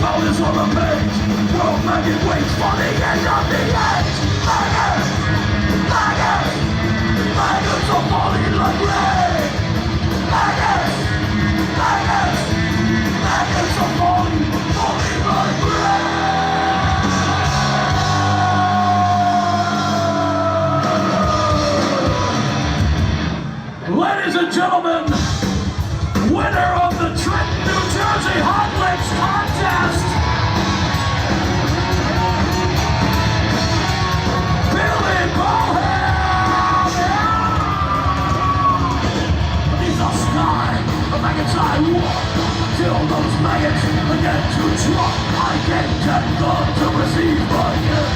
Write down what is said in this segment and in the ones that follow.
is on the page. World maggot waits for the end of the age. Maggots, maggots, maggots are falling like rain. Maggots, maggots, maggots are falling like rain. Ladies and gentlemen, winner of the Trenton, New Jersey Hot Lips Contest, Billy Bowhead! Beneath the sky, the maggots I walk, till those maggots begin to drop. I get that God to receive my gift,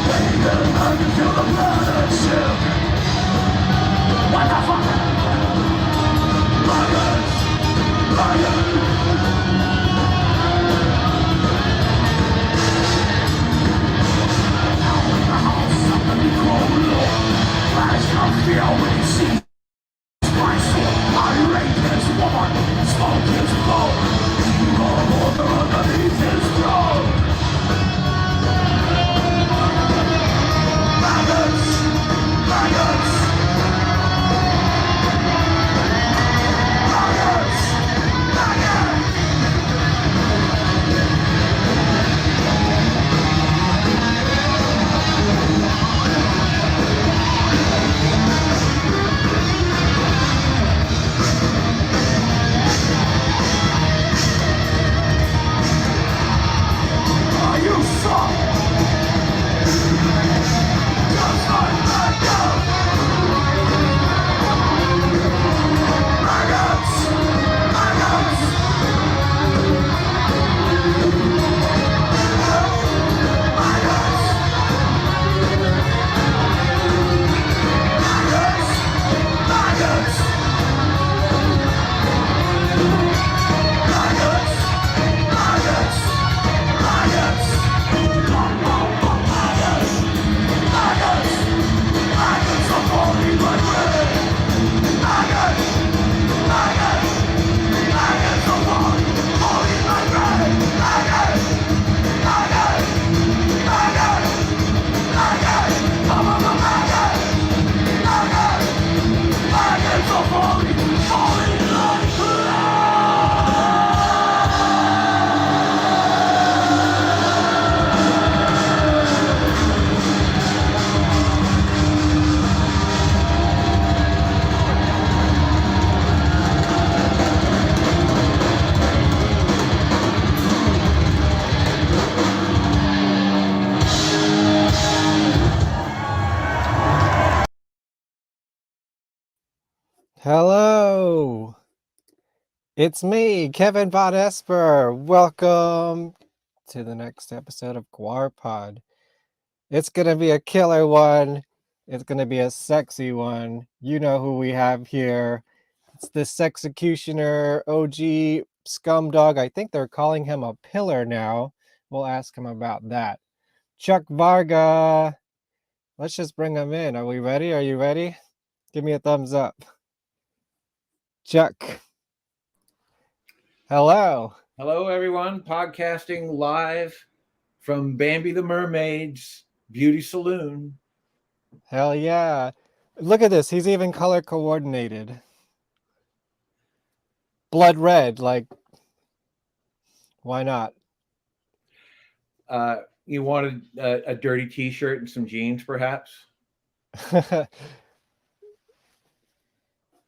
bringing the maggots to the planet ship. What the fuck? Maggots! Hello, it's me, Kevin Vonesper. Welcome to the next episode of GWARPod. It's going to be a killer one. It's going to be a sexy one. You know who we have here. It's the Sexecutioner OG Scumdog. I think they're calling him a pillar now. We'll ask him about that. Chuck Varga. Let's just bring him in. Are we ready? Are you ready? Give me a thumbs up. Chuck. Hello. Hello, everyone. Podcasting live from Bambi the Mermaid's Beauty Saloon. Hell yeah. Look at this. He's even color coordinated. Blood red. Like, why not? You wanted a dirty t-shirt and some jeans, perhaps?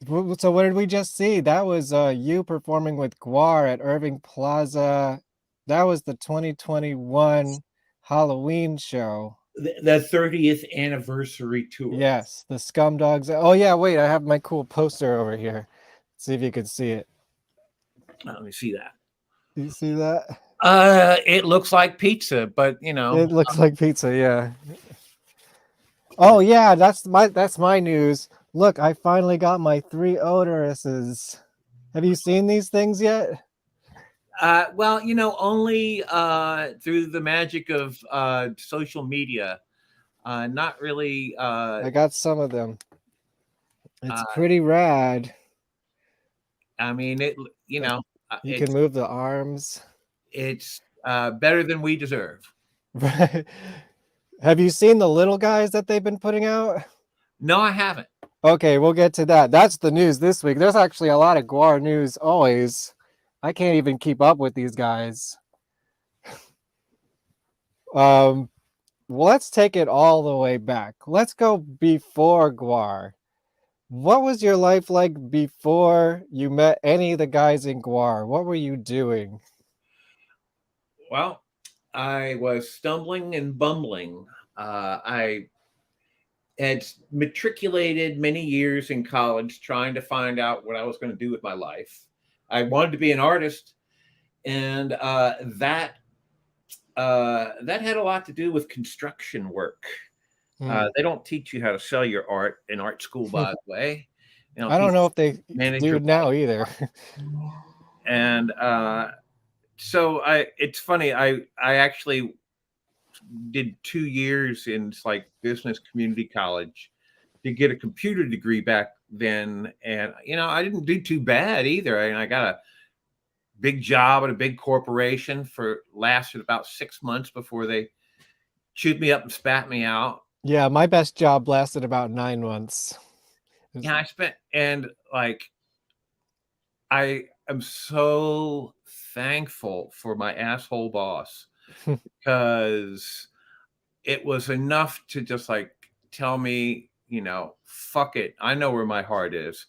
So what did we just see? That was you performing with GWAR at Irving Plaza. That was the 2021 Halloween show. The 30th anniversary tour. Yes, the Scumdogs. Oh yeah, wait, I have my cool poster over here. Let's see if you can see it. Let me see that. You see that? It looks like pizza, but you know. It looks like pizza, yeah. Oh yeah, that's my news. Look, I finally got my 3 odoruses. Have you seen these things yet? Well, you know, only through the magic of social media. Not really. I got some of them. It's pretty rad. I mean, you know, you can move the arms. It's better than we deserve. Have you seen the little guys that they've been putting out? No, I haven't. Okay, we'll get to that. That's the news this week. There's actually a lot of Gwar news always. I can't even keep up with these guys. Well, let's take it all the way back. Let's go before Gwar. What was your life like before you met any of the guys in Gwar? What were you doing? Well, I was stumbling and bumbling. I had matriculated many years in college trying to find out what I was going to do with my life. I wanted to be an artist, and that had a lot to do with construction work. They don't teach you how to sell your art in art school, by the way. I don't know if they manage do your now either. And so it's funny. I actually did 2 years in like business community college to get a computer degree back then, and I didn't do too bad either. And I got a big job at a big corporation lasted about 6 months before they chewed me up and spat me out. Yeah, my best job lasted about 9 months. Yeah, I am so thankful for my asshole boss because it was enough to just like tell me, fuck it. I know where my heart is.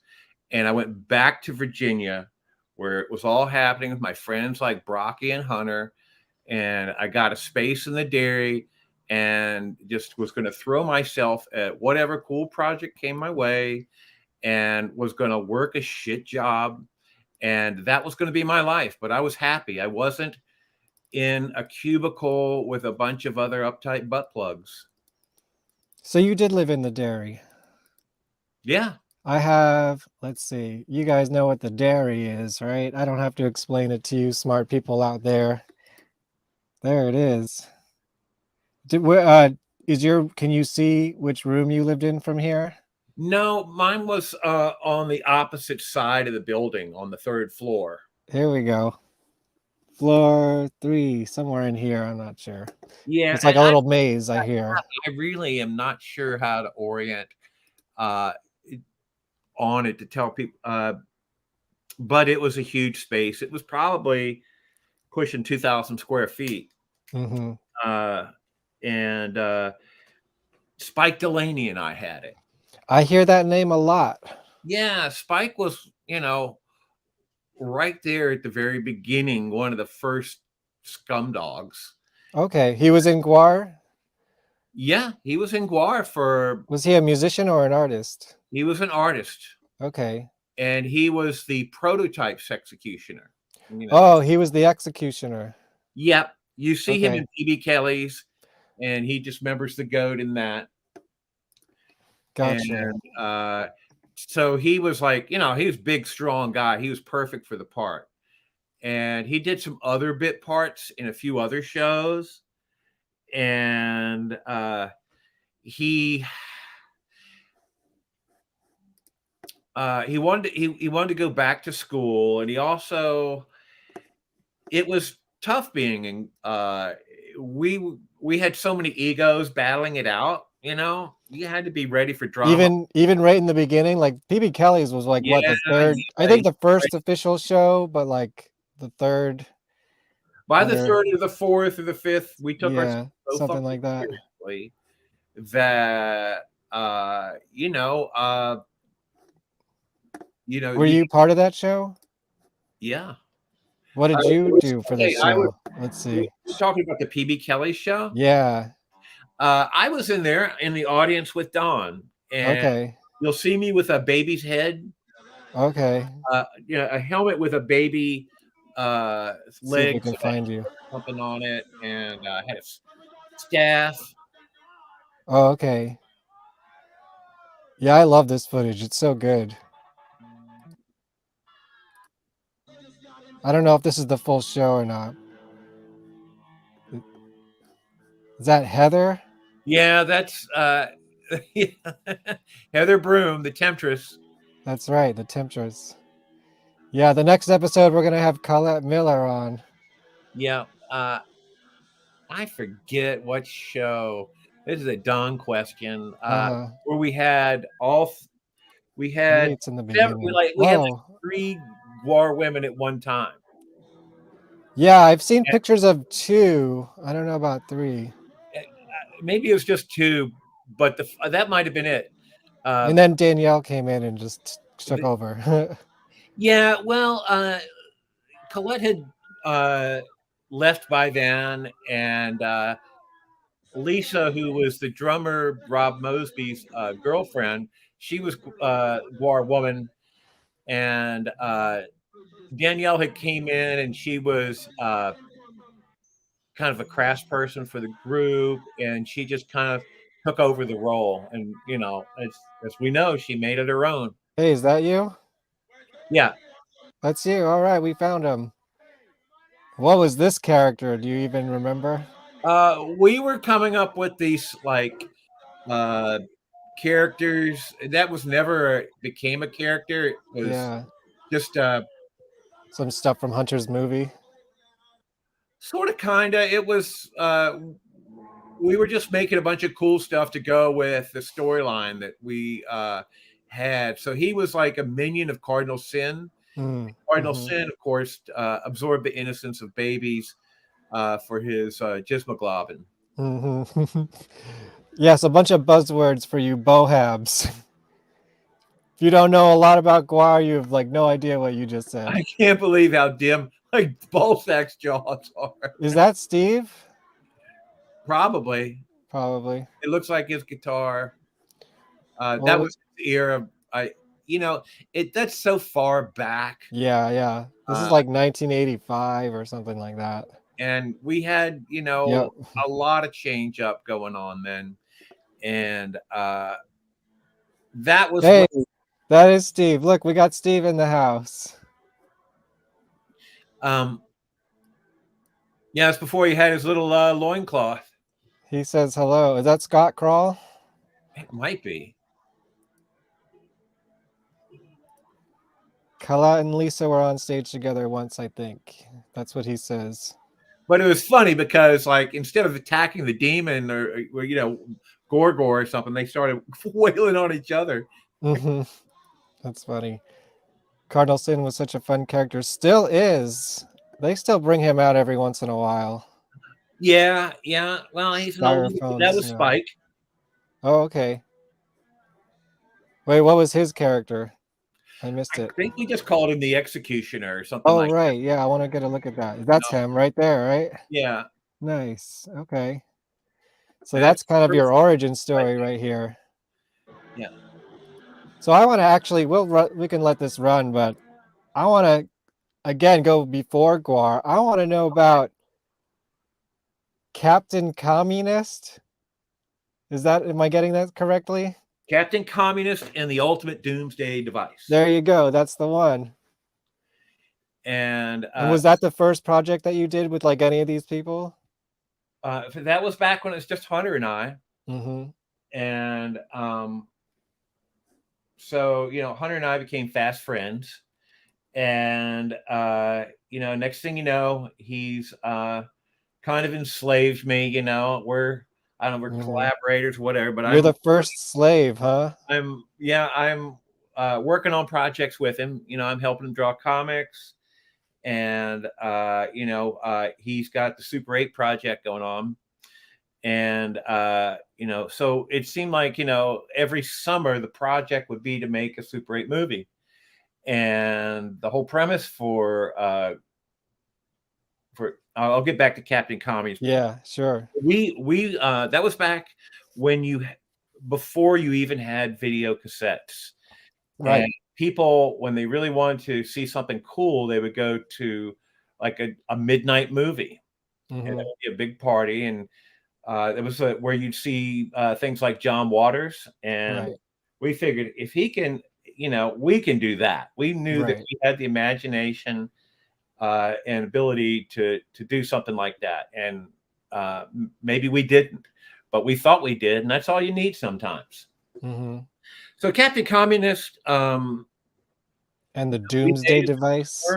And I went back to Virginia where it was all happening with my friends like Brocky and Hunter. And I got a space in the dairy and just was going to throw myself at whatever cool project came my way and was going to work a shit job. And that was going to be my life. But I was happy. I wasn't in a cubicle with a bunch of other uptight butt plugs. So you did live in the dairy? Yeah. Let's see, you guys know what the dairy is, right? I don't have to explain it to you smart people out there. There it is. Can you see which room you lived in from here? No, mine was on the opposite side of the building on the 3rd floor. Here we go. Floor 3, somewhere in here. I'm not sure. Yeah. It's like a little maze, I hear. I really am not sure how to orient on it to tell people. But it was a huge space. It was probably pushing 2,000 square feet. Mm-hmm. And Spike Delaney and I had it. I hear that name a lot. Yeah, Spike was, right there at the very beginning, one of the first Scumdogs. Okay, he was in Gwar? Yeah, he was in Gwar for... Was he a musician or an artist? He was an artist. Okay. And he was the prototype Sexecutioner. Oh, he was the executioner. Yep. You see him in PB Kelly's, and he dismembers the goat in that. Gotcha. And so he was like, he was a big, strong guy. He was perfect for the part. And he did some other bit parts in a few other shows. And he wanted to go back to school, and he also, it was tough being in we had so many egos battling it out. You had to be ready for drama. Even right in the beginning, like PB Kelly's was like what, the third? I think the first official show, but like the third. By the 3rd or the 4th or the 5th, we took our something like that. That were you part of that show? Yeah. What did you do for the show? Let's see. Talking about the PB Kelly show? Yeah. I was in there in the audience with Don. And you'll see me with a baby's head. Okay. A helmet with a baby legs. I can find you. Something on it, and had a staff. Oh, okay. Yeah, I love this footage. It's so good. I don't know if this is the full show or not. Is that Heather? Yeah, that's Heather Broom, the Temptress. That's right, the Temptress. Yeah, the next episode we're gonna have Colette Miller on. Yeah. I forget what show. This is a dumb question. Uh-huh. Where we had we Maybe had it's in the seven, beginning. we had like Whoa. 3 GWAR women at one time. Yeah, I've seen And, pictures of 2. I don't know about 3. maybe it was just 2, but that might have been it. And then Danielle came in and just took The, over. yeah, well, Colette had left by then, and Lisa, who was the drummer Rob Mosby's girlfriend, she was GWAR woman, and Danielle had came in, and she was kind of a crass person for the group, and she just kind of took over the role, and as we know, she made it her own. Hey, is that you? Yeah. That's you. All right, we found him. What was this character? Do you even remember? We were coming up with these like uh characters that was never became a character. It was Yeah, just some stuff from Hunter's movie. sort of kind of it was we were just making a bunch of cool stuff to go with the storyline that we had. So he was like a minion of Cardinal Sin. Cardinal Mm-hmm. Sin, of course, absorbed the innocence of babies for his gizmoglobin. Mm-hmm. Yes, a bunch of buzzwords for you bohabs. If you don't know a lot about GWAR, you have like no idea what you just said. I can't believe how dim like Ballsack's jaws are. Is that Steve? Probably. Probably. It looks like his guitar. That Well, was his era. That's so far back. yeah. This is like 1985 or something like that. And we had, Yep. a lot of change up going on then. And that was Hey, that is Steve. Look, we got Steve in the house. Yeah, it's before he had his little loincloth. He says hello. Is that Scott Crawl? It might be. Kala and Lisa were on stage together once, I think. That's what he says. But it was funny because, like, instead of attacking the demon or Gorgor or something, they started wailing on each other. Mm-hmm. That's funny. Cardinal Sin was such a fun character. Still is. They still bring him out every once in a while. Yeah. Well, he's an old. That was Spike. Oh, okay. Wait, what was his character? I missed it. I think we just called him the Executioner or something Oh, like right. Yeah, I want to get a look at that. That's him right there, right? Yeah. Nice. Okay. So that's kind of your origin story right here. Yeah. So I want to actually, we can let this run, but I want to, again, go before GWAR. I want to know about Captain Communist. Am I getting that correctly? Captain Communist and the Ultimate Doomsday Device. There you go. That's the one. And was that the first project that you did with like any of these people? That was back when it was just Hunter and I. Mm-hmm. And so, Hunter and I became fast friends. And, next thing you know, he's kind of enslaved me, we're collaborators, whatever, but you're the first slave, huh? I'm working on projects with him. I'm helping him draw comics, and he's got the Super 8 project going on. And so it seemed like every summer the project would be to make a Super 8 movie. And the whole premise for I'll get back to Captain Communist. Yeah, sure. We that was back when before you even had video cassettes. Right. And people, when they really wanted to see something cool, they would go to like a midnight movie. Mm-hmm. And it would be a big party. And it was where you'd see things like John Waters. And we figured if he can, we can do that. We knew that we had the imagination and ability to do something like that. And maybe we didn't, but we thought we did. And that's all you need sometimes. Mm-hmm. So Captain Communist and the Doomsday Device.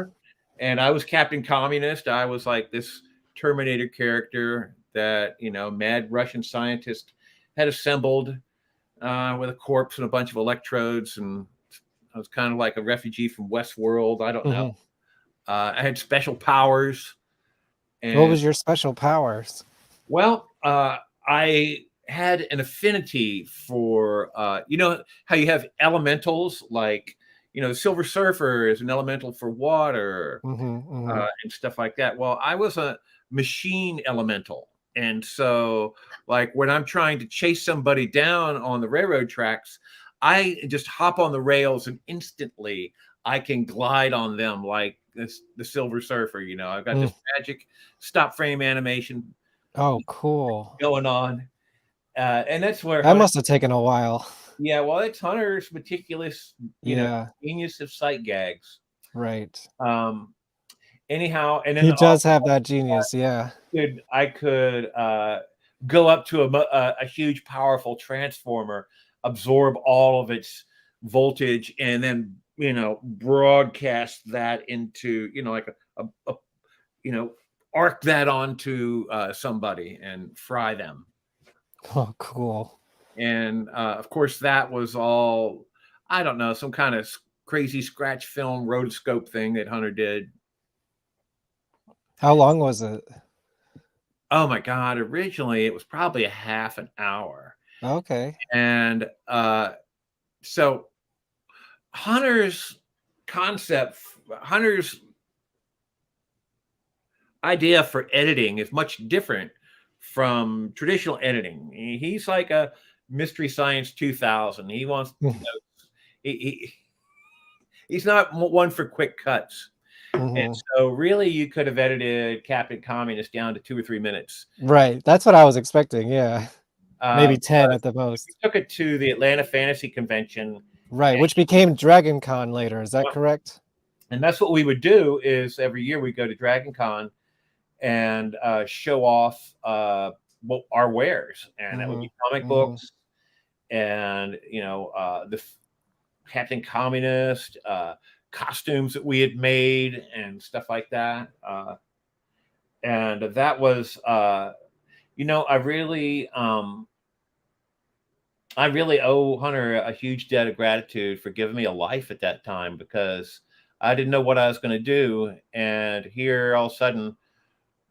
And I was Captain Communist. I was like this Terminator character that, mad Russian scientist had assembled with a corpse and a bunch of electrodes. And I was kind of like a refugee from Westworld. I don't know. I had special powers. And, what was your special powers? Well, I had an affinity for, how you have elementals, like, Silver Surfer is an elemental for water, and stuff like that. Well, I was a machine elemental. And so, like, when I'm trying to chase somebody down on the railroad tracks, I just hop on the rails and instantly I can glide on them like the Silver Surfer. I've got this magic stop frame animation. Oh, cool. Going on. And that's where that must have taken a while. Yeah, well, it's Hunter's meticulous, genius of sight gags. Right. Anyhow, and then he does have that genius. I could go up to a huge, powerful transformer, absorb all of its voltage, and then broadcast that into like a arc that onto somebody and fry them. Oh, cool. And of course, that was all, I don't know, some kind of crazy scratch film rotoscope thing that Hunter did. How long was it? Oh my God. Originally, it was probably a half an hour. Okay. And so Hunter's idea for editing is much different from traditional editing. He's like a Mystery Science 2000. He wants he's not one for quick cuts. And so really you could have edited Captain Communist down to 2 or 3 minutes. Right. That's what I was expecting. Yeah. Maybe 10 at the most. We took it to the Atlanta Fantasy Convention. Right, which became Dragon Con later. Is that correct? And that's what we would do is every year we go to Dragon Con and show off our wares. And that would be comic books and, the Captain Communist, costumes that we had made and stuff like that. And that was, I really owe Hunter a huge debt of gratitude for giving me a life at that time, because I didn't know what I was going to do. And here all of a sudden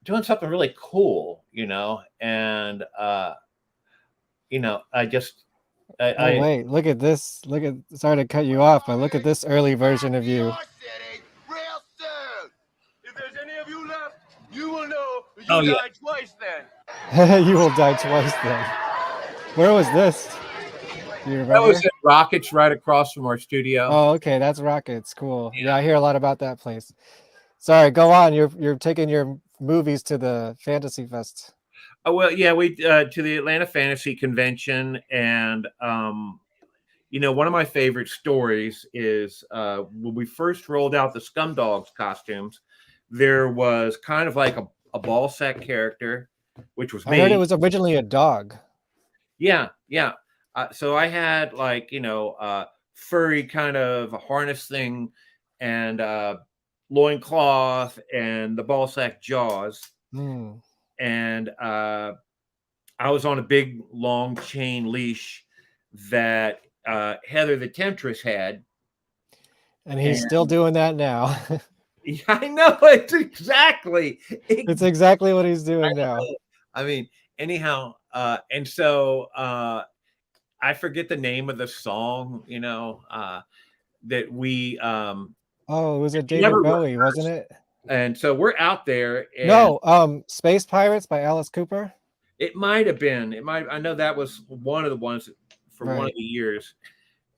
doing something really cool, and, wait, look at this. Sorry to cut you off, but look at this early version of you. If there's any of you left, you will know you died twice then. You will die twice then. Where was this? Do you remember? That was at Rockets right across from our studio. Oh, okay. That's Rockets. Cool. Yeah, I hear a lot about that place. Sorry, go on. You're taking your movies to the Fantasy Fest. Oh, well, yeah, we to the Atlanta Fantasy Convention. And, one of my favorite stories is when we first rolled out the Scumdogs costumes, there was kind of like a ball sack character, which was me. I heard it was originally a dog. Yeah. So I had like, furry kind of a harness thing and loincloth and the ball sack jaws. And I was on a big long chain leash that Heather the Temptress had. And he's still doing that now. Yeah, I know. It's exactly what he's doing now. I mean, anyhow, and so I forget the name of the song, that we it was a David Bowie, wasn't it? And so we're out there. And no, Space Pirates by Alice Cooper. It might have been. I know that was one of the ones for one of the years.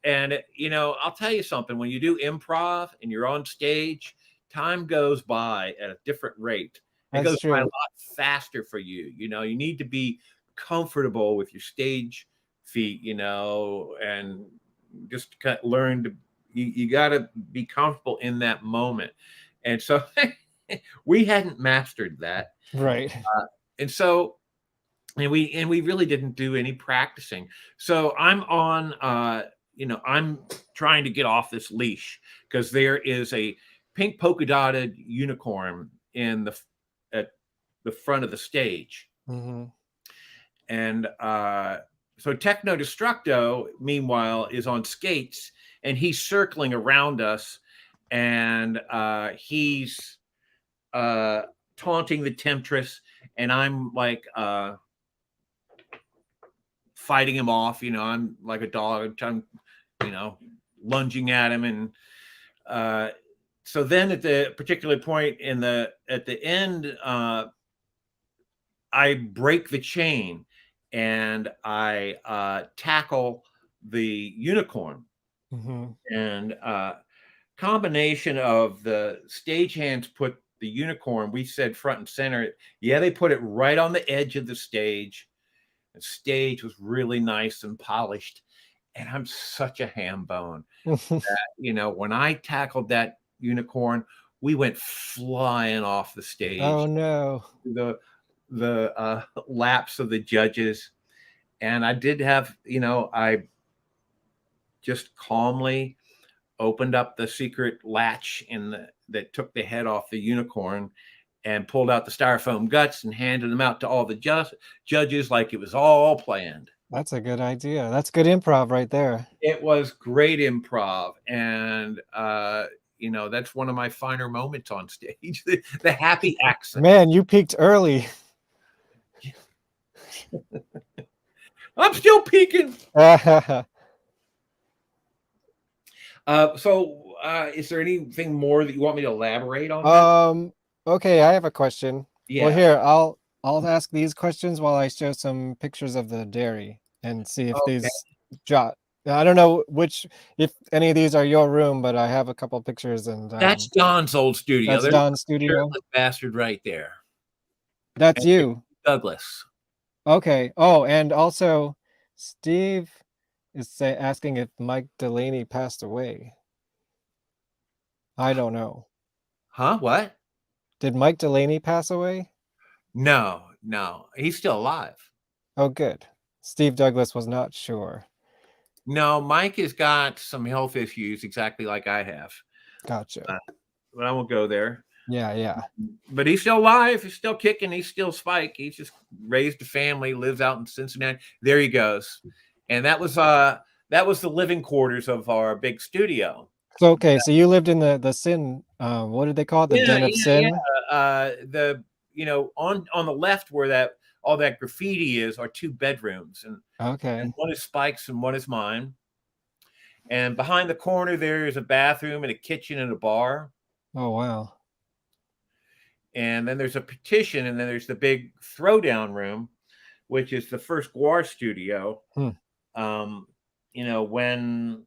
And I'll tell you something. When you do improv and you're on stage, time goes by at a different rate. It goes by a lot faster for you. You need to be comfortable with your stage feet, and just learn to. You got to be comfortable in that moment. And so we hadn't mastered that. Right. And so, and we really didn't do any practicing. So I'm on, I'm trying to get off this leash because there is a pink polka dotted unicorn in the front of the stage. Mm-hmm. And so Techno Destructo, meanwhile, is on skates and he's circling around us, and he's taunting the Temptress, and I'm like fighting him off. I'm like a dog. I'm, lunging at him, and so then at the particular point at the end, I break the chain and I tackle the unicorn. Mm-hmm. And combination of the stagehands put the unicorn, we said front and center. Yeah, they put it right on the edge of the stage. The stage was really nice and polished. And I'm such a ham bone that, when I tackled that unicorn, we went flying off the stage. Oh no. The laps of the judges. And I did have, I just calmly opened up the secret latch that took the head off the unicorn and pulled out the styrofoam guts and handed them out to all the judges like it was all planned. That's a good idea. That's good improv right there. It was great improv. And, that's one of my finer moments on stage, the happy accent. Man, you peaked early. I'm still peaking. So is there anything more that you want me to elaborate on? Okay, I have a question. Yeah. Well, here, I'll ask these questions while I show some pictures of the dairy and see if these jot. I don't know if any of these are your room, but I have a couple pictures, and that's Don's old studio. That's Don's studio. Bastard right there. That's you, Douglas. Okay. Oh, and also, Steve is asking if Mike Delaney passed away. I don't know. Huh? What? Did Mike Delaney pass away? No. He's still alive. Oh, good. Steve Douglas was not sure. No, Mike has got some health issues exactly like I have. Gotcha. But I won't go there. Yeah. But he's still alive. He's still kicking. He's still Spike. He's just raised a family, lives out in Cincinnati. There he goes. And that was the living quarters of our big studio. So, okay, so you lived in the Sin. What did they call it? The Den of Sin. Yeah. On the left where all that graffiti is are 2 bedrooms, and one is Spike's and one is mine. And behind the corner there is a bathroom and a kitchen and a bar. Oh wow. And then there's a petition, and then there's the big throwdown room, which is the first GWAR studio. When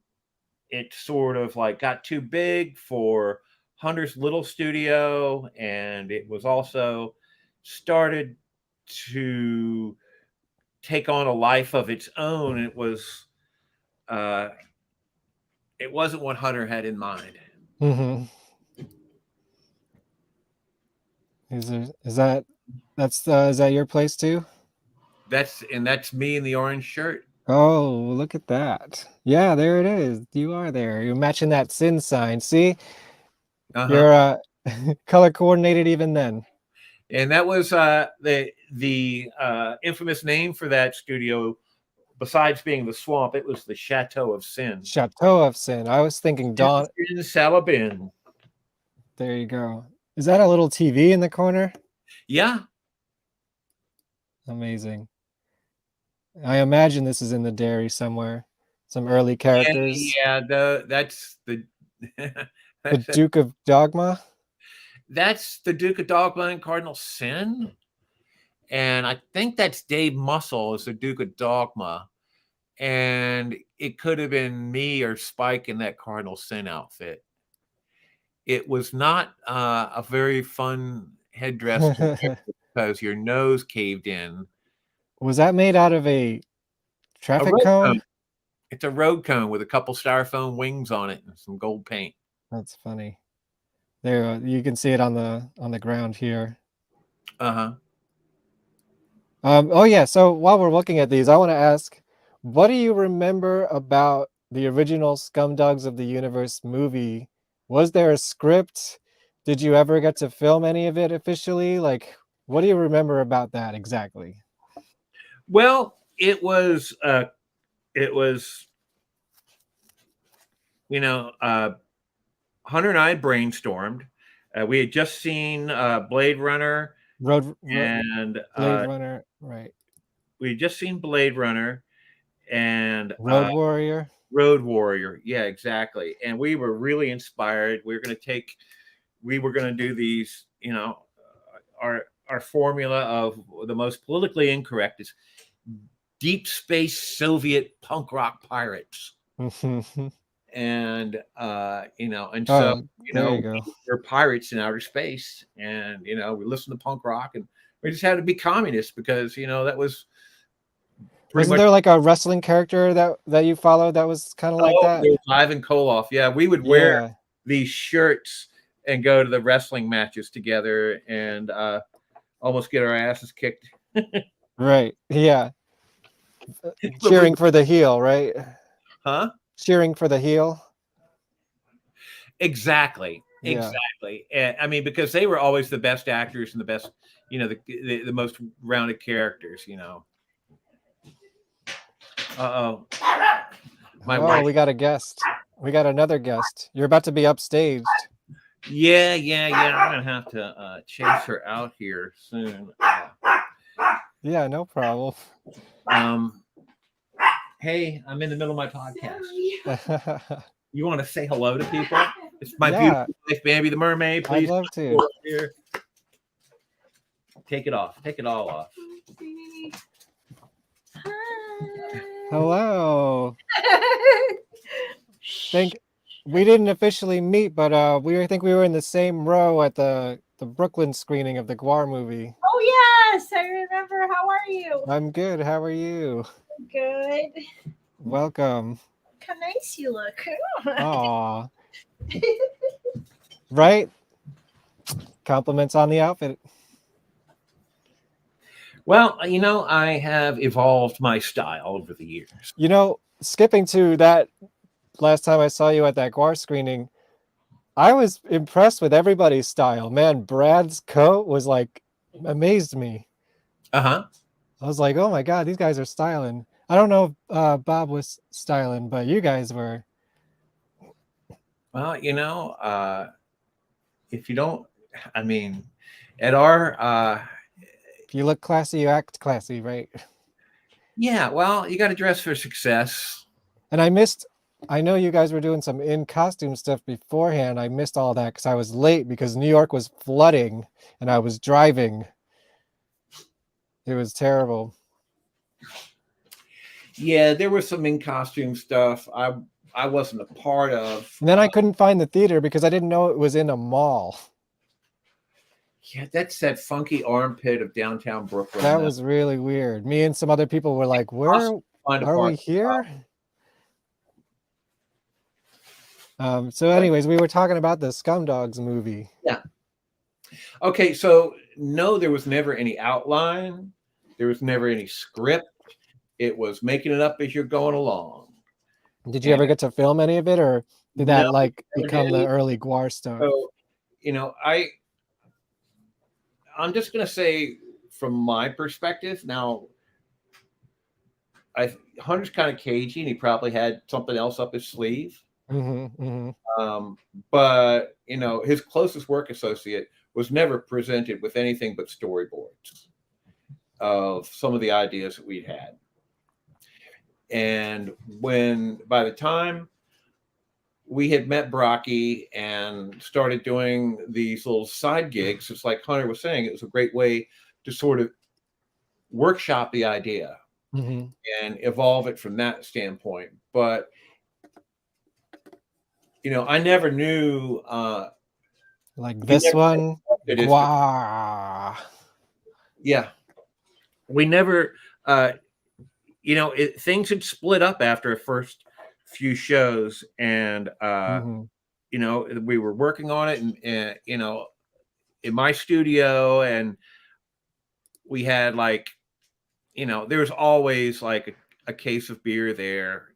it sort of like got too big for Hunter's little studio, and it was also started to take on a life of its own. It wasn't what Hunter had in mind. Mm-hmm. Is that your place too? That's me in the orange shirt. Oh, look at that. Yeah, there it is. You are there. You're matching that Sin sign. See? You're color coordinated even then. And that was the infamous name for that studio. Besides being the swamp, it was the Chateau of Sin. Chateau of Sin. I was thinking Dawn. In Salabin. There you go. Is that a little TV in the corner? Yeah. Amazing. I imagine this is in the dairy somewhere. Some early characters. Yeah, that's the the Duke of Dogma. That's the Duke of Dogma and Cardinal Sin. And I think that's Dave Muscle as the Duke of Dogma. And it could have been me or Spike in that Cardinal Sin outfit. It was not a very fun headdress because your nose caved in. Was that made out of a traffic cone? It's a road cone with a couple styrofoam wings on it and some gold paint. That's funny. There, you can see it on the ground here. Oh yeah. So while we're looking at these, I want to ask, what do you remember about the original Scumdogs of the Universe movie? Was there a script? Did you ever get to film any of it officially? Like, What do you remember about that exactly? Well, it was, Hunter and I had brainstormed. We had just seen Blade Runner, and Blade Runner, right? we had just seen Blade Runner and Road Warrior. Road Warrior. Yeah, exactly. And we were really inspired. We were going to do these, our formula of the most politically incorrect is deep space Soviet punk rock pirates. And so there you go. we're pirates in outer space, and we listen to punk rock, and we just had to be communists because that was Wasn't there like a wrestling character that you followed that was kind of like that? Ivan Koloff. Yeah, we would wear these shirts and go to the wrestling matches together, and almost get our asses kicked. Right. Yeah. Cheering for the heel, right? Huh? Cheering for the heel. Exactly. Yeah. Exactly. And I mean, because they were always the best actors and the best, the most rounded characters, Uh-oh. We got a guest. We got another guest. You're about to be upstaged. Yeah. I'm gonna have to chase her out here soon. Yeah, no problem. Hey, I'm in the middle of my podcast. You want to say hello to people? It's my beautiful wife, Bambi the mermaid. Please, I'd love to. Here. Take it off. Take it all off. Hello. We didn't officially meet, but I think we were in the same row at the Brooklyn screening of the GWAR movie. Oh yes, I remember. How are you? I'm good. How are you? Good. Welcome. How nice you look. Aw. Right? Compliments on the outfit. Well, I have evolved my style over the years. Skipping to that last time I saw you at that GWAR screening, I was impressed with everybody's style. Man, Brad's coat was like, amazed me. Uh-huh. I was like, oh my God, these guys are styling. I don't know if Bob was styling, but you guys were. Well, if you don't, at our... if you look classy, you act classy, right? Yeah, well, you got to dress for success. And I know you guys were doing some in-costume stuff beforehand. I missed all that because I was late because New York was flooding and I was driving. It was terrible. Yeah, there was some in-costume stuff I wasn't a part of. And then I couldn't find the theater because I didn't know it was in a mall. Yeah, that's that funky armpit of downtown Brooklyn. That was really weird. Me and some other people were like, where are we here? So anyways, we were talking about the Scumdogs movie. Yeah. Okay, so no, there was never any outline. There was never any script. It was making it up as you're going along. Did you ever get to film any of it, or did that become the early GWAR stuff? So, I'm just going to say from my perspective, now, Hunter's kind of cagey, and he probably had something else up his sleeve. But his closest work associate was never presented with anything but storyboards of some of the ideas that we'd had. And by the time we had met Brocky and started doing these little side gigs, it's like Hunter was saying, it was a great way to sort of workshop the idea and evolve it from that standpoint. But I never knew like this one. GWAR. Yeah, we never. Things had split up after the first few shows, and we were working on it, and in my studio, and we had there was always like a case of beer there.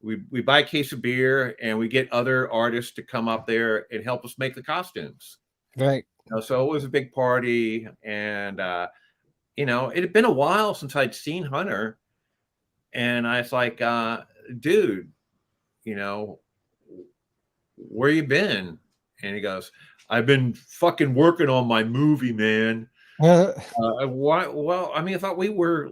We buy a case of beer and we get other artists to come up there and help us make the costumes. Right. So it was a big party, and it had been a while since I'd seen Hunter, and I was like, dude, where you been? And he goes, I've been fucking working on my movie, man. Why? Well, I mean, I thought we were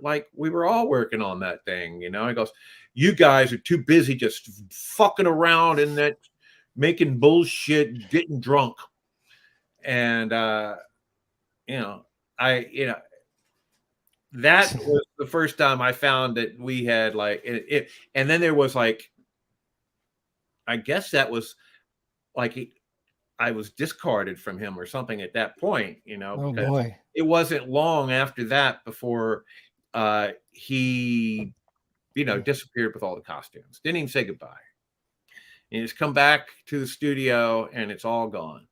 all working on that thing, He goes, you guys are too busy just fucking around in that, making bullshit, getting drunk. And that was the first time I found that we had it. And then there was I guess that was I was discarded from him or something at that point, Oh because boy. it wasn't long after that before he, disappeared with all the costumes. Didn't even say goodbye. And he's come back to the studio and it's all gone.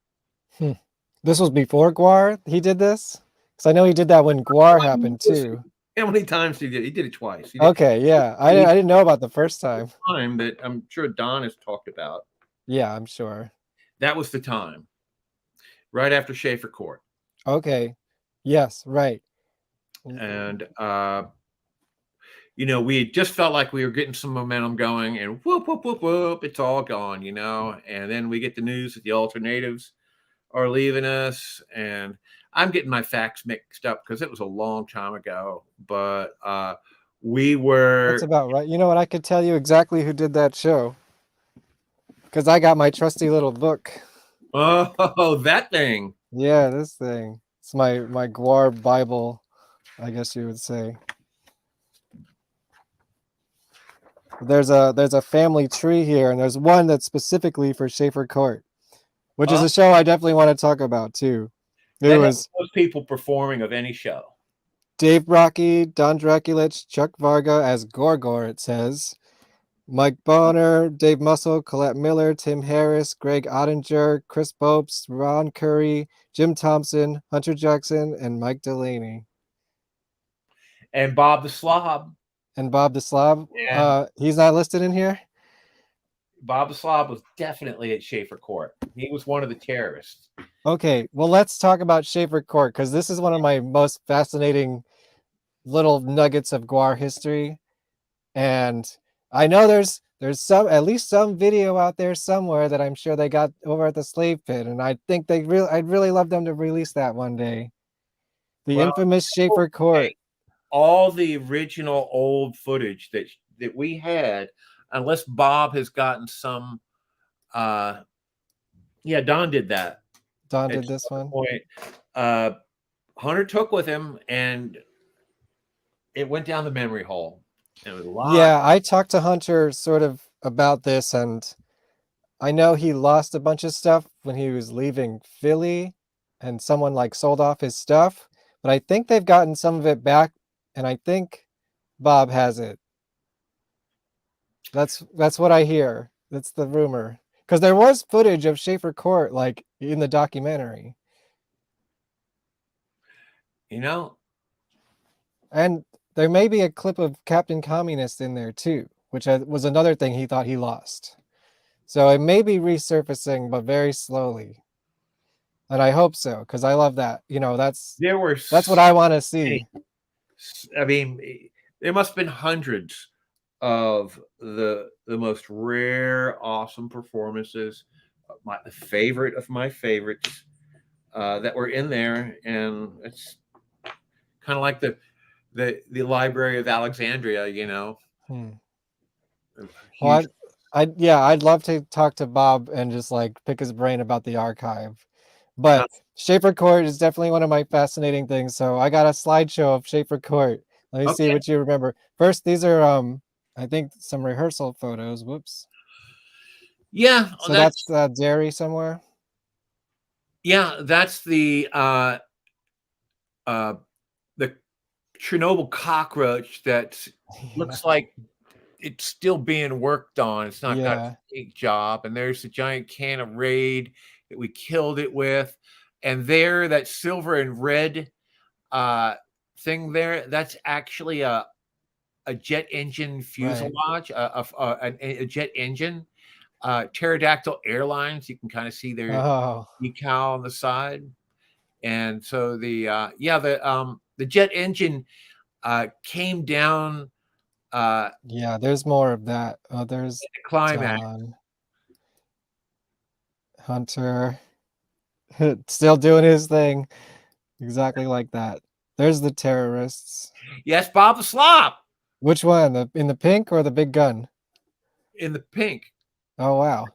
This was before GWAR he did this? Because I know he did that when GWAR happened too. How many times did he did? He did it twice. Okay, yeah. I didn't know about the first time. Time that I'm sure Don has talked about. Yeah, I'm sure. That was the time. Right after Shaffer Court. Okay. Yes, right. And we had just felt like we were getting some momentum going, and whoop, whoop, whoop, whoop, it's all gone, and then we get the news that the alternatives are leaving us, and I'm getting my facts mixed up because it was a long time ago, but we were... That's about right. You know what? I could tell you exactly who did that show, because I got my trusty little book. Oh, that thing. Yeah, this thing. It's my GWAR Bible, I guess you would say. There's a family tree here, and there's one that's specifically for Shaffer Court, which is a show I definitely want to talk about too. It was most people performing of any show. Dave Rocky, Don Draculich, Chuck Varga as Gorgor, it says. Mike Bonner, Dave Muscle, Colette Miller, Tim Harris, Greg Ottinger, Chris Bopes, Ron Curry, Jim Thompson, Hunter Jackson, and Mike Delaney. And Bob the Slob. And Bob the Slob? He's not listed in here? Bob the Slob was definitely at Shaffer Court. He was one of the terrorists. Okay, well, let's talk about Shaffer Court, because this is one of my most fascinating little nuggets of GWAR history. And I know there's at least some video out there somewhere that I'm sure they got over at the Slave Pit, and I think I'd really love them to release that one day. The infamous Shaffer Court. All the original old footage that we had, unless Bob has gotten some... Don did that. Don did this one. Point, Hunter took with him, and it went down the memory hole. It was a lot. Yeah, I talked to Hunter sort of about this, and I know he lost a bunch of stuff when he was leaving Philly, and someone sold off his stuff, but I think they've gotten some of it back, and I think Bob has it. That's what I hear. That's the rumor. Because there was footage of Shaffer Court, in the documentary. And there may be a clip of Captain Communist in there, too, which was another thing he thought he lost. So it may be resurfacing, but very slowly. And I hope so, because I love that. That's what I want to see. I mean, there must have been hundreds of the most rare, awesome performances, the favorite of my favorites that were in there, and it's kind of like the Library of Alexandria, Well, I'd love to talk to Bob and just pick his brain about the archive. But Shaffer Court is definitely one of my fascinating things. So I got a slideshow of Shaffer Court. Let me see what you remember. First, these are I think some rehearsal photos. Whoops. Yeah. So that's Derry somewhere. Yeah, that's the Chernobyl cockroach that looks like it's still being worked on. It's not got a big job. And there's a giant can of Raid that we killed it with. And there, that silver and red thing there, that's actually a jet engine fuselage, a jet engine. Pterodactyl Airlines, you can kind of see their decal on the side. And so the jet engine came down Yeah, there's more of that. Oh, there's the climax. Don Hunter still doing his thing, exactly like that. There's the terrorists. Yes, Bob the Slop Which one? In the pink or the big gun? in the pink. Oh wow.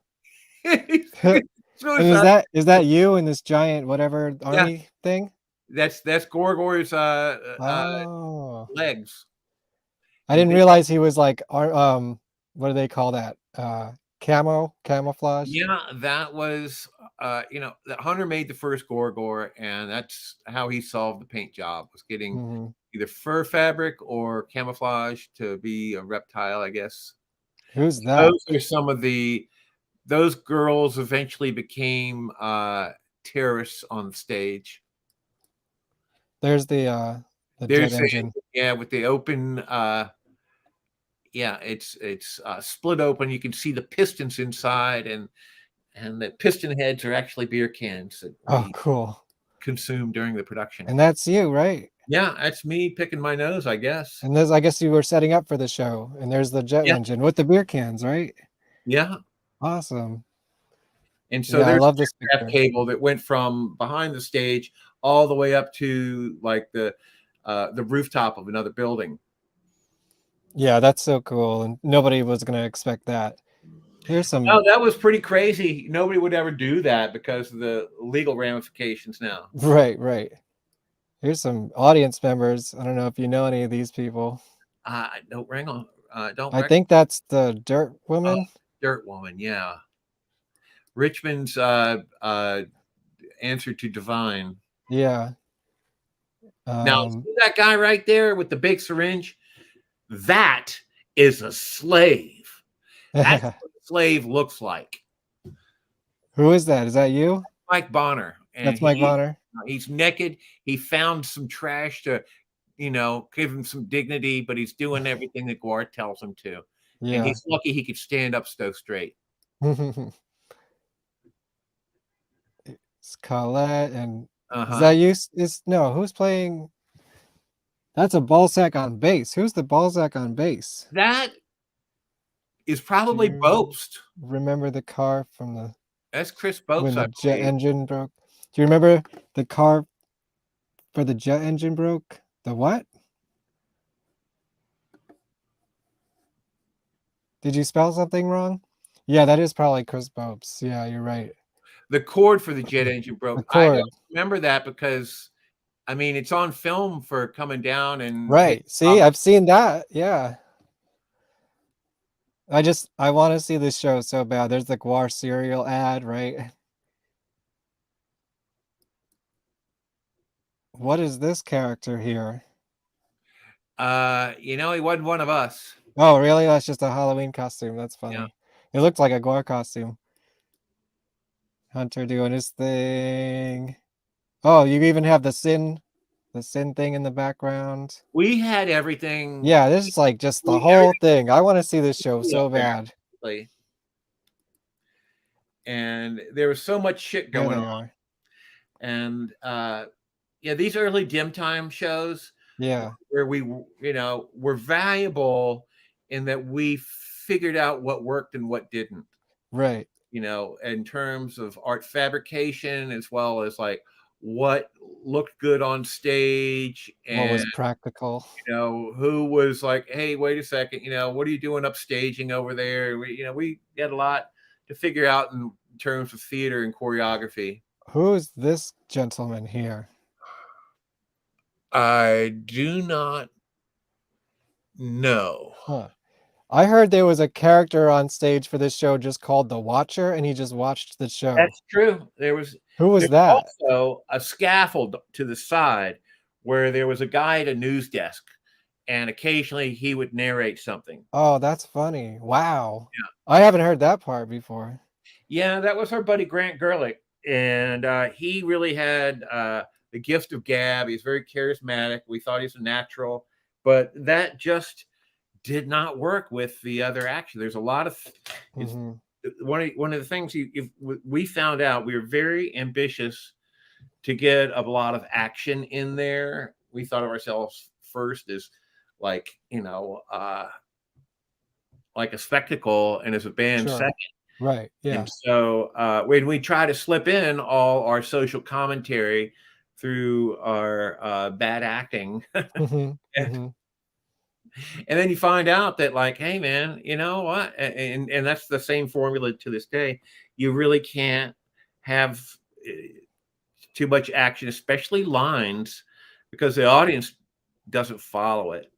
He's And suicide. is that you in this giant whatever Yeah, army thing? that's Gorgor's Oh. legs. I And didn't realize he was like what do they call that? Camouflage? yeah, that was that Hunter made the first Gorgor, and that's how he solved the paint job, was getting Hmm. either fur fabric or camouflage to be a reptile, I guess. Who's that? Those are some of those girls eventually became terrorists on stage. There's the jet There's engine. with the open it's split open. You can see the pistons inside, and the piston heads are actually beer cans that Oh, we cool. consumed during the production. And that's you, right? Yeah, that's me picking my nose, I guess. And there's, I guess you were setting up for the show. And there's the jet Yeah, engine with the beer cans, right? yeah. Awesome. And so Yeah, I there's love this a aircraft picture. cable that went from behind the stage all the way up to like the rooftop of another building. Yeah, that's so cool. And nobody was gonna expect that. Here's some No, that was pretty crazy. Nobody would ever do that because of the legal ramifications now. right. Here's some audience members. I don't know if you know any of these people. Don't ring on. Don't. I think that's the Dirt Oh, Woman. Dirt Woman. Yeah. Richmond's answer to Divine. Yeah. Now, see that guy right there with the big syringe? That is a slave. That's what a slave looks like. Who is that? Is that you? Mike Bonner. And That's Mike Bonner. He's naked. He found some trash to, give him some dignity, but he's doing everything that Gwar tells him to. Yeah. And he's lucky he could stand up so straight. It's Colette and Uh-huh. is that you? No, who's playing? That's a Balzac on bass. Who's the Balzac on bass? That is probably Do you Boast. remember the car from the That's Chris Boast, when I the jet believe. engine broke? Do you remember the car for the jet engine broke? The what? Did you spell something wrong? Yeah, that is probably Chris Bopes. Yeah, you're right. The cord for the jet engine broke. The I cord. don't remember that because, it's on film for coming down and Right. See, I've seen that. Yeah. I want to see this show so bad. There's the Gwar cereal ad, right? What is this character here? he wasn't one of us. Oh, really? That's just a Halloween costume. That's funny. Yeah. It looked like a Gwar costume. Hunter doing his thing. Oh, you even have the sin thing in the background. We had everything. Yeah, this is like just the whole thing. I want to see this show so bad. And there was so much shit There going they on. are. And these early dim time shows, Yeah, where we were valuable in that we figured out what worked and what didn't, right. in terms of art fabrication, as well as like what looked good on stage, What was and practical? who was like, hey, wait a second, what are you doing upstaging over there? We had a lot to figure out in terms of theater and choreography. Who is this gentleman here? I do not know. Huh. I heard there was a character on stage for this show just called the Watcher, and he just watched the show. That's true. Who was that? Also a scaffold to the side where there was a guy at a news desk, and occasionally he would narrate something. Oh, that's funny. Wow. Yeah. I haven't heard that part before. Yeah, that was our buddy Grant Gerlich, and he really had the gift of gab. He's very charismatic. We thought he was a natural, but that just did not work with the other action. There's a lot of one of the things we found out. We were very ambitious to get a lot of action in there. We thought of ourselves first as like, like a spectacle, and as a band Sure. second. Right. Yeah. And so when we try to slip in all our social commentary through our bad acting, Mhm, mhm. and then you find out that, like, hey man, you know what, and that's the same formula to this day. You really can't have too much action, especially lines, because the audience doesn't follow it,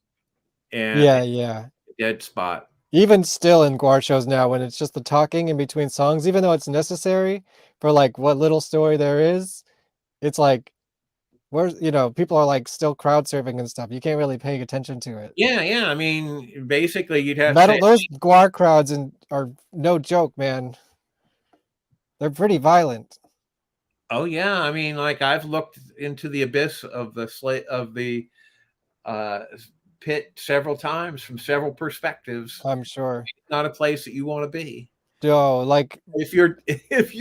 and Yeah, it's yeah. a dead spot. Even still in Gwar shows now, when it's just the talking in between songs, even though it's necessary for, like, what little story there is, it's like, where's people are, like, still crowd surfing and stuff. You can't really pay attention to it. Yeah. I mean, basically, you'd have to Metal say, those Gwar crowds are no joke, man. They're pretty violent. oh yeah, I mean, like, I've looked into the abyss of the uh, pit several times from several perspectives. I'm sure. It's not a place that you want to be. Yo, like, If you're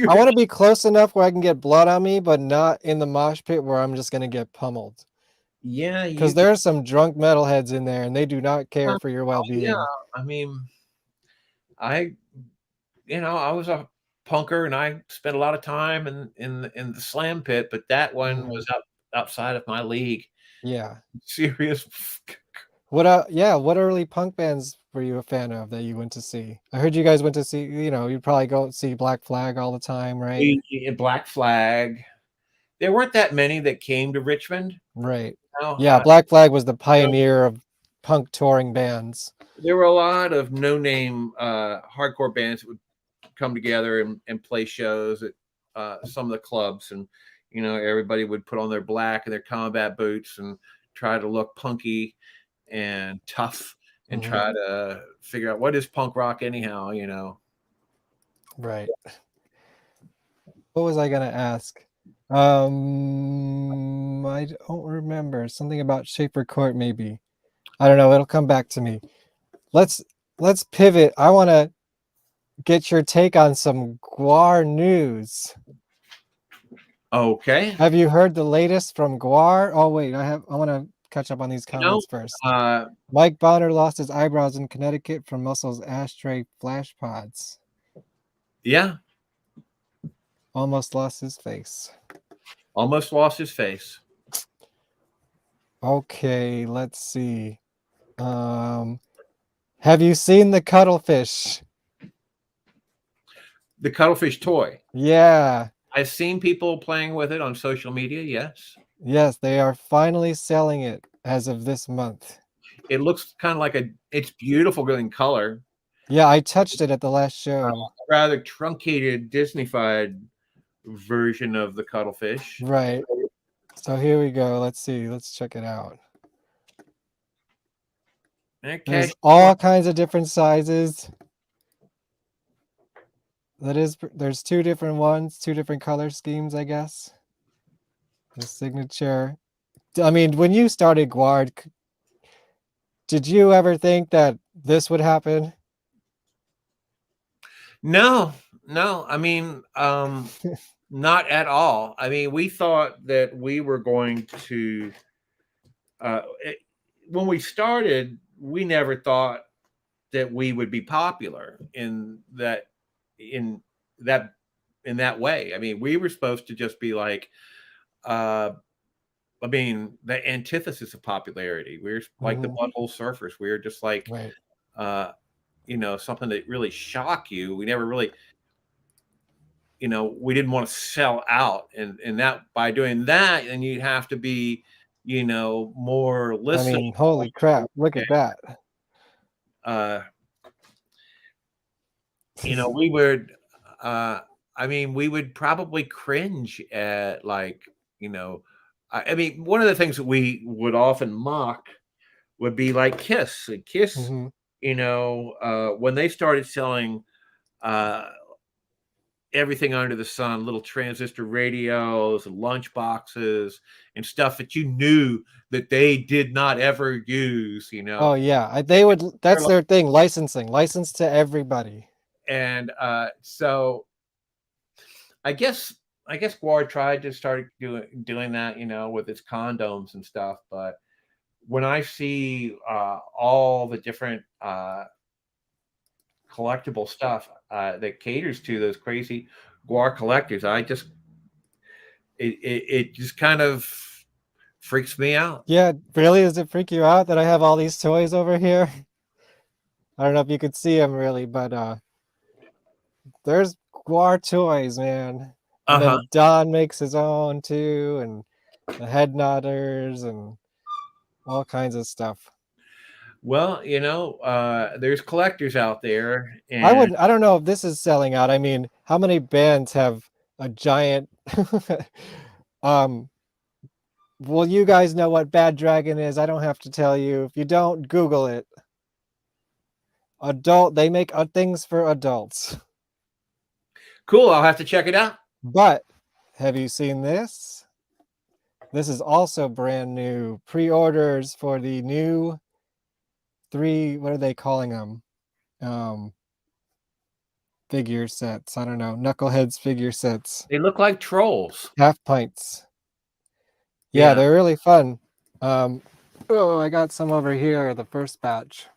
I want to be close enough where I can get blood on me, but not in the mosh pit where I'm just gonna get pummeled. yeah, Because you there are some drunk metalheads in there, and they do not care for your oh yeah. well-being. I mean, I I was a punker, and I spent a lot of time in the slam pit, but that one Mhm. was outside of my league. Yeah. Serious. What early punk bands were you a fan of that you went to see? I heard you guys went to see, you'd probably go see Black Flag all the time, right? Black Flag. There weren't that many that came to Richmond. Right. No, Yeah, Black Flag was the pioneer of punk touring bands. there were a lot of no-name hardcore bands that would come together and play shows at some of the clubs, and everybody would put on their black and their combat boots and try to look punky and tough and Mhm. try to figure out what is punk rock anyhow. Right. What was I gonna ask? I don't remember. Something about Schaefer Court, maybe. I don't know. It'll come back to me. Let's pivot. I want to get your take on some Gwar news. Okay. Have you heard the latest from Gwar? Oh wait, I want to catch up on these You know, comments first. uh, Mike Bonner lost his eyebrows in Connecticut from Muscle's ashtray flash pods. yeah, Almost lost his face. almost lost his face. Okay, let's see. Have you seen the cuttlefish? The cuttlefish toy. Yeah. I've seen people playing with it on social media. Yes. Yes, they are finally selling it as of this month. It looks kind of like it's beautiful in color. Yeah, I touched it at the last show. Rather truncated, Disneyfied version of the cuttlefish. Right. So here we go. Let's see. Let's check it out. Okay. There's all kinds of different sizes. There's two different ones, two different color schemes, I guess. The signature. I mean, when you started Gwar, did you ever think that this would happen? No. I mean, not at all. I mean, we thought that we were going to. When we started, we never thought that we would be popular in that way. I mean, we were supposed to just be like, I mean, the antithesis of popularity. We're like the butthole surfers. We're just like, right. Something that really shock you. We never really, we didn't want to sell out, and that by doing that, then you'd have to be, more listening. I mean, holy crap! Look at that. We would. I mean, we would probably cringe at, like, I mean, one of the things that we would often mock would be like Kiss. Kiss, when they started selling everything under the sun, little transistor radios and lunch boxes and stuff that you knew that they did not ever use, Oh yeah, they would. That's their thing. Licensing, license to everybody. And so I guess I guess Gwar tried to start doing that, with its condoms and stuff. But when I see all the different collectible stuff that caters to those crazy Gwar collectors, it just kind of freaks me out. Yeah, really? Does it freak you out that I have all these toys over here? I don't know if you could see them really, but there's Gwar toys, man. And Uh-huh. then Don makes his own too, and the head nodders and all kinds of stuff. Well, there's collectors out there, I don't know if this is selling out. I mean, how many bands have a giant well, you guys know what Bad Dragon is. I don't have to tell you. If you don't, Google it. They make things for adults. cool. I'll have to check it out. But have you seen this? This is also brand new. Pre-orders for the new what are they calling them? Figure sets. I don't know. Knuckleheads figure sets. They look like trolls. Half pints. Yeah, they're really fun. I got some over here, the first batch.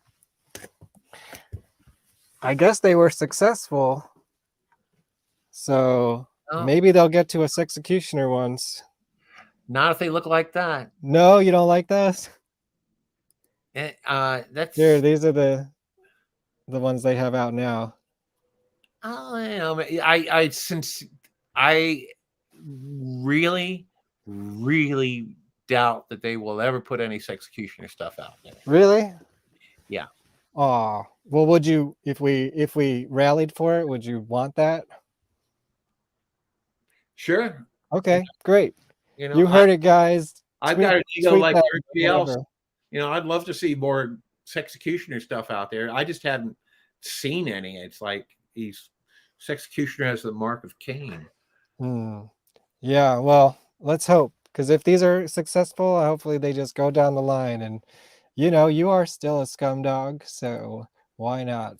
I guess they were successful. So maybe they'll get to a Sexecutioner once. Not if they look like that. No, you don't like those? That's Here, these are the ones they have out now. Since I really, really doubt that they will ever put any Sexecutioner stuff out there. Really? Yeah. Oh, well, would you, if we rallied for it, would you want that? Sure. Okay, great. You heard it, guys. I've got an ego like everybody else. whatever. I'd love to see more Sexecutioner stuff out there. I just haven't seen any. It's like Sexecutioner has the mark of Cain. Yeah, well, let's hope, because if these are successful, hopefully they just go down the line, and you are still a Scumdog, so why not?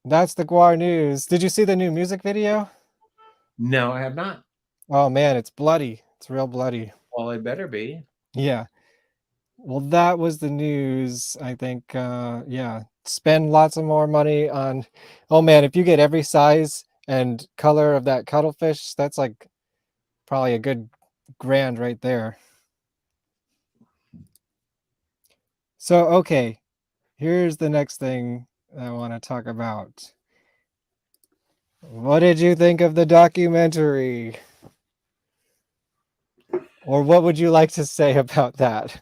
That's the Gwar news. Did you see the new music video? No, I have not. Oh man, it's bloody. It's real bloody. Well, it better be. Yeah. Well, that was the news. I think, yeah, spend lots of more money on, oh man, if you get every size and color of that cuttlefish, that's like probably a good grand right there. So, okay, here's the next thing I want to talk about. What did you think of the documentary? Or what would you like to say about that?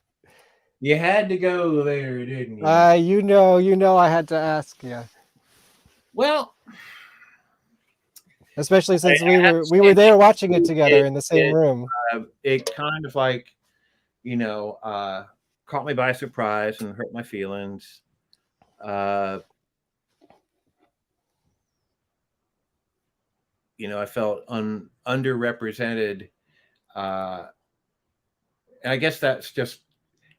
You had to go there, didn't you? You know I had to ask you. Well, especially since we were there watching it together in the same room. It kind of like, caught me by surprise and hurt my feelings. I felt underrepresented. And I guess that's just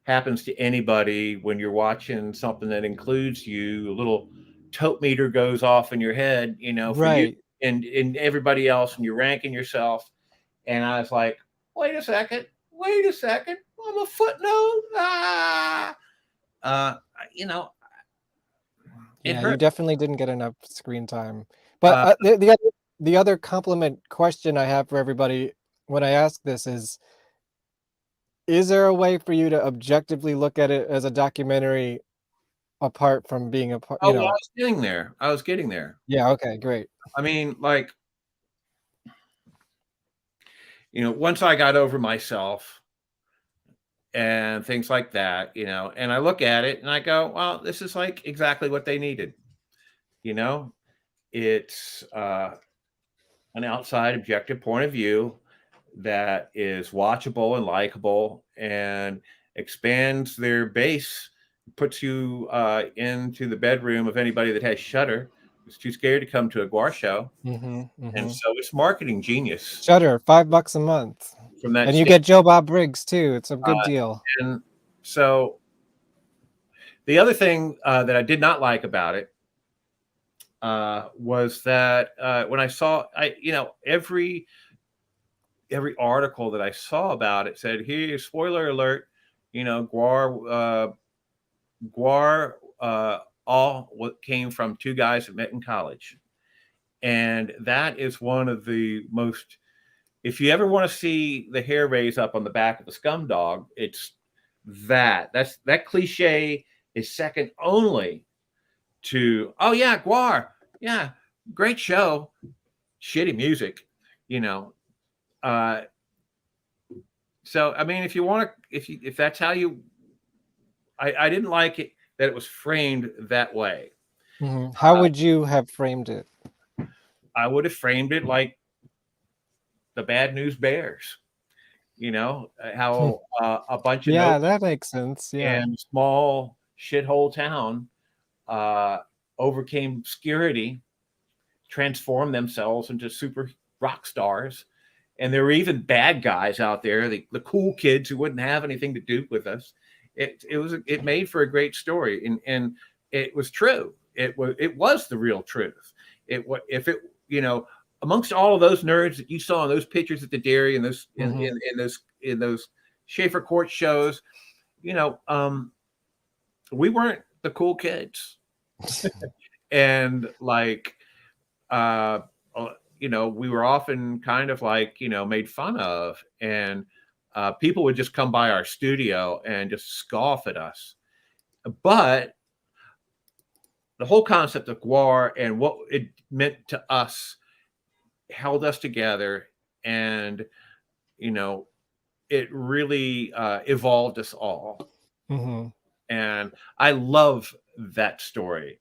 happens to anybody when you're watching something that includes you. A little tote meter goes off in your head, for right. you and everybody else, and you're ranking yourself. And I was like, wait a second, I'm a footnote. Yeah, you definitely didn't get enough screen time. But the other compliment question I have for everybody when I ask this is there a way for you to objectively look at it as a documentary apart from being a part? I was getting there. Yeah. Okay. Great. I mean, like, once I got over myself and things like that, and I look at it and I go, well, this is like exactly what they needed. It's an outside objective point of view that is watchable and likable and expands their base, puts you into the bedroom of anybody that has Shudder, who's too scared to come to a Gwar show. And so it's marketing genius. Shudder, $5 a month. From that, and you get Joe Bob Briggs too. It's a good deal. And so the other thing that I did not like about it was that when I saw, every article that I saw about it said, here, spoiler alert, GWAR all what came from two guys that met in college. And that is one of the most, if you ever want to see the hair raise up on the back of a Scumdog, it's that cliche is second only to, oh yeah, GWAR, yeah, great show, shitty music, so I mean, if you want to, if that's how you, I didn't like it that it was framed that way. How would you have framed it? I would have framed it like the Bad News Bears, how a bunch of Yeah, notes that makes sense. Yeah. in small shithole town overcame obscurity, transformed themselves into super rock stars. And there were even bad guys out there, the cool kids who wouldn't have anything to do with us. It made for a great story, and it was true. It was the real truth. Amongst all of those nerds that you saw in those pictures at the dairy and those in those Shaffer Court shows, we weren't the cool kids. And like we were often kind of like, made fun of, and people would just come by our studio and just scoff at us. But the whole concept of GWAR and what it meant to us held us together, and it really evolved us all. And I love that story.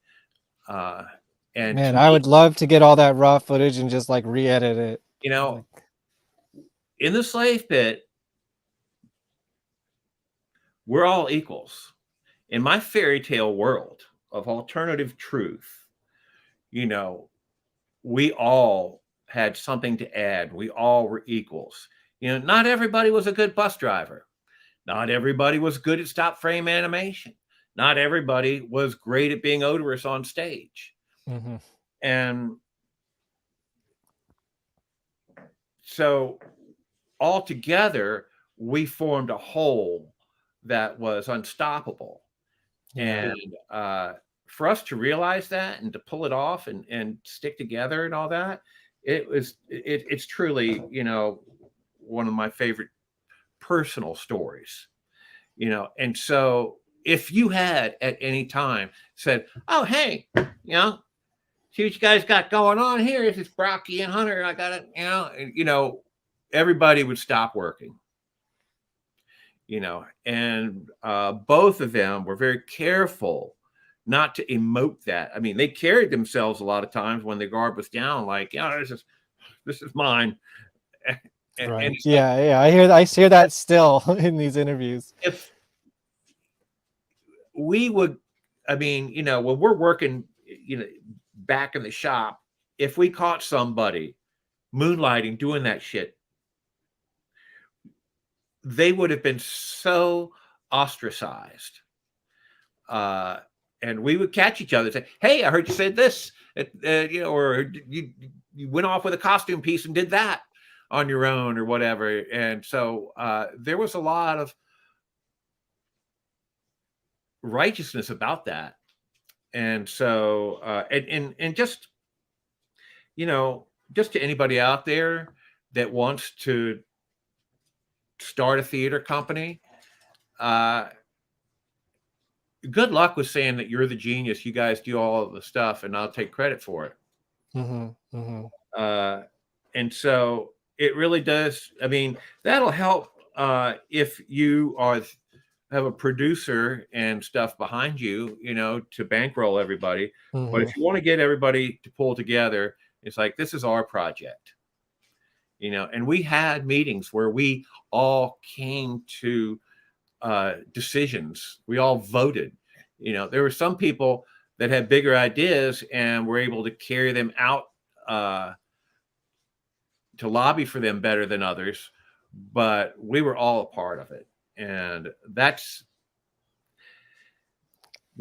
And man, I would love to get all that raw footage and just like re-edit it. In the slave pit, we're all equals. In my fairy tale world of alternative truth, we all had something to add. We all were equals. Not everybody was a good bus driver. Not everybody was good at stop frame animation. Not everybody was great at being odorous on stage. And so all together, we formed a whole that was unstoppable. And for us to realize that and to pull it off and stick together and all that, it's truly, one of my favorite personal stories, and so if you had at any time said, oh, hey, see what you guys got going on here. This is Brocky and Hunter. I got it, everybody would stop working, and both of them were very careful not to emote that. I mean, they carried themselves a lot of times when the guard was down, like, this is mine. Right. Yeah. I hear that still in these interviews. If we would, when we're working, back in the shop, if we caught somebody moonlighting, doing that shit, they would have been so ostracized. And we would catch each other and say, hey, I heard you said this, or you went off with a costume piece and did that on your own or whatever. And so there was a lot of righteousness about that. And so and just just to anybody out there that wants to start a theater company, good luck with saying that you're the genius. You guys do all of the stuff and I'll take credit for it. And so it really does. That'll help if you have a producer and stuff behind you, to bankroll everybody. But if you want to get everybody to pull together, it's like, this is our project, and we had meetings where we all came to decisions. We all voted. There were some people that had bigger ideas and were able to carry them out to lobby for them better than others, but we were all a part of it. And that's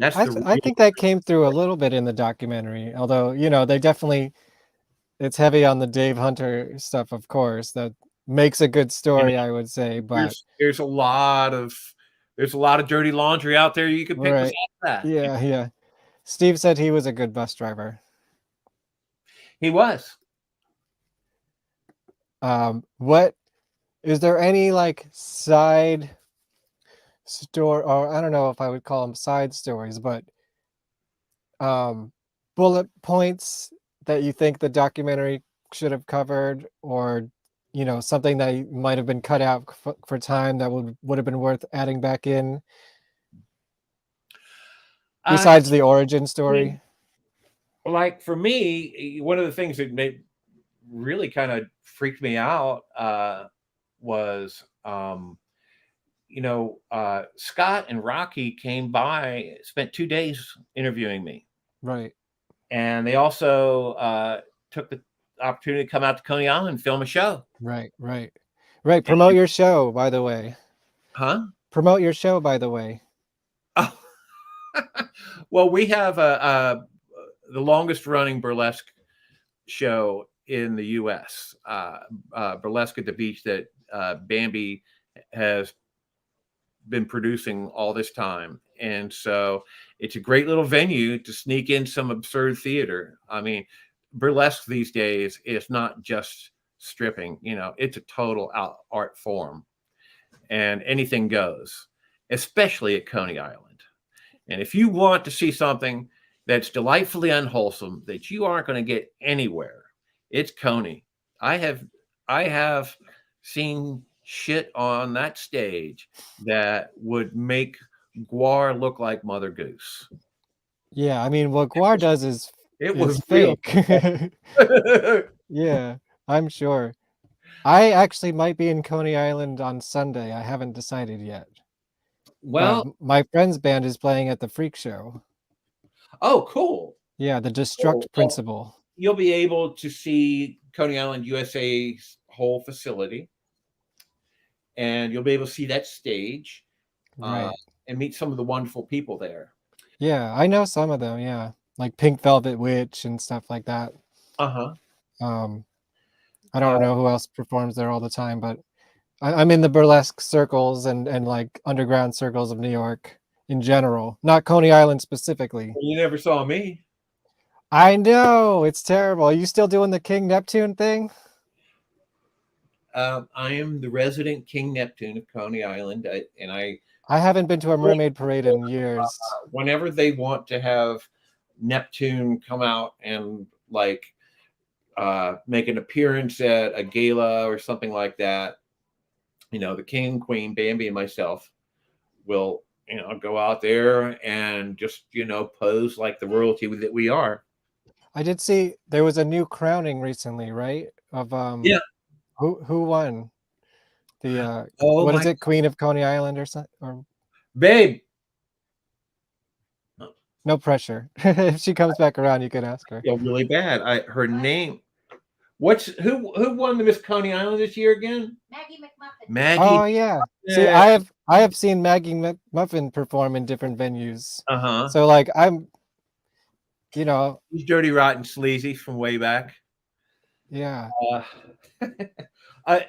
That's I the I real think that came through a little bit in the documentary, although they definitely it's heavy on the Dave Hunter stuff, of course. That makes a good you know, story, I would say. But there's a lot of dirty laundry out there you can pick right, besides that. yeah, yeah. Steve said he was a good bus driver. He was. What is there any like side story, or I don't know if I would call them side stories, but um, bullet points that you think the documentary should have covered, or something that might have been cut out for time that would have been worth adding back in, Uh, besides the origin I mean, story? like for me, one of the things that really kind of freaked me out was Scott and Rocky came by, spent 2 days interviewing me, Right, and they also took the opportunity to come out to Coney Island and film a show. right, right, right. Promote your show, by the way. Huh? Promote your show, by the way. Oh. Well, we have the longest running burlesque show in the U.S. Burlesque at the Beach that Bambi has been producing all this time, and so it's a great little venue to sneak in some absurd theater. I mean, burlesque these days is not just stripping; it's a total art form, and anything goes, especially at Coney Island. And if you want to see something that's delightfully unwholesome that you aren't going to get anywhere, it's Coney. I have seen shit on that stage that would make GWAR look like Mother Goose. Yeah, I mean, what GWAR does It is was real. fake. Yeah, I'm sure. I actually might be in Coney Island on Sunday. I haven't decided yet. But Well, my friend's band is playing at the Freak Show. oh, cool. Yeah, the Cool. Destruct Well, Principle. you'll be able to see Coney Island USA's whole facility, and you'll be able to see that stage uh, Right. and meet some of the wonderful people there. Yeah, I know some of them, yeah. Like Pink Velvet Witch and stuff like that. Uh-huh. Um, I don't know who else performs there all the time, but I'm in the burlesque circles and like underground circles of New York in general, not Coney Island specifically. Well, you never saw me. I know, it's terrible. Are you still doing the King Neptune thing? I am the resident King Neptune of Coney Island, and I haven't been to a mermaid parade in years. whenever they want to have Neptune come out and like make an appearance at a gala or something like that, the king, queen, Bambi, and myself will go out there and just pose like the royalty that we are. I did see there was a new crowning recently, right? Of Yeah. who won? The Oh what my is it? Queen of Coney Island or something? Or babe. no pressure. If she comes back around, you could ask her. Feel really bad. Her name. Who won the Miss Coney Island this year again? Maggie McMuffin. Maggie. Oh yeah. See, I have seen Maggie McMuffin perform in different venues. Uh-huh. So like I'm He's dirty, rotten, sleazy from way back. yeah. No,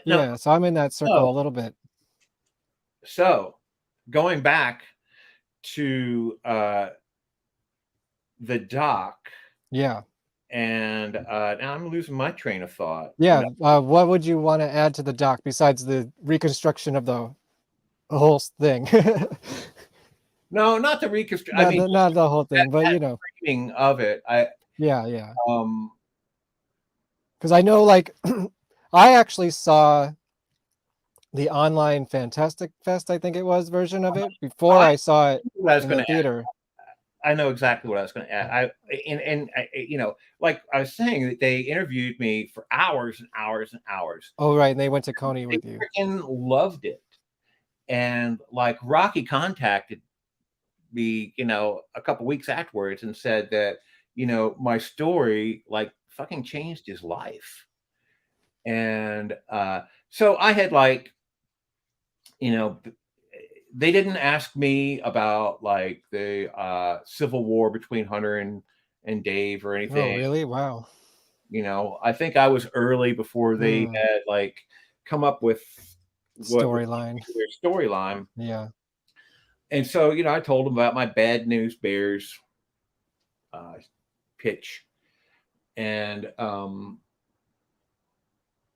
Yeah, so I'm in that circle a little bit. So going back to the doc, Yeah. and now I'm losing my train of thought. Yeah. What would you want to add to the doc besides the reconstruction of the whole thing? No, not the reconstruction. I mean, not the whole thing, but framing of it. yeah. Because I know, like, I actually saw the online Fantastic Fest, I think it was, version of it before I saw it in the theater. I know exactly what I was going to add. Like I was saying, that they interviewed me for hours and hours and hours. Oh, right, and they went to Coney with you. Freaking loved it, and like Rocky contacted me, a couple weeks afterwards and said that my story like fucking changed his life, and so I had like they didn't ask me about like the Civil War between Hunter and Dave or Oh, anything. really? Wow. You know, I think I was early before they had like come up with what was Storyline. their storyline. Yeah. And so, you know, I told them about my Bad News Bears pitch. And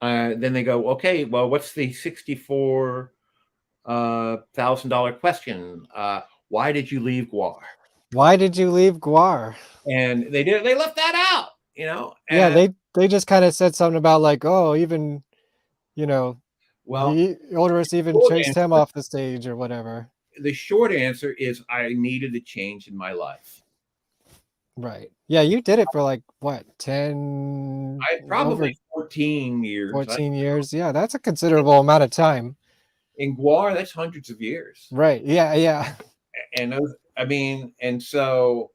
then they go, okay, well, what's the $64,000 question? Why did you leave GWAR? Why did you leave GWAR? And they left that out, you know. Yeah, And they just kind of said something about like, oh, even, you know, well, the Odorous even chased him off the stage or whatever. The short answer is I needed a change in my life. Right. Yeah, you did it for like what, 10? Probably over 14 years. 14 years. Yeah, that's a considerable amount of time. In GWAR, that's hundreds of years. Right. Yeah, yeah. And those, I mean, and so,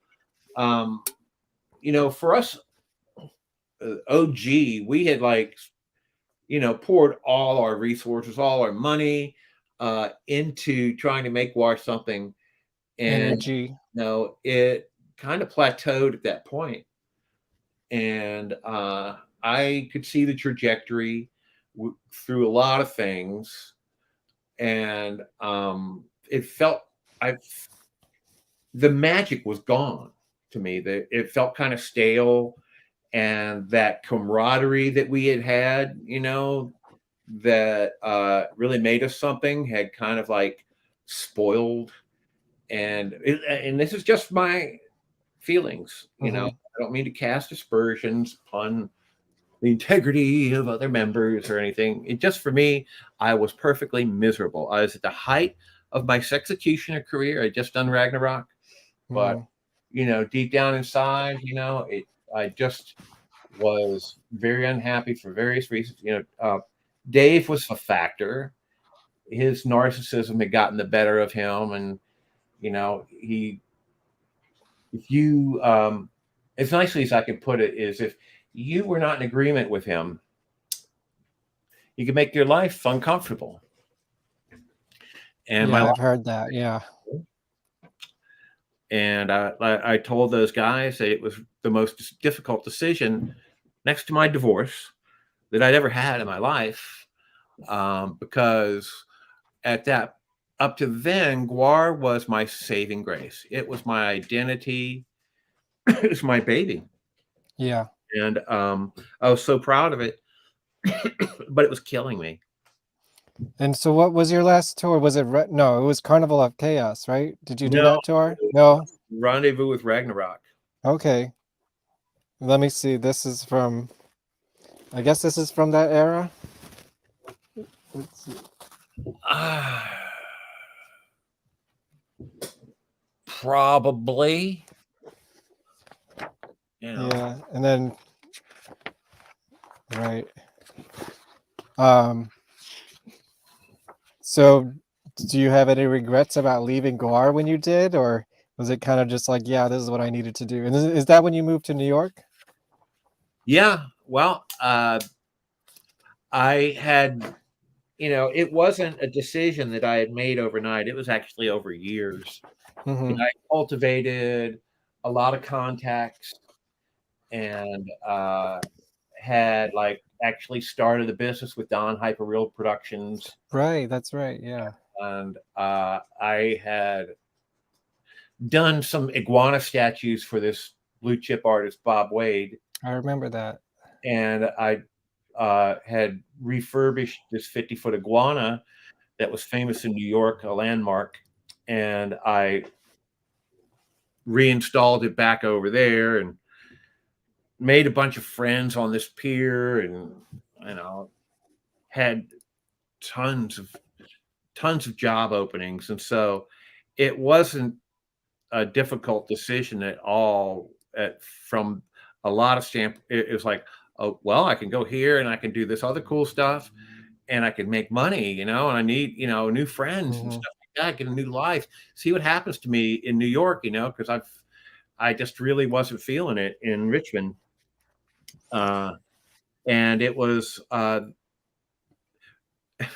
you know, for us, OG, we had like, you know, poured all our resources, all our money into trying to make GWAR something. And, Energy. you know, it kind of plateaued at that point. And I could see the trajectory through a lot of things. And it felt the magic was gone to me. That it felt kind of stale, and that camaraderie that we had, you know, that really made us something, had kind of like spoiled. And this is just my feelings, you know. I don't mean to cast aspersions upon the integrity of other members or anything. It just, for me, I was perfectly miserable. I was at the height of my Sexecutioner career. I just done Ragnarok, but you know, deep down inside, you know, I just was very unhappy for various reasons. You know, Dave was a factor. His narcissism had gotten the better of him, and you know, if you, as nicely as I can put it, is if you were not in agreement with him, you could make your life uncomfortable. And yeah, I've heard that. Yeah. And I told those guys that it was the most difficult decision next to my divorce that I'd ever had in my life, because at that, up to then, GWAR was my saving grace. It was my identity. It was my baby. Yeah. And I was so proud of it, but it was killing me. And so what was your last tour? Was it no, it was Carnival of Chaos, right? Did you do that tour? No. Rendezvous with Ragnarok. Okay. Let me see. This is from, I guess this is from that era. Let's see. Probably. You know. Yeah, and then right. So do you have any regrets about leaving GWAR when you did, or was it kind of just like, yeah, this is what I needed to do? And is that when you moved to New York? Yeah, well, I had, you know, it wasn't a decision that I had made overnight. It was actually over years. And I cultivated a lot of contacts, and had like actually started a business with Don Hyperreal Productions. Right, that's right, yeah. And I had done some iguana statues for this blue chip artist, Bob Wade. I remember that. And I had refurbished this 50-foot iguana that was famous in New York, a landmark. And I reinstalled it back over there and made a bunch of friends on this pier, and you know, had tons of job openings. And so it wasn't a difficult decision at all. From a lot of it was like, oh well, I can go here and I can do this other cool stuff, and I can make money, you know, and I need, you know, new friends and stuff like that, get a new life, see what happens to me in New York, you know, because I just really wasn't feeling it in Richmond. And it was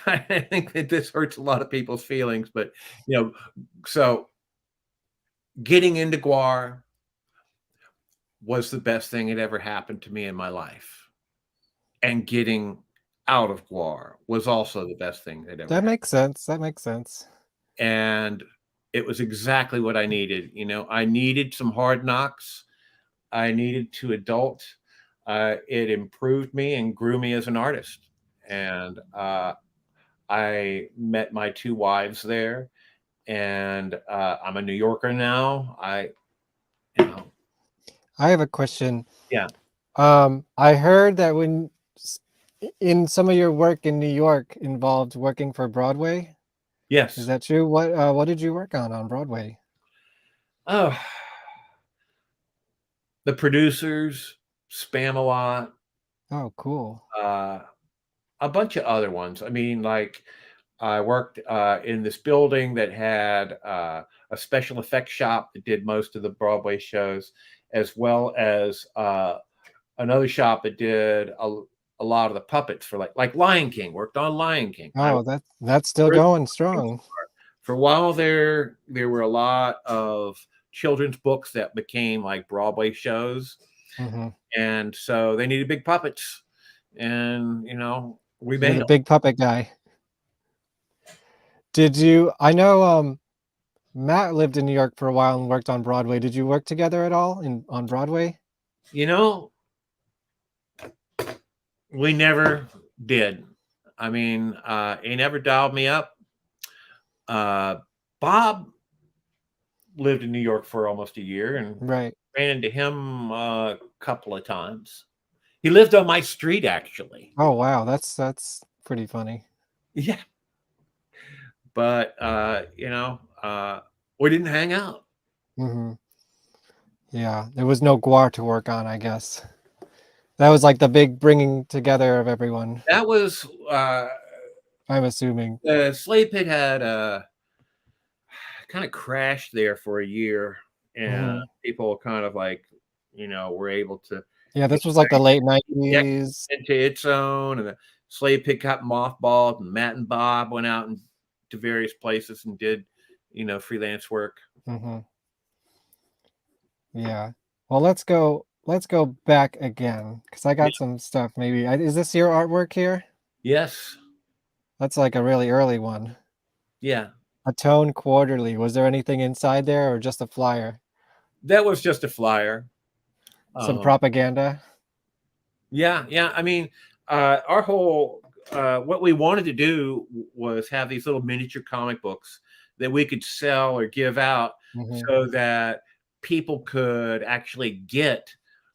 I think that this hurts a lot of people's feelings, but so getting into GWAR was the best thing that ever happened to me in my life. And getting out of GWAR was also the best thing that ever That happened. makes sense. That makes sense. And it was exactly what I needed. I needed some hard knocks. I needed to adult. It improved me and grew me as an artist. And I met my 2 wives there. And I'm a New Yorker now. I have a question. Yeah. I heard that in some of your work in New York involved working for Broadway. Yes. Is that true? What did you work on Broadway? Oh, the producers, Spam-A-Lot, Oh, cool. a bunch of other ones. I mean, like I worked in this building that had a special effects shop that did most of the Broadway shows, as well as another shop that did a lot of the puppets for like Lion King. Worked on Lion King. Oh, that's still going strong. For a while there were a lot of children's books that became like Broadway shows. Mm-hmm. And so they needed big puppets. And, we You're made the them. big puppet guy. I know Matt lived in New York for a while and worked on Broadway. Did you work together at all on Broadway? We never did. I mean, he never dialed me up. Bob lived in New York for almost a year and Right. ran into him a couple of times. He lived on my street, actually. Oh, wow. That's pretty funny. Yeah. But, we didn't hang out. Mm-hmm. Yeah, there was no GWAR to work on, I guess. That was like the big bringing together of everyone, That was I'm assuming. the Slave Pit had kind of crashed there for a year, and people kind of like, were able to Yeah, this was like the late get 90s. into its own, and the Slave Pit got mothballed, and Matt and Bob went out to various places and did, freelance work. Mm-hmm. Yeah. Well, let's go back again because I got some stuff. Maybe is this your artwork here? Yes. That's like a really early one. Yeah. Atone Quarterly. Was there anything inside there or just a flyer? That was just a flyer. Some propaganda. Yeah. I mean, our whole what we wanted to do was have these little miniature comic books that we could sell or give out so that people could actually get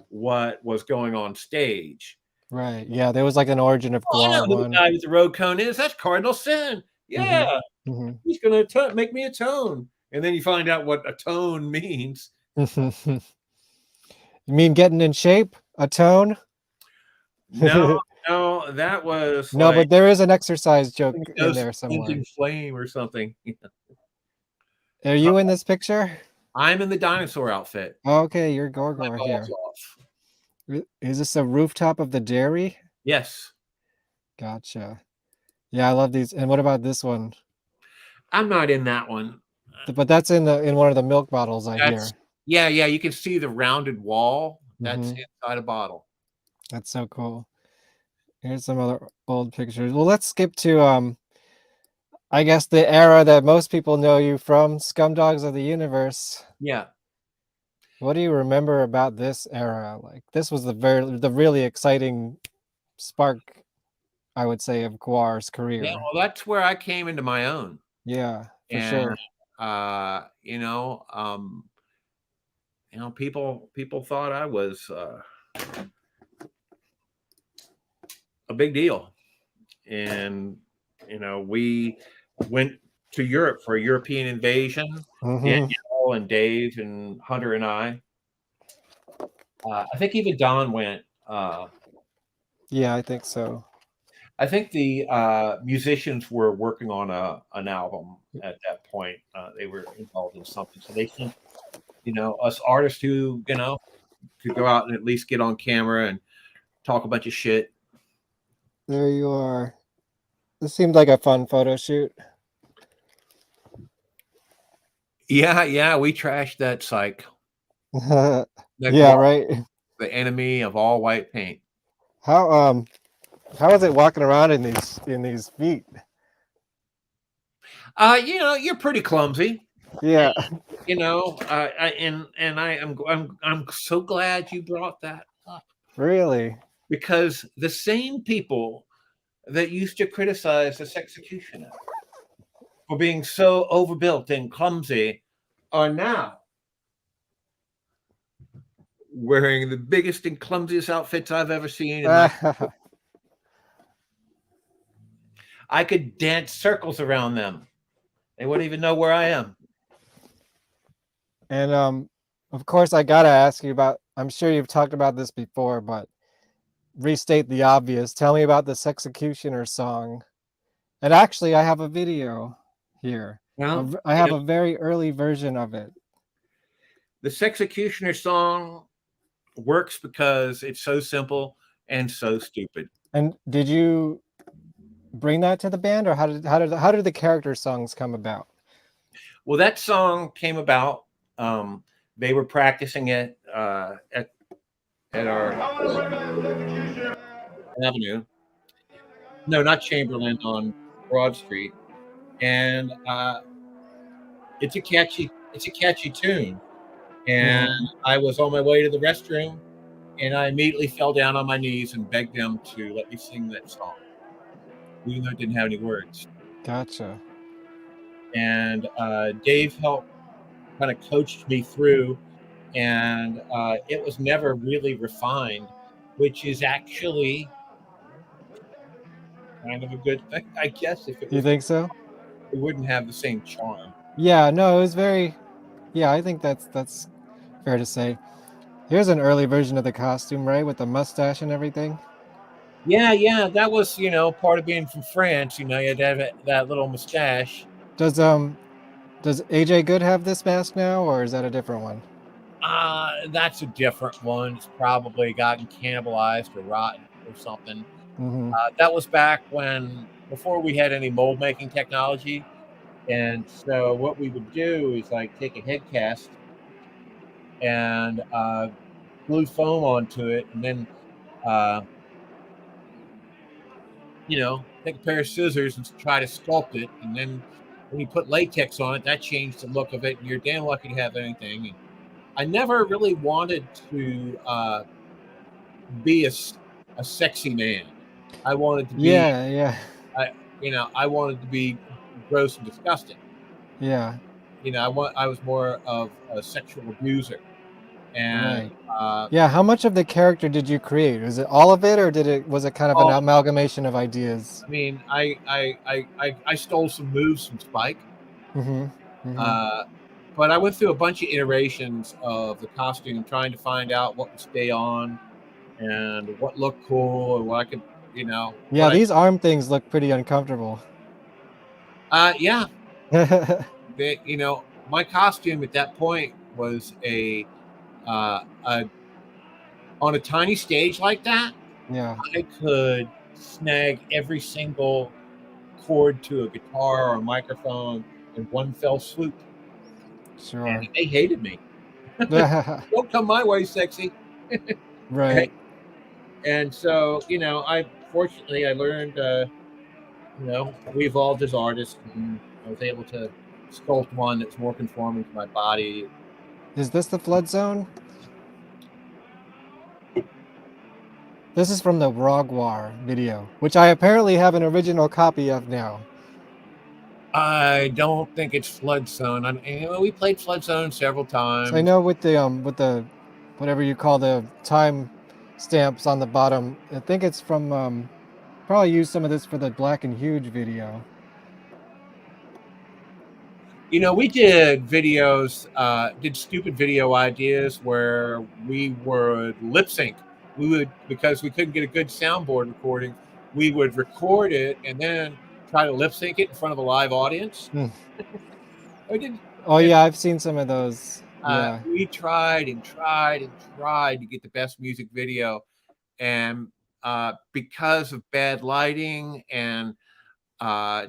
what was going on stage. Right. Yeah, there was like an origin of I know GWAR who one. the guy with the road cone is. That's Cardinal Sin. Yeah. He's going to make me atone. And then you find out what atone means. You mean getting in shape? Atone? No, that was No, but there is an exercise joke in there somewhere. somewhere. Flame or something. Are you in this picture? I'm in the dinosaur outfit. Okay, you're Gorgor here. Is this a rooftop of the dairy? Yes. Gotcha. Yeah, I love these. And what about this one? I'm not in that one. But that's in one of the milk bottles, I hear. Yeah, you can see the rounded wall. That's inside a bottle. That's so cool. Here's some other old pictures. Well, let's skip to I guess the era that most people know you from, Scumdogs of the Universe. Yeah. What do you remember about this era? Like this was the really exciting spark, I would say, of GWAR's career. Yeah, well, that's where I came into my own. Yeah, for sure. People thought I was a big deal, and we went to Europe for a European invasion. Danielle and Dave and Hunter and I think even Don went. Yeah, I think so. I think the musicians were working on an album at that point. They were involved in something, so they sent us artists who could go out and at least get on camera and talk a bunch of shit. There you are. This seemed like a fun photo shoot. Yeah, we trashed that psych. Yeah, That GWARP, right. the enemy of all white paint. How is it walking around in these feet? You're pretty clumsy. Yeah. I'm so glad you brought that up, Really? because the same people that used to criticize the Sexecutioner for being so overbuilt and clumsy are now wearing the biggest and clumsiest outfits I've ever seen in my. I could dance circles around them. They wouldn't even know where I am. And of course I gotta ask you about, I'm sure you've talked about this before, but restate the obvious. Tell me about the Sexecutioner song. And actually I have a video here. Well, I have a very early version of it. the Sexecutioner song works because it's so simple and so stupid. And did you bring that to the band, or how did the character songs come about? Well, that song came about. They were practicing it at our avenue. No, not Chamberlain, on Broad Street, and it's a catchy tune. And I was on my way to the restroom, and I immediately fell down on my knees and begged them to let me sing that song, even though it didn't have any words. Gotcha. And Dave helped kind of coached me through, and it was never really refined, which is actually kind of a good thing, I guess. If it You was, think so? it wouldn't have the same charm. Yeah, no, it was very, yeah, I think that's fair to say. Here's an early version of the costume, right, with the mustache and everything. Yeah, that was part of being from France. You had to have that little mustache. Does AJ Good have this mask now, or is that a different one? That's a different one. It's probably gotten cannibalized or rotten or something. That was back before we had any mold making technology. And so what we would do is like take a head cast and glue foam onto it, and then take a pair of scissors and try to sculpt it. And then when you put latex on it, that changed the look of it. And you're damn lucky to have anything. And I never really wanted to be a sexy man. I wanted to be, Yeah. I wanted to be gross and disgusting. Yeah. I was more of a sexual abuser. And right. Yeah, how much of the character did you create? Was it all of it, or was it kind of an amalgamation of ideas? I mean, I stole some moves from Spike. But I went through a bunch of iterations of the costume, trying to find out what would stay on and what looked cool and what I could, Yeah, these arm things look pretty uncomfortable. Yeah. My costume at that point was on a tiny stage like that. Yeah. I could snag every single chord to a guitar or a microphone in one fell swoop. Sure. And they hated me. Don't come my way, sexy. Right. And so, I learned, we evolved as artists, and I was able to sculpt one that's more conforming to my body. Is this the flood zone? This is from the GWAR video, which I apparently have an original copy of now. I don't think it's Flood Zone. We played Flood Zone several times. So I know with the whatever you call the time stamps on the bottom, I think it's from probably used some of this for the Black and Huge video. We did videos, did stupid video ideas where we would lip sync. Because we couldn't get a good soundboard recording, we would record it and then try to lip sync it in front of a live audience. Yeah, I've seen some of those. Yeah. We tried to get the best music video, and because of bad lighting and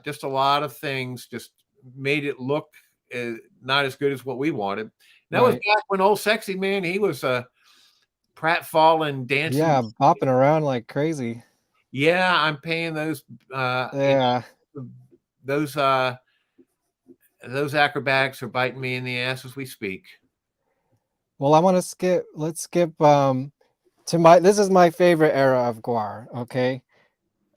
just a lot of things just made it look not as good as what we wanted. That was back when old sexy man, he was pratfalling, dancing. Yeah, bopping around like crazy. Yeah, I'm paying those. Those acrobatics are biting me in the ass as we speak. Well, I want to skip. Let's skip to my. This is my favorite era of Gwar. Okay,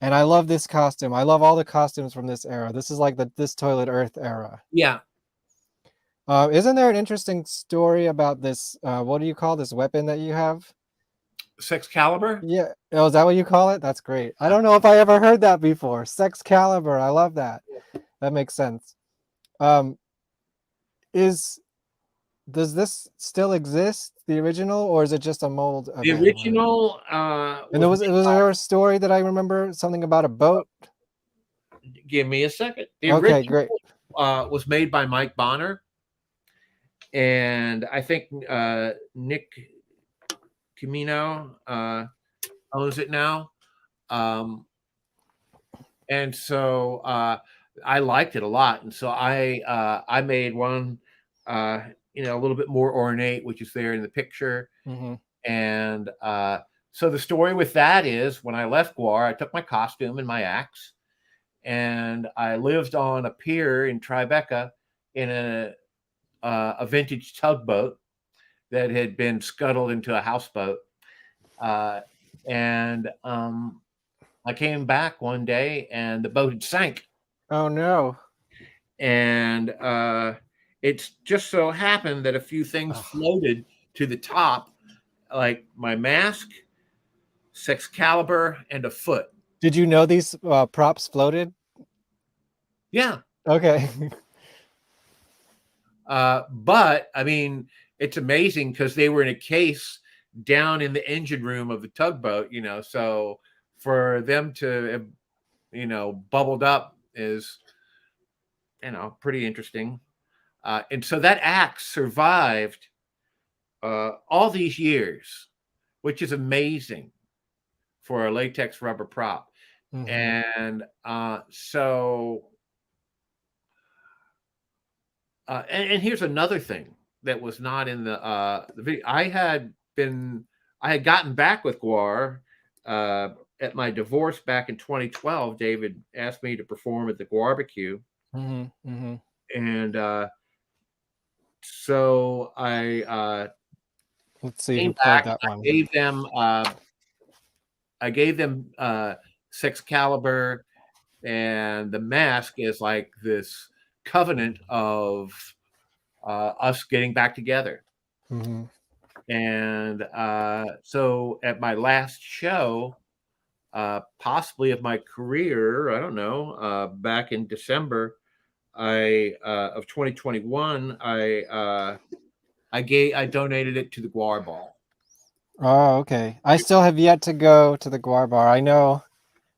and I love this costume. I love all the costumes from this era. This is like this Toilet Earth era. Yeah. Isn't there an interesting story about this? What do you call this weapon that you have? Sexcalibur? Yeah. Oh, is that what you call it? That's great. I don't know if I ever heard that before. Sexcalibur. I love that. That makes sense. Does this still exist, the original, or is it just a mold? The original. And was there a story that I remember, something about a boat? Give me a second. The okay, original, great. Was made by Mike Bonner, and I think Nick Camino owns it now. And so I liked it a lot, and so I made one, a little bit more ornate, which is there in the picture. And so the story with that is, when I left Gwar, I took my costume and my axe, and I lived on a pier in Tribeca in a vintage tugboat that had been scuttled into a houseboat. And I came back one day and the boat had sank. Oh no. And it's just so happened that a few things floated to the top, like my mask, Sexcalibur, and a foot. Did you know these props floated? Yeah. Okay. But I mean, it's amazing because they were in a case down in the engine room of the tugboat, so for them to, bubbled up is, pretty interesting. And so that axe survived all these years, which is amazing for a latex rubber prop. And so, and here's another thing that was not in the video. I had gotten back with Gwar at my divorce back in 2012. David asked me to perform at the Gwarbecue. And so I let's see came who played back. That one. I gave them Sexcalibur, and the mask is like this covenant of us getting back together. And so at my last show, possibly of my career, I don't know, back in December of 2021, I donated it to the Gwar Ball. Oh, okay. I still have yet to go to the Gwar Bar. I know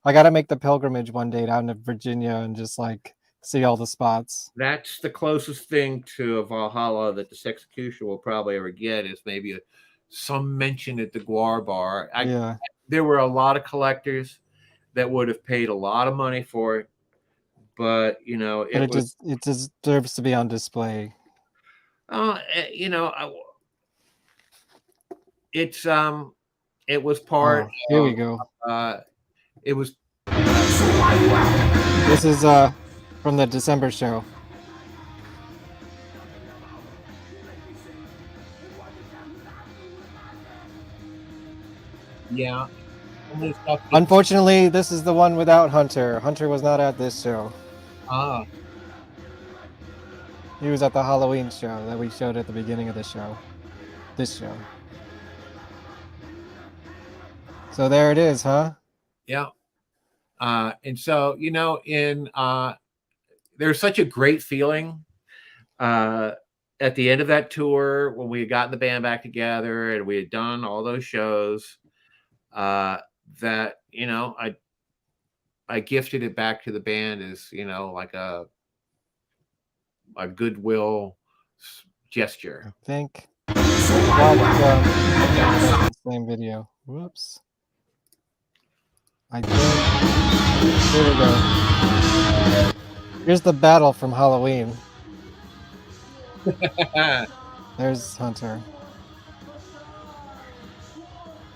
I got to make the pilgrimage one day down to Virginia and just like see all the spots. That's the closest thing to a Valhalla that the Sexecutioner will probably ever get, is maybe some mention at the Gwar Bar. There were a lot of collectors that would have paid a lot of money for it, but it deserves to be on display. It's it was part. Here we go. It was. This is from the December show. Yeah. Unfortunately, this is the one without Hunter. Hunter was not at this show. He was at the Halloween show that we showed at the beginning of the show. This show. So there it is, huh? Yeah. And so, there's such a great feeling at the end of that tour when we had gotten the band back together and we had done all those shows, that, I gifted it back to the band as, like a goodwill gesture. I think. Same video. Whoops. I think. Here we go. Here's the battle from Halloween. There's Hunter.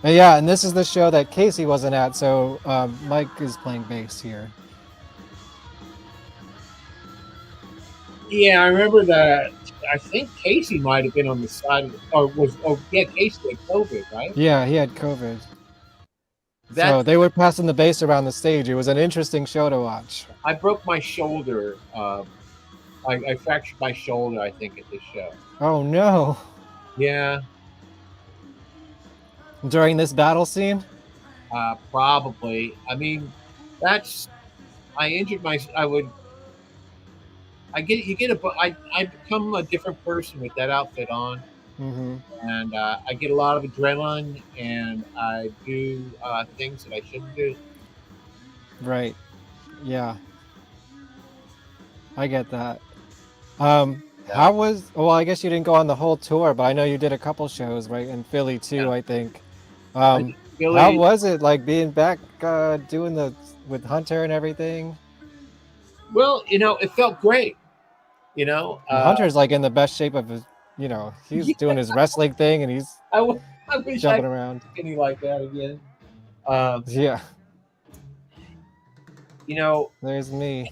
And yeah, and this is the show that Casey wasn't at, so Mike is playing bass here. Yeah, I remember that. I think Casey might have been on the side of, Casey had COVID, right? Yeah, he had COVID. That So they were passing the bass around the stage. It was an interesting show to watch. I broke my shoulder. I fractured my shoulder, I think, at this show. Oh no. Yeah, During this battle scene? probably. I mean, I injured my. I become a different person with that outfit on, Mm-hmm. and I get a lot of adrenaline, and I do things that I shouldn't do. Right. Yeah. I get that. How was, well, I guess you didn't go on the whole tour, but I know you did a couple shows, right? In Philly too, Yeah. I think. Philly, How was it like being back doing with Hunter and everything? well, it felt great. And Hunter's like in the best shape of his, he's Yeah. doing his wrestling thing and he's I wish I jumping could around. skinny like that again. Yeah, You know, there's me.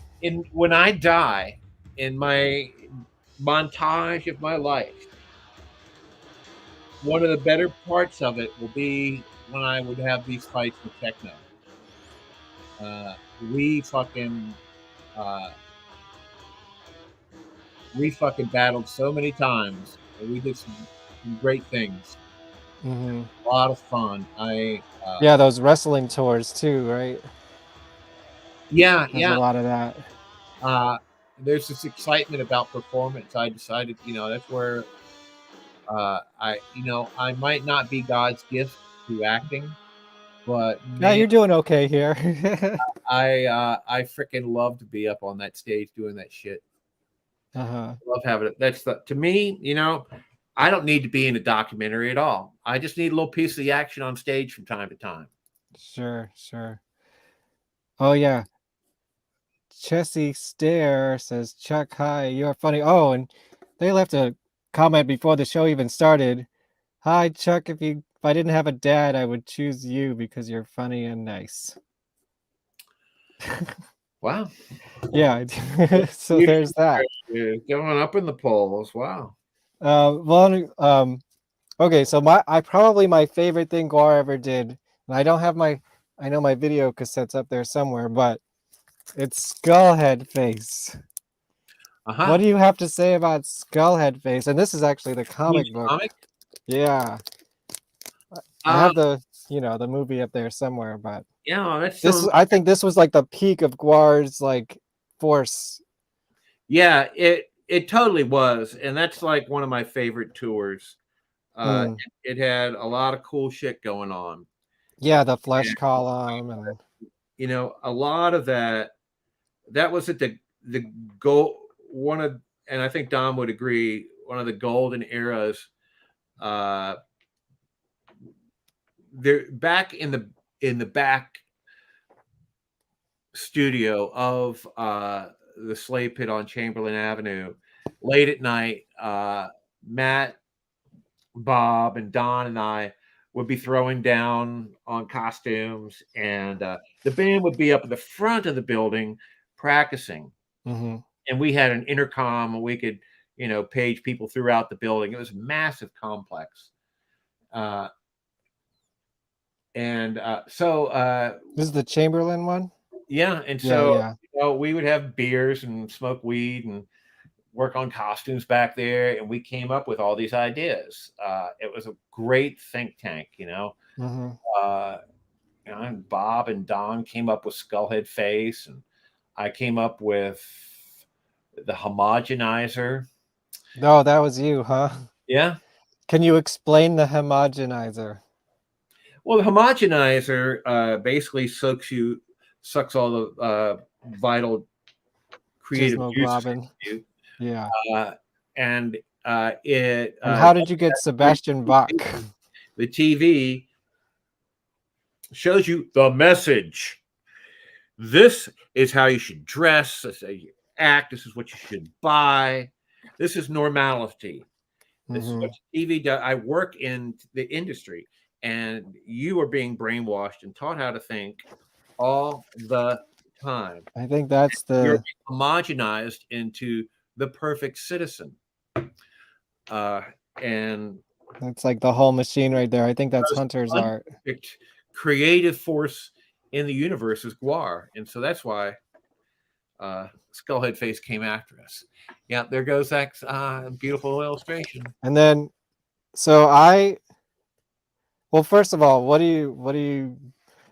when I die, in my montage of my life, one of the better parts of it will be when I would have these fights with Techno. We fucking battled so many times. We did some great things. Mm-hmm. A lot of fun. Yeah, those wrestling tours too, right? Yeah, There's a lot of that. There's this excitement about performance. I decided, that's where I might not be God's gift to acting, but Yeah, you're doing okay here. I freaking love to be up on that stage doing that shit. Uh-huh. Love having it. To me, I don't need to be in a documentary at all. I just need a little piece of the action on stage from time to time. Sure. Oh yeah. Chessie Stare says, Chuck, hi, you're funny. Oh, and they left a comment before the show even started. Hi, Chuck, if I didn't have a dad, I would choose you because you're funny and nice. Wow. Yeah, so there's that. Going up in the polls. Wow. Okay, so my favorite thing Gwar ever did, and I know my video cassette's up there somewhere, but it's Skullheadface. What do you have to say about Skullheadface? And this is actually the comic book. Comic? Yeah. I have the movie up there somewhere, but yeah, I think this was like the peak of Gwar's like force. Yeah, it totally was, and that's like one of my favorite tours. It had a lot of cool shit going on. Yeah, the flesh column and a lot of that was at the goal one of, and I think Dom would agree, one of the golden eras. They're back in the back studio of the Slave Pit on Chamberlain Avenue, late at night. Matt, Bob, and Don and I would be throwing down on costumes, and the band would be up at the front of the building practicing. Mm-hmm. And we had an intercom, and we could, page people throughout the building. It was a massive complex. So this is the Chamberlain one. Yeah, and so we would have beers and smoke weed and work on costumes back there, and we came up with all these ideas. It was a great think tank, Mm-hmm. And Bob and Don came up with Skullheadface, and I came up with the homogenizer. No, that was you, huh? Yeah. Can you explain the homogenizer? Well, the homogenizer basically sucks all the vital creative juices into you. Yeah. And how did you get Sebastian Bach? The TV shows you the message. This is how you should dress. act. This is what you should buy. This is normality. This is what TV does. I work in the industry, and you are being brainwashed and taught how to think all the time. I think that's You're the being homogenized into the perfect citizen. And that's like the whole machine right there. I think that's most Hunter's art. unperfect creative force in the universe is GWAR, and so that's why Skullheadface came after us. Yeah, there goes that beautiful illustration. And then, well, first of all, what do you?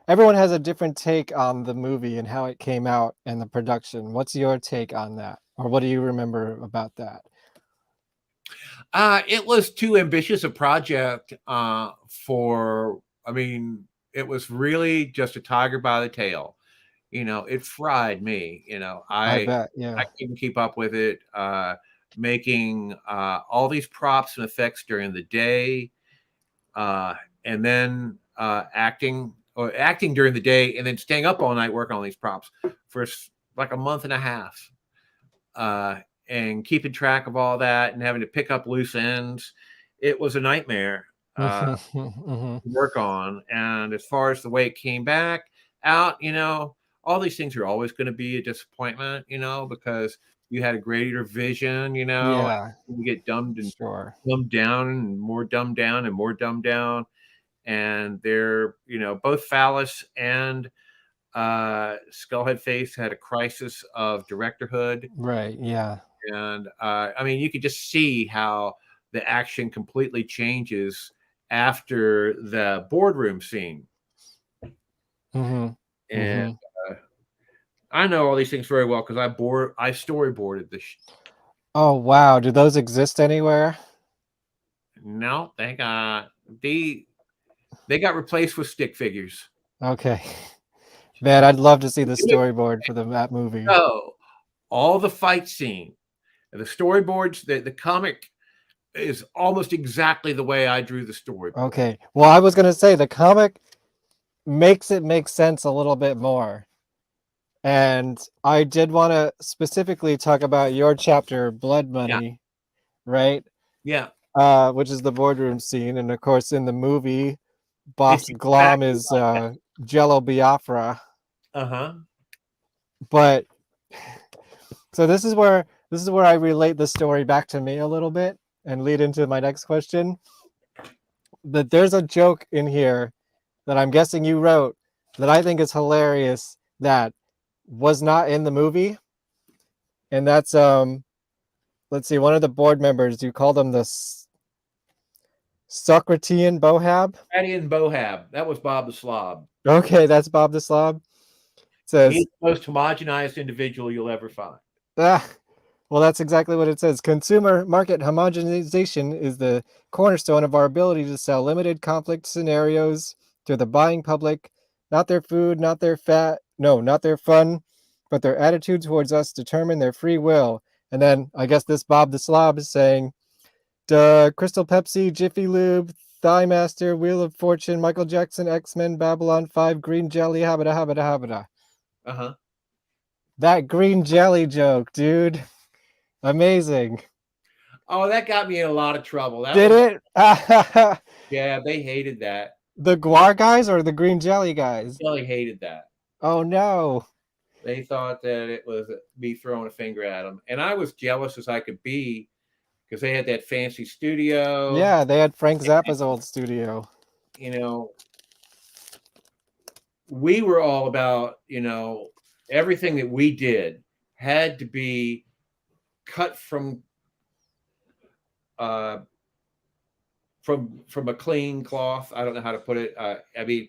Everyone has a different take on the movie and how it came out and the production. What's your take on that, or what do you remember about that? It was too ambitious a project for. I mean, it was really just a tiger by the tail. It fried me. I bet, yeah. I couldn't keep up with it. Making all these props and effects during the day, and then acting during the day, and then staying up all night working on these props for like a month and a half, and keeping track of all that and having to pick up loose ends. It was a nightmare to work on. And as far as the way it came back out, all these things are always going to be a disappointment, because you had a greater vision, Yeah, you get dumbed down and more dumbed down and more dumbed down. And they're, both Phallus and Skullheadface had a crisis of directorhood. right, yeah. And I mean, you could just see how the action completely changes after the boardroom scene. And I know all these things very well because I storyboarded this. Oh wow, do those exist anywhere? No, they got replaced with stick figures. Okay. Man, I'd love to see the storyboard for that movie. So all the fight scene, the storyboards, the comic is almost exactly the way I drew the story. Okay. Well, I was gonna say the comic makes it make sense a little bit more. And I did want to specifically talk about your chapter, Blood Money, right? Yeah. Which is the boardroom scene. And of course, in the movie, Boss Glom is Jello Biafra. But so this is where I relate the story back to me a little bit and lead into my next question. That there's a joke in here that I'm guessing you wrote that I think is hilarious that was not in the movie. And that's let's see, one of the board members, you called him the Socratean Bohab? Socratean Bohab. That was Bob the Slob. Okay, that's Bob the Slob. Says he's the most homogenized individual you'll ever find. Well, that's exactly what it says. Consumer market homogenization is the cornerstone of our ability to sell limited conflict scenarios to the buying public. Not their food, not their not their fun, but their attitude towards us determine their free will. And then I guess this Bob the Slob is saying, duh, Crystal Pepsi, Jiffy Lube, Thigh Master, Wheel of Fortune, Michael Jackson, X-Men, Babylon 5, Green Jelly, habita, habita, habita. That green jelly joke, dude. Amazing. Oh, that got me in a lot of trouble. Did it? Yeah, they hated that. The GWAR guys or the green jelly guys? Jelly hated that. Oh no. They thought that it was me throwing a finger at them. And I was jealous as I could be because they had that fancy studio. Yeah, they had Frank Zappa's old studio. We were all about, everything that we did had to be cut from a clean cloth. I don't know how to put it. I mean,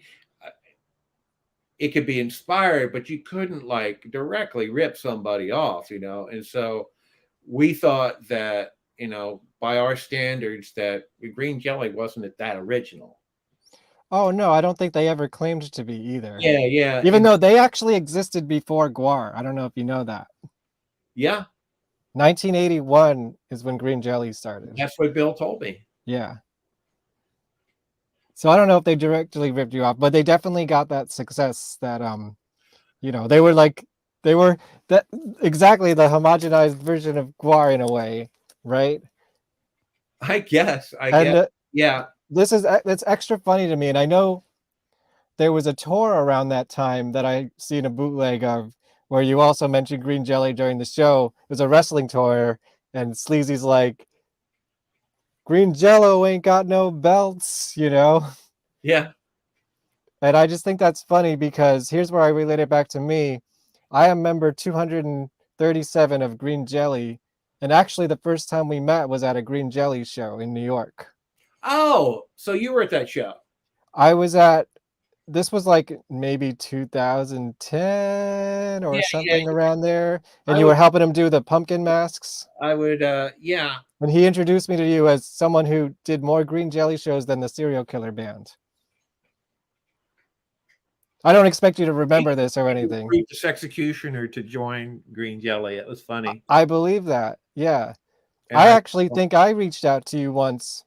it could be inspired, but you couldn't directly rip somebody off, And so we thought that, by our standards, that green jelly wasn't that original. Oh no, I don't think they ever claimed to be either. Yeah. Even though they actually existed before GWAR. I don't know if you know that. Yeah. 1981 is when green jelly started. That's what Bill told me. Yeah. So I don't know if they directly ripped you off, but they definitely got that success that they that exactly the homogenized version of GWAR in a way, right? I guess. And Yeah. that's extra funny to me. And I know there was a tour around that time that I seen a bootleg of where you also mentioned Green Jelly during the show. It was a wrestling tour, and Sleazy's like, Green Jello ain't got no belts, you know? Yeah. And I just think that's funny because here's where I relate it back to me. I am member 237 of Green Jelly, and actually the first time we met was at a Green Jelly show in New York. Oh, so you were at that show? I was at, this was like maybe 2010 or Yeah, something around there, and I you would. were helping him do the pumpkin masks. I would. Yeah. And he introduced me to you as someone who did more Green Jelly shows than the Serial Killer Band. I don't expect you to remember this or anything. The Sexecutioner to join Green Jelly. It was funny. I believe that. Yeah. And I actually think I reached out to you once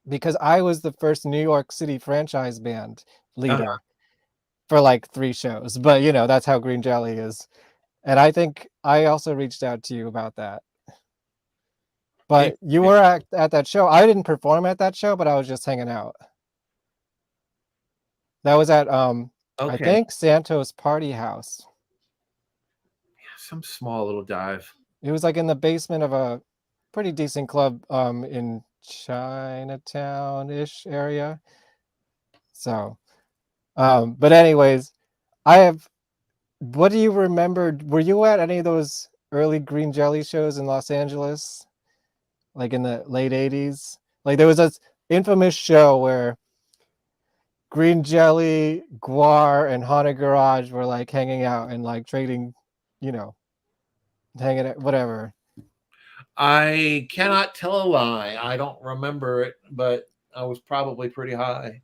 because I was the first New York City franchise band leader for like 3 shows. But you know, that's how Green Jelly is. And I think I also reached out to you about that. But you were at that show. I didn't perform at that show, but I was just hanging out. That was at I think Santos Party House. Some small little dive. It was like in the basement of a pretty decent club in Chinatown-ish area. So but anyways, what do you remember? Were you at any of those early Green Jelly shows in Los Angeles? Like in the late 80s? Like there was this infamous show where Green Jelly, GWAR, and Haunted Garage were like hanging out and like trading, you know, hanging out, whatever. I cannot tell a lie. I don't remember it, but I was probably pretty high.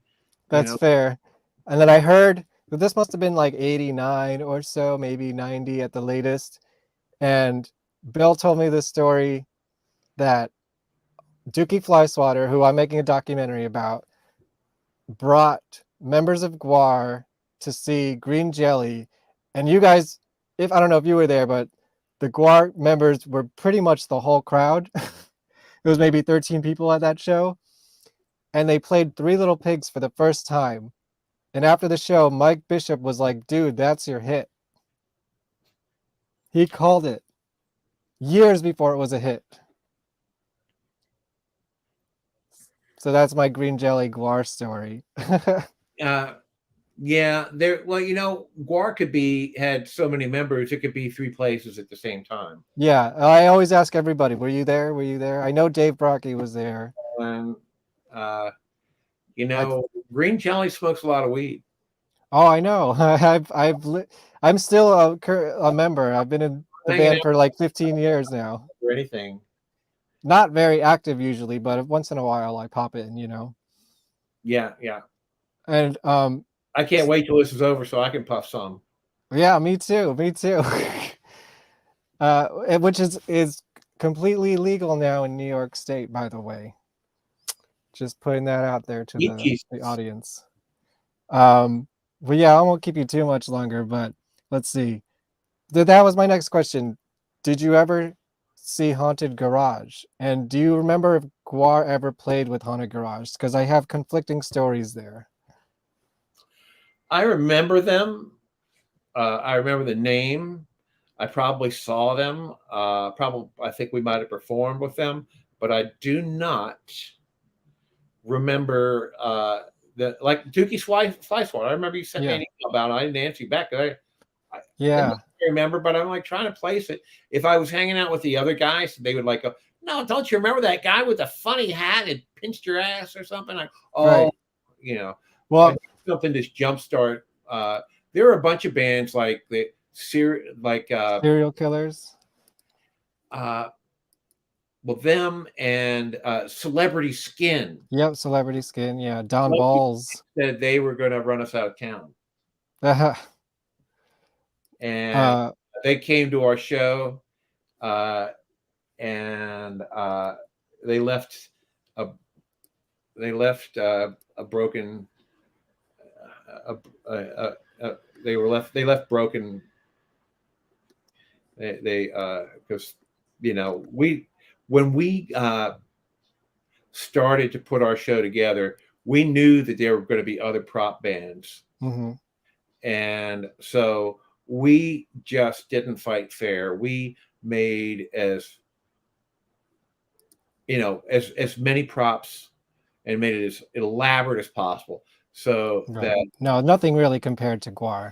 That's fair. And then I heard that this must have been like 89 or so, maybe 90 at the latest. And Bill told me this story that Dookie Flyswatter, who I'm making a documentary about, brought members of GWAR to see Green Jelly. And you guys, if I don't know if you were there, but the GWAR members were pretty much the whole crowd. It was maybe 13 people at that show. And they played Three Little Pigs for the first time. And after the show, Mike Bishop was like, dude, that's your hit. He called it years before it was a hit. So that's my Green Jelly GWAR story. Yeah, there. Well, GWAR had so many members; it could be 3 places at the same time. Yeah, I always ask everybody, "Were you there? Were you there?" I know Dave Brocky was there. And Green Jelly smokes a lot of weed. Oh, I know. I'm still a member. I've been in the band for like 15 years now. Or anything. Not very active usually, but once in a while I pop in, Yeah. And I can't wait till this is over so I can puff some. Yeah, me too. Which is completely legal now in New York State, by the way. Just putting that out there to the audience. But yeah, I won't keep you too much longer, but let's see. That was my next question. Did you ever see Haunted Garage? And do you remember if GWAR ever played with Haunted Garage? Because I have conflicting stories there. I remember them. I remember the name. I probably saw them. I think we might have performed with them, but I do not remember like Dookie Flyswatter. I remember you sent me an email about it. I didn't answer you back. I remember, but I'm like trying to place it. If I was hanging out with the other guys, they would like go, "No, don't you remember that guy with the funny hat that pinched your ass or something?" Well, something to jumpstart. There were a bunch of bands like Serial Killers. Well, them and Celebrity Skin. Yep, Celebrity Skin. Yeah, Don Balls said they were going to run us out of town. And they came to our show, and they left a broken. They left broken They because when we started to put our show together, we knew that there were going to be other prop bands, and so we just didn't fight fair. We made as many props and made it as elaborate as possible, so that nothing really compared to GWAR.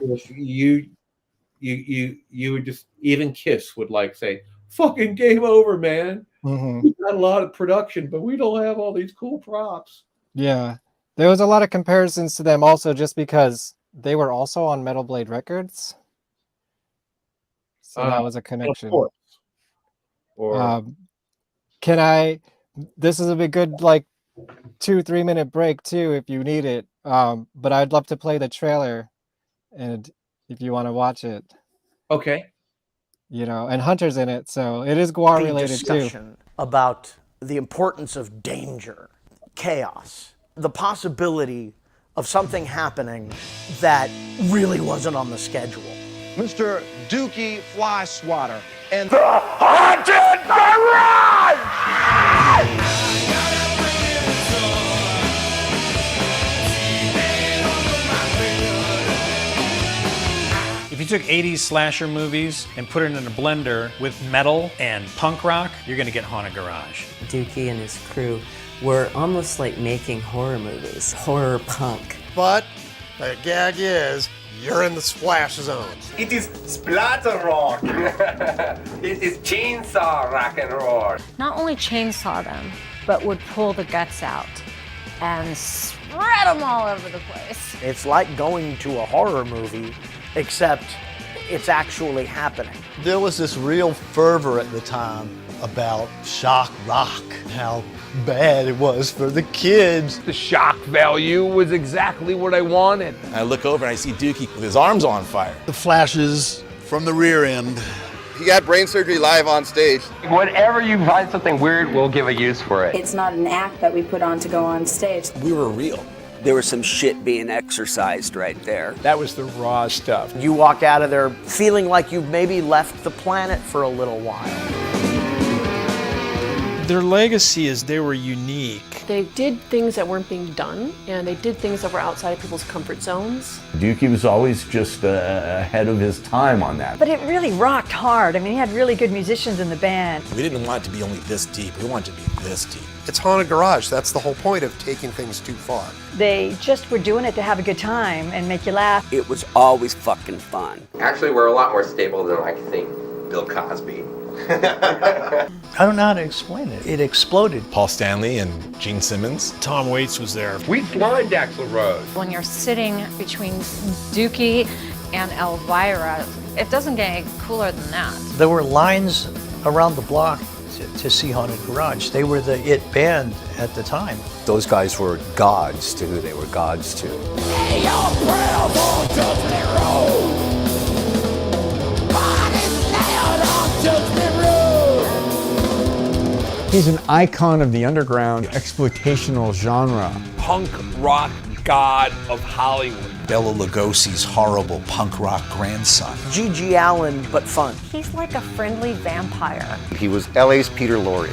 you would just, even Kiss would like say, fucking game over, man. We've got a lot of production, but we don't have all these cool props. Yeah, there was a lot of comparisons to them also, just because they were also on Metal Blade Records, so that was a connection. Of course. This is a good like 2-3 minute break too if you need it, but I'd love to play the trailer, and if you want to watch it. Okay. And Hunter's in it, so it is GWAR related discussion about the importance of danger, chaos, the possibility of something happening that really wasn't on the schedule. Mr. Dookie Fly Swatter and the Haunted Garage! If you took 80s slasher movies and put it in a blender with metal and punk rock, you're gonna get Haunted Garage. Dookie and his crew were almost like making horror movies, horror punk. But the gag is, you're in the splash zone. It is splatter rock. It is chainsaw rock and roll. Not only chainsaw them, but would pull the guts out and spread them all over the place. It's like going to a horror movie, except it's actually happening. There was this real fervor at the time about shock rock, how bad it was for the kids. The shock value was exactly what I wanted. I look over and I see Dookie with his arms on fire. The flashes from the rear end. He got brain surgery live on stage. Whenever you find something weird, we'll give a use for it. It's not an act that we put on to go on stage. We were real. There was some shit being exercised right there. That was the raw stuff. You walk out of there feeling like you've maybe left the planet for a little while. Their legacy is they were unique. They did things that weren't being done, and they did things that were outside of people's comfort zones. Dookie was always just ahead of his time on that. But it really rocked hard. I mean, he had really good musicians in the band. We didn't want it to be only this deep. We wanted it to be this deep. It's Haunted Garage. That's the whole point of taking things too far. They just were doing it to have a good time and make you laugh. It was always fucking fun. Actually, we're a lot more stable than I think Bill Cosby. I don't know how to explain it. It exploded. Paul Stanley and Gene Simmons. Tom Waits was there. We blind Axl Rose. When you're sitting between Dookie and Elvira, it doesn't get any cooler than that. There were lines around the block to see Haunted Garage. They were the it band at the time. Those guys were gods to who they were gods to. Hey, he's an icon of the underground exploitational genre. Punk rock god of Hollywood. Bela Lugosi's horrible punk rock grandson. G.G. Allen, but fun. He's like a friendly vampire. He was LA's Peter Lorre.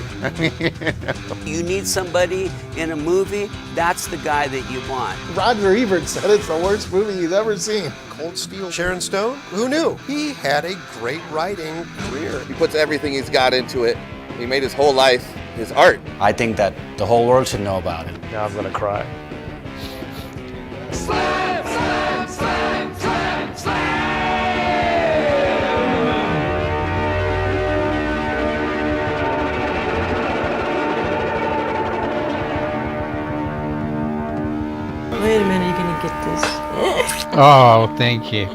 You need somebody in a movie, that's the guy that you want. Roger Ebert said it's the worst movie he's ever seen. Cold Steel. Sharon Stone? Who knew? He had a great writing career. He puts everything he's got into it. He made his whole life his art. I think that the whole world should know about it. Now I'm gonna cry. Slam, slam, slam, slam, slam. Wait a minute, you're gonna get this. Oh, thank you.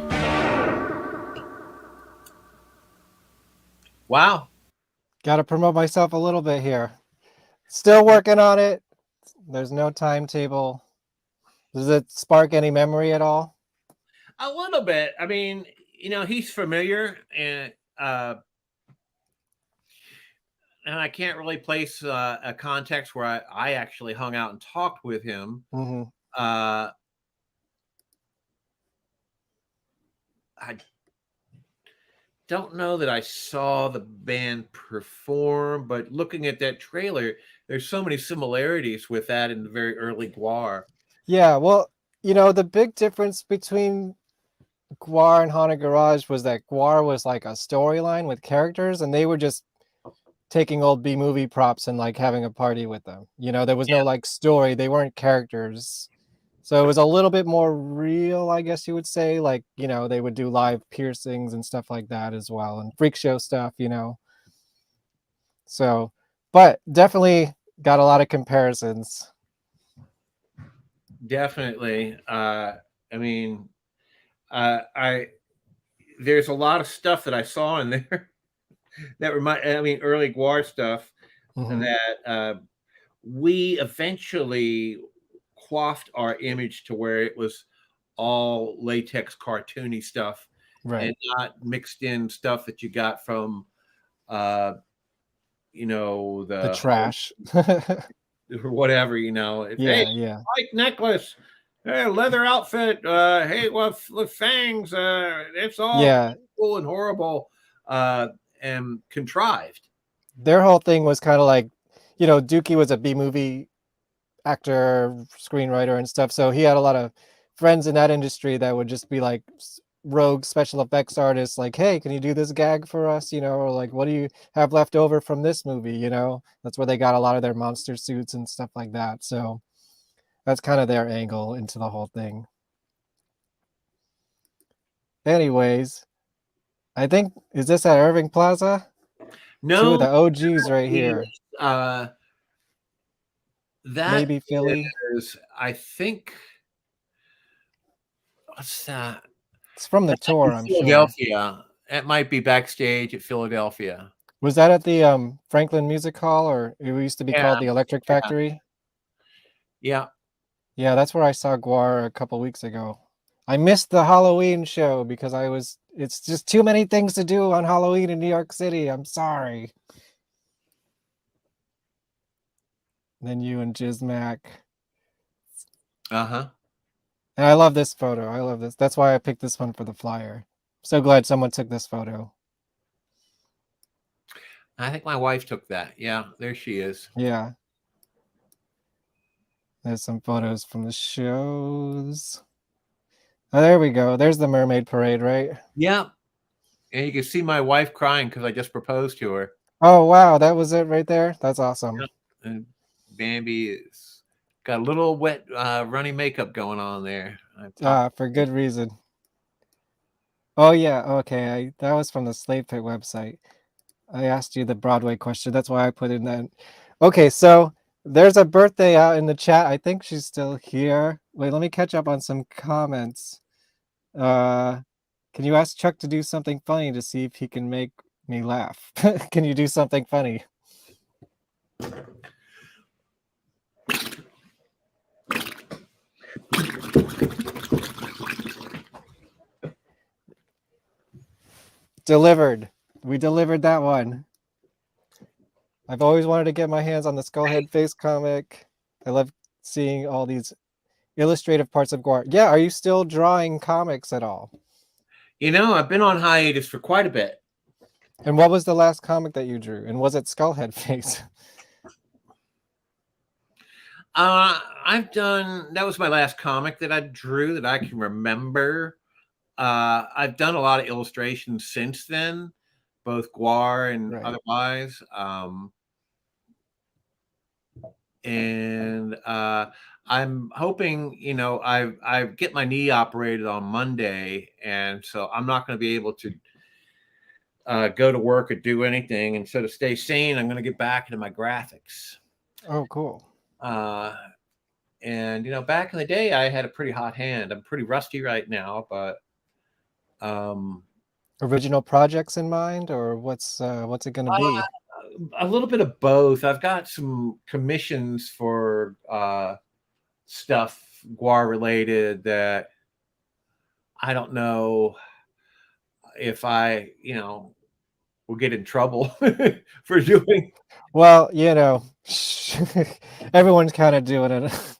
Wow. Got to promote myself a little bit here. Still working on it. There's no timetable. Does it spark any memory at all? A little bit. I mean, he's familiar, and I can't really place a context where I actually hung out and talked with him. Mm-hmm. don't know that I saw the band perform, but looking at that trailer, there's so many similarities with that in the very early GWAR. Yeah, well, the big difference between GWAR and Haunted Garage was that GWAR was like a storyline with characters, and they were just taking old B-movie props and like having a party with them. There was no like story. They weren't characters. So it was a little bit more real, I guess you would say. Like, they would do live piercings and stuff like that as well, and freak show stuff, So, but definitely got a lot of comparisons. Definitely. There's a lot of stuff that I saw in there that early GWAR stuff that we eventually quaffed our image to where it was all latex cartoony stuff, right, and not mixed in stuff that you got from the trash or whatever, yeah. White necklace, leather outfit, hey, with fangs, it's all cool and horrible and contrived. Their whole thing was kind of like, Dookie was a B-movie actor, screenwriter and stuff, so he had a lot of friends in that industry that would just be like rogue special effects artists, like, hey, can you do this gag for us, or like, what do you have left over from this movie? That's where they got a lot of their monster suits and stuff like that. So that's kind of their angle into the whole thing. Anyways, I think, is this at Irving Plaza? No, two of the OGs right here. That maybe Philly. I think. What's that? It's from the tour, I'm sure. Philadelphia. It might be backstage at Philadelphia. Was that at the Franklin Music Hall, or it used to be called the Electric Factory? Yeah. Yeah, that's where I saw GWAR a couple weeks ago. I missed the Halloween show because it's just too many things to do on Halloween in New York City. I'm sorry. Then you and Jizmac. Uh-huh. And I love this photo. I love this. That's why I picked this one for the flyer. So glad someone took this photo. I think my wife took that. Yeah, there she is. Yeah. There's some photos from the shows. Oh, there we go. There's the Mermaid Parade, right? Yeah. And you can see my wife crying because I just proposed to her. Oh, wow. That was it right there? That's awesome. Yep. And Bambi is got a little wet, runny makeup going on there. For good reason. Oh, yeah. Okay. That was from the Slave Pit website. I asked you the Broadway question. That's why I put in that. Okay, so there's a birthday out in the chat. I think she's still here. Wait, let me catch up on some comments. Can you ask Chuck to do something funny to see if he can make me laugh? Can you do something funny? Delivered. We delivered that one. I've always wanted to get my hands on the Skullheadface comic. I love seeing all these illustrative parts of GWAR. Yeah, are you still drawing comics at all? I've been on hiatus for quite a bit. And what was the last comic that you drew? And was it Skullheadface? That was my last comic that I drew that I can remember. I've done a lot of illustrations since then, both GWAR and otherwise. And I'm hoping, I get my knee operated on Monday, and so I'm not going to be able to go to work or do anything. And so to stay sane, I'm going to get back into my graphics. Oh, cool. And back in the day, I had a pretty hot hand. I'm pretty rusty right now, but original projects in mind, or what's it going to be? A little bit of both. I've got some commissions for stuff GWAR related that I don't know if I, will get in trouble for doing. Well, everyone's kind of doing it.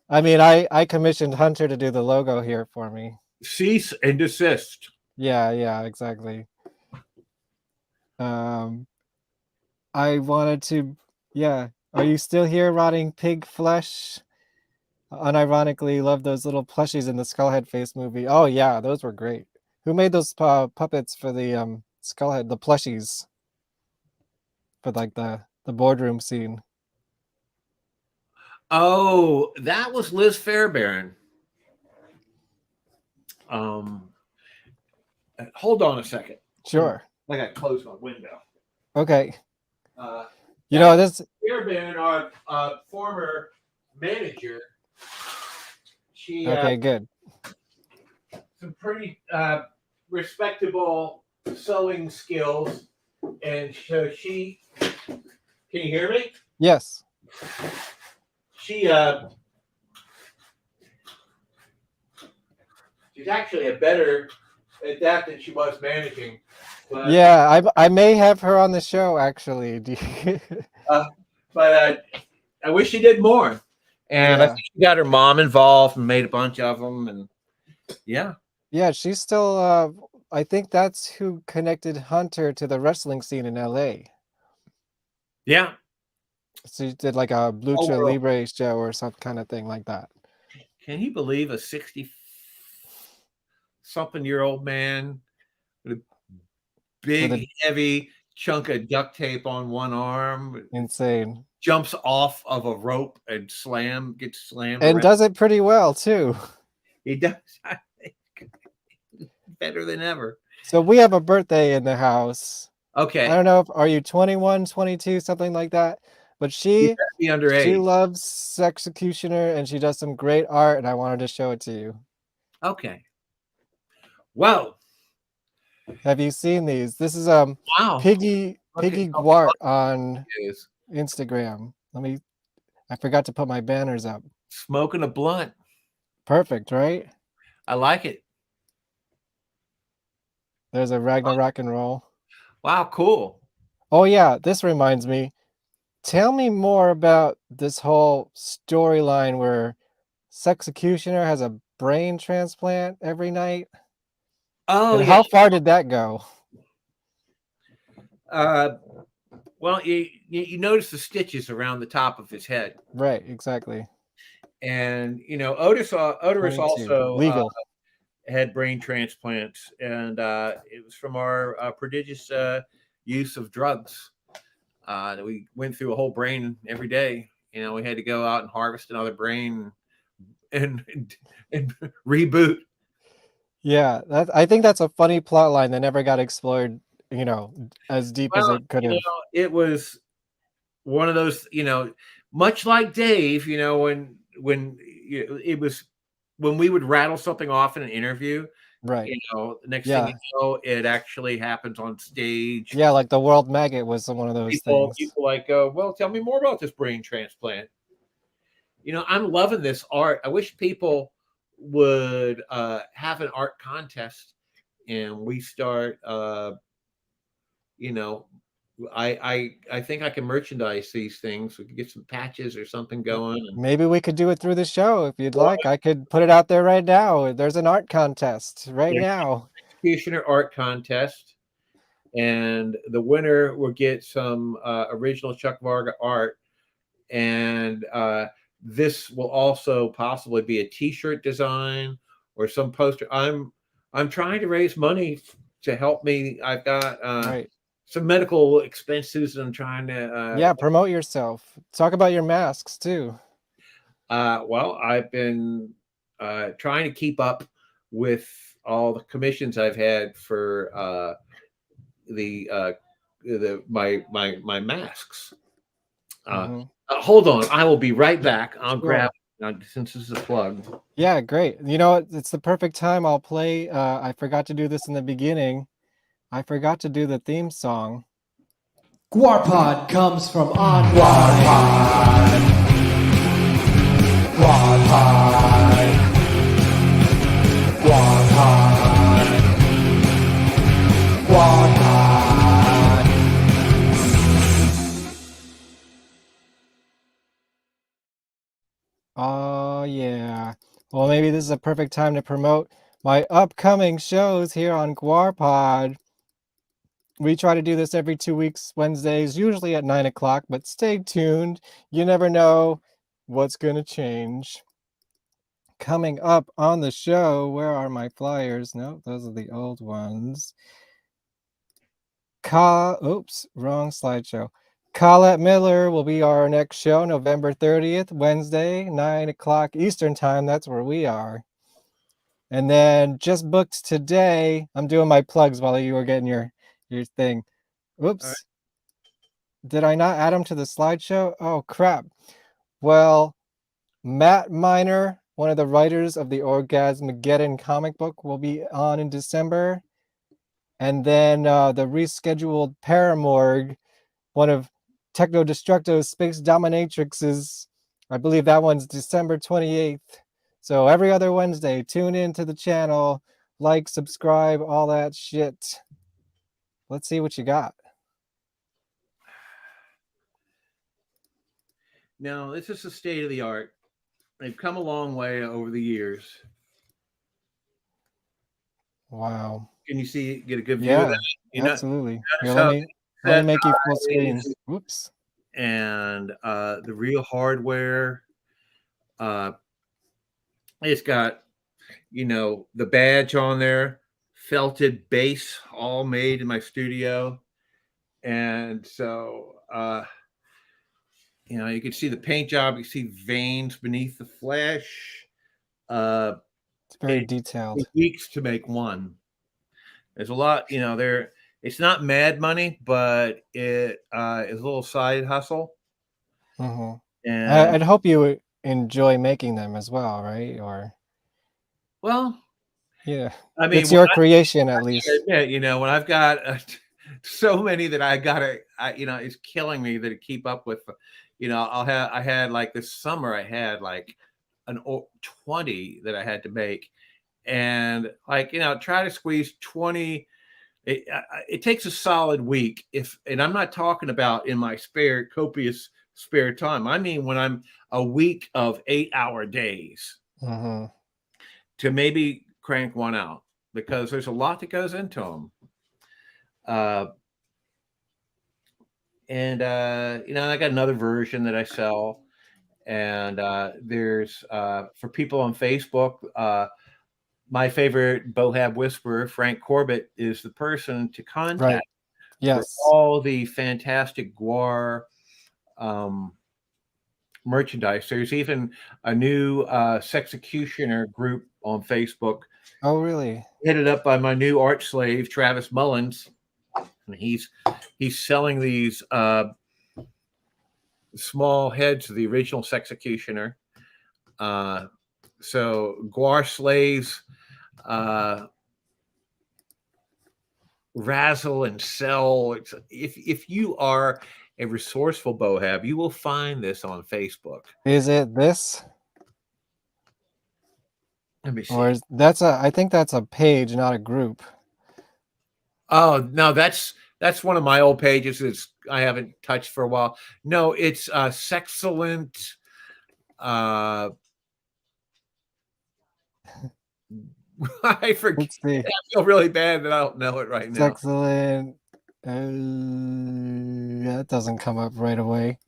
I mean, I commissioned Hunter to do the logo here for me. Cease and desist. Yeah, exactly. I wanted to, yeah. Are you still here, rotting pig flesh? Unironically, love those little plushies in the Skullheadface movie. Oh yeah, those were great. Who made those puppets for the Skullhead, the plushies for like the boardroom scene? Oh, that was Liz Fairbairn. Hold on a second. Sure. I got to close my window. Okay. You know this. Fairbairn, our former manager. She Okay, good. some pretty respectable sewing skills, and so she. Can you hear me? Yes. She's actually a better at that than she was managing. But, yeah, I may have her on the show actually. but I wish she did more. And I think she got her mom involved and made a bunch of them. And yeah. Yeah, she's still. I think that's who connected Hunter to the wrestling scene in LA. Yeah. So she did like a Lucha Libre show or some kind of thing like that. Can you believe a 60-something-year-old man with a big, heavy chunk of duct tape on one arm? Insane. Jumps off of a rope and gets slammed. And around. does it pretty well too. He does. I think better than ever. So we have a birthday in the house. Okay. I don't know if are you 21, 22, something like that. But she be underage. She loves Sexecutioner and she does some great art, and I wanted to show it to you. Okay. Wow. Have you seen these? This is wow. Piggy GWARPod on Instagram. I forgot to put my banners up. Smoking a blunt. Perfect, right? I like it. There's a Ragnarok and roll. Wow, cool. Oh yeah, this reminds me. Tell me more about this whole storyline where Sexecutioner has a brain transplant every night. Oh, and how far did that go? Well, you notice the stitches around the top of his head. Right, exactly. And Otis also legal had brain transplants, and it was from our prodigious use of drugs. We went through a whole brain every day. We had to go out and harvest another brain and reboot. Yeah, I think that's a funny plot line that never got explored, as deep as it could have. It was one of those, much like Dave, when it was when we would rattle something off in an interview. Right. The next thing you know, it actually happens on stage. Yeah, like the World Maggot was one of those things. People like go, well, tell me more about this brain transplant. I'm loving this art. I wish people would have an art contest, and we start. I think I can merchandise these things. We could get some patches or something going. Maybe we could do it through the show if you'd like. I could put it out there right now. There's an art contest now. Executioner art contest, and the winner will get some original Chuck Varga art, and this will also possibly be a T-shirt design or some poster. I'm trying to raise money to help me. I've got some medical expenses, and I'm trying to promote yourself. Talk about your masks too. Well, I've been trying to keep up with all the commissions I've had for my masks. Hold on, I will be right back. I'll grab since this is a plug. Yeah, great. It's the perfect time. I'll play. I forgot to do this in the beginning. I forgot to do the theme song. GWARPod comes from on GWARPod. GWARPod. GWARPod. GWARPod. Oh yeah. Well, maybe this is a perfect time to promote my upcoming shows here on GWARPod. We try to do this every 2 weeks, Wednesdays, usually at 9 o'clock, but stay tuned. You never know what's going to change. Coming up on the show, where are my flyers? No, those are the old ones. Oops, wrong slideshow. Colette Miller will be our next show, November 30th, Wednesday, 9 o'clock Eastern Time. That's where we are. And then just booked today. I'm doing my plugs while you were getting your thing. Oops. Right. Did I not add them to the slideshow? Oh, crap. Well, Matt Miner, one of the writers of the Orgasmageddon comic book, will be on in December. And then the rescheduled Paramorg, one of Techno Destructo's Space Dominatrixes, I believe that one's December 28th. So every other Wednesday, tune in to the channel, like, subscribe, all that shit. Let's see what you got. Now, this is the state of the art. They've come a long way over the years. Wow. Can you see, get a good view of that? Absolutely. Here, let me make you full screen. Whoops. And the real hardware. It's got, the badge on there, felted base, all made in my studio. And so, you can see the paint job. You see veins beneath the flesh. It's very detailed. Weeks to make one. There's a lot, it's not mad money, but it is a little side hustle. Mm-hmm. And I'd hope you enjoy making them as well, right? Or, well, yeah, I mean, it's your creation at least. When I've got so many that I gotta, it's killing me to keep up with. I had like this summer, I had like 20 that I had to make, and try to squeeze 20. It takes a solid week and I'm not talking about in my copious spare time. I mean, when I'm a week of 8-hour days to maybe crank one out, because there's a lot that goes into them. I got another version that I sell, and there's for people on Facebook, my favorite Bohab Whisperer, Frank Corbett, is the person to contact. Right. Yes. For all the fantastic GWAR merchandise. There's even a new Sexecutioner group on Facebook. Oh, really? Headed up by my new art slave, Travis Mullins. And he's selling these small heads of the original Sexecutioner. So GWAR slaves razzle and sell. If you are a resourceful bohab, you will find this on Facebook. Is it this? Let me see. Or I think that's a page, not a group. Oh no, that's one of my old pages. I haven't touched for a while. No, it's Sexcellent. I forget. I feel really bad that I don't know it right now. Excellent. That doesn't come up right away.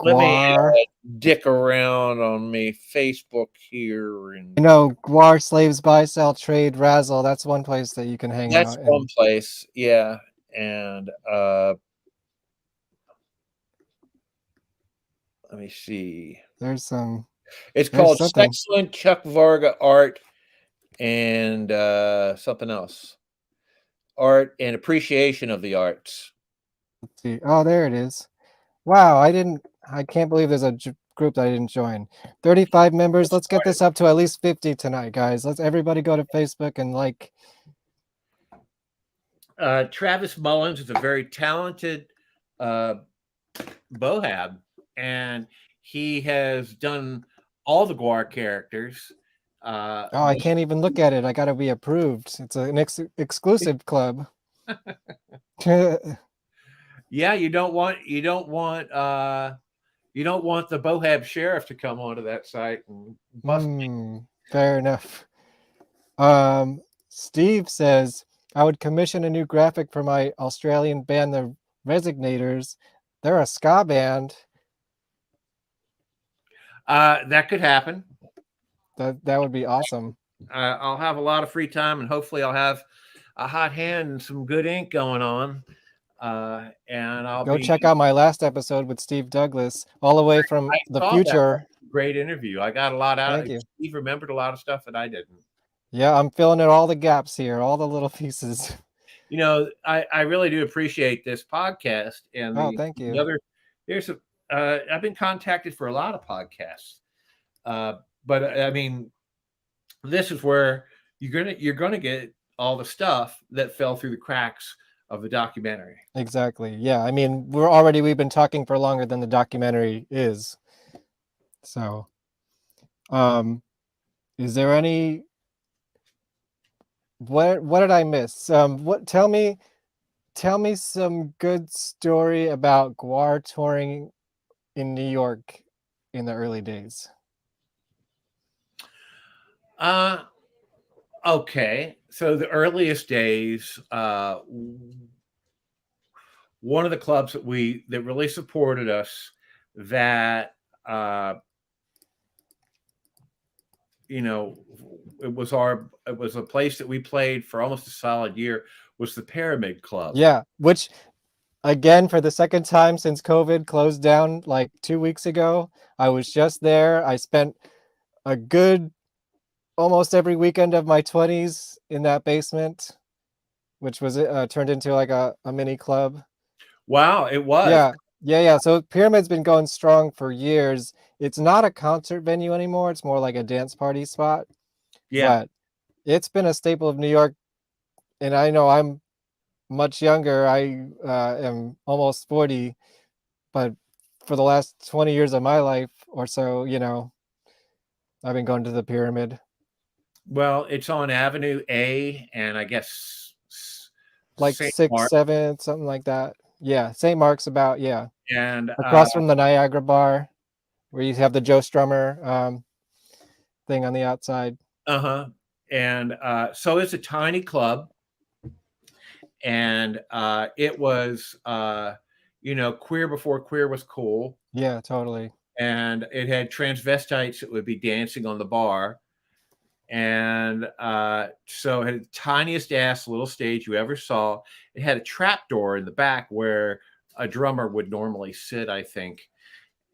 Let me dick around on me Facebook here, and GWAR slaves buy, sell, trade, razzle. That's one place that you can hang out. That's one place, yeah. And let me see. There's some. It's called Excellent Chuck Varga Art and something else. Art and appreciation of the arts. Let's see. Oh, there it is. Wow, I can't believe there's a group that I didn't join. 35 members. Let's get this up to at least 50 tonight, guys. Let's everybody go to Facebook and like. Travis Mullins is a very talented bohab, and he has done all the GWAR characters. I can't even look at it. I gotta be approved. It's an exclusive club. Yeah, you don't want the Bohab sheriff to come onto that site and bust me. Fair enough. Steve says, I would commission a new graphic for my Australian band, the Resignators. They're a ska band. That could happen. That would be awesome. I'll have a lot of free time, and hopefully I'll have a hot hand and some good ink going on. And I'll go check out my last episode with Steve Douglas, all the way from the future. Great interview. I got a lot out. Thank you. Steve remembered a lot of stuff that I didn't. Yeah, I'm filling in all the gaps here, all the little pieces. You know, I really do appreciate this podcast. And thank you. I've been contacted for a lot of podcasts, but I mean, this is where you're gonna get all the stuff that fell through the cracks of the documentary. Exactly. Yeah. I mean, we've been talking for longer than the documentary is. So, is there any? What did I miss? Tell me some good story about GWAR touring in New York in the early days. Okay. So the earliest days, one of the clubs that really supported us, that it was a place that we played for almost a solid year, was the Pyramid Club. Yeah, which again, for the second time since COVID closed down like 2 weeks ago, I was just there. I spent a good almost every weekend of my 20s in that basement, which was turned into like a mini club. Wow, it was. Yeah. So Pyramid's been going strong for years. It's not a concert venue anymore. It's more like a dance party spot. Yeah. But it's been a staple of New York. And I know I'm much younger. I am almost 40. But for the last 20 years of my life or so, I've been going to the Pyramid. Well, it's on Avenue A, and I guess like 6th, 7th, something like that. Yeah, St. Mark's about, and across from the Niagara Bar, where you have the Joe Strummer thing on the outside. And so it's a tiny club, and it was queer before queer was cool. Yeah, totally. And it had transvestites that would be dancing on the bar. And so it had the tiniest ass little stage you ever saw. It had a trap door in the back where a drummer would normally sit, I think.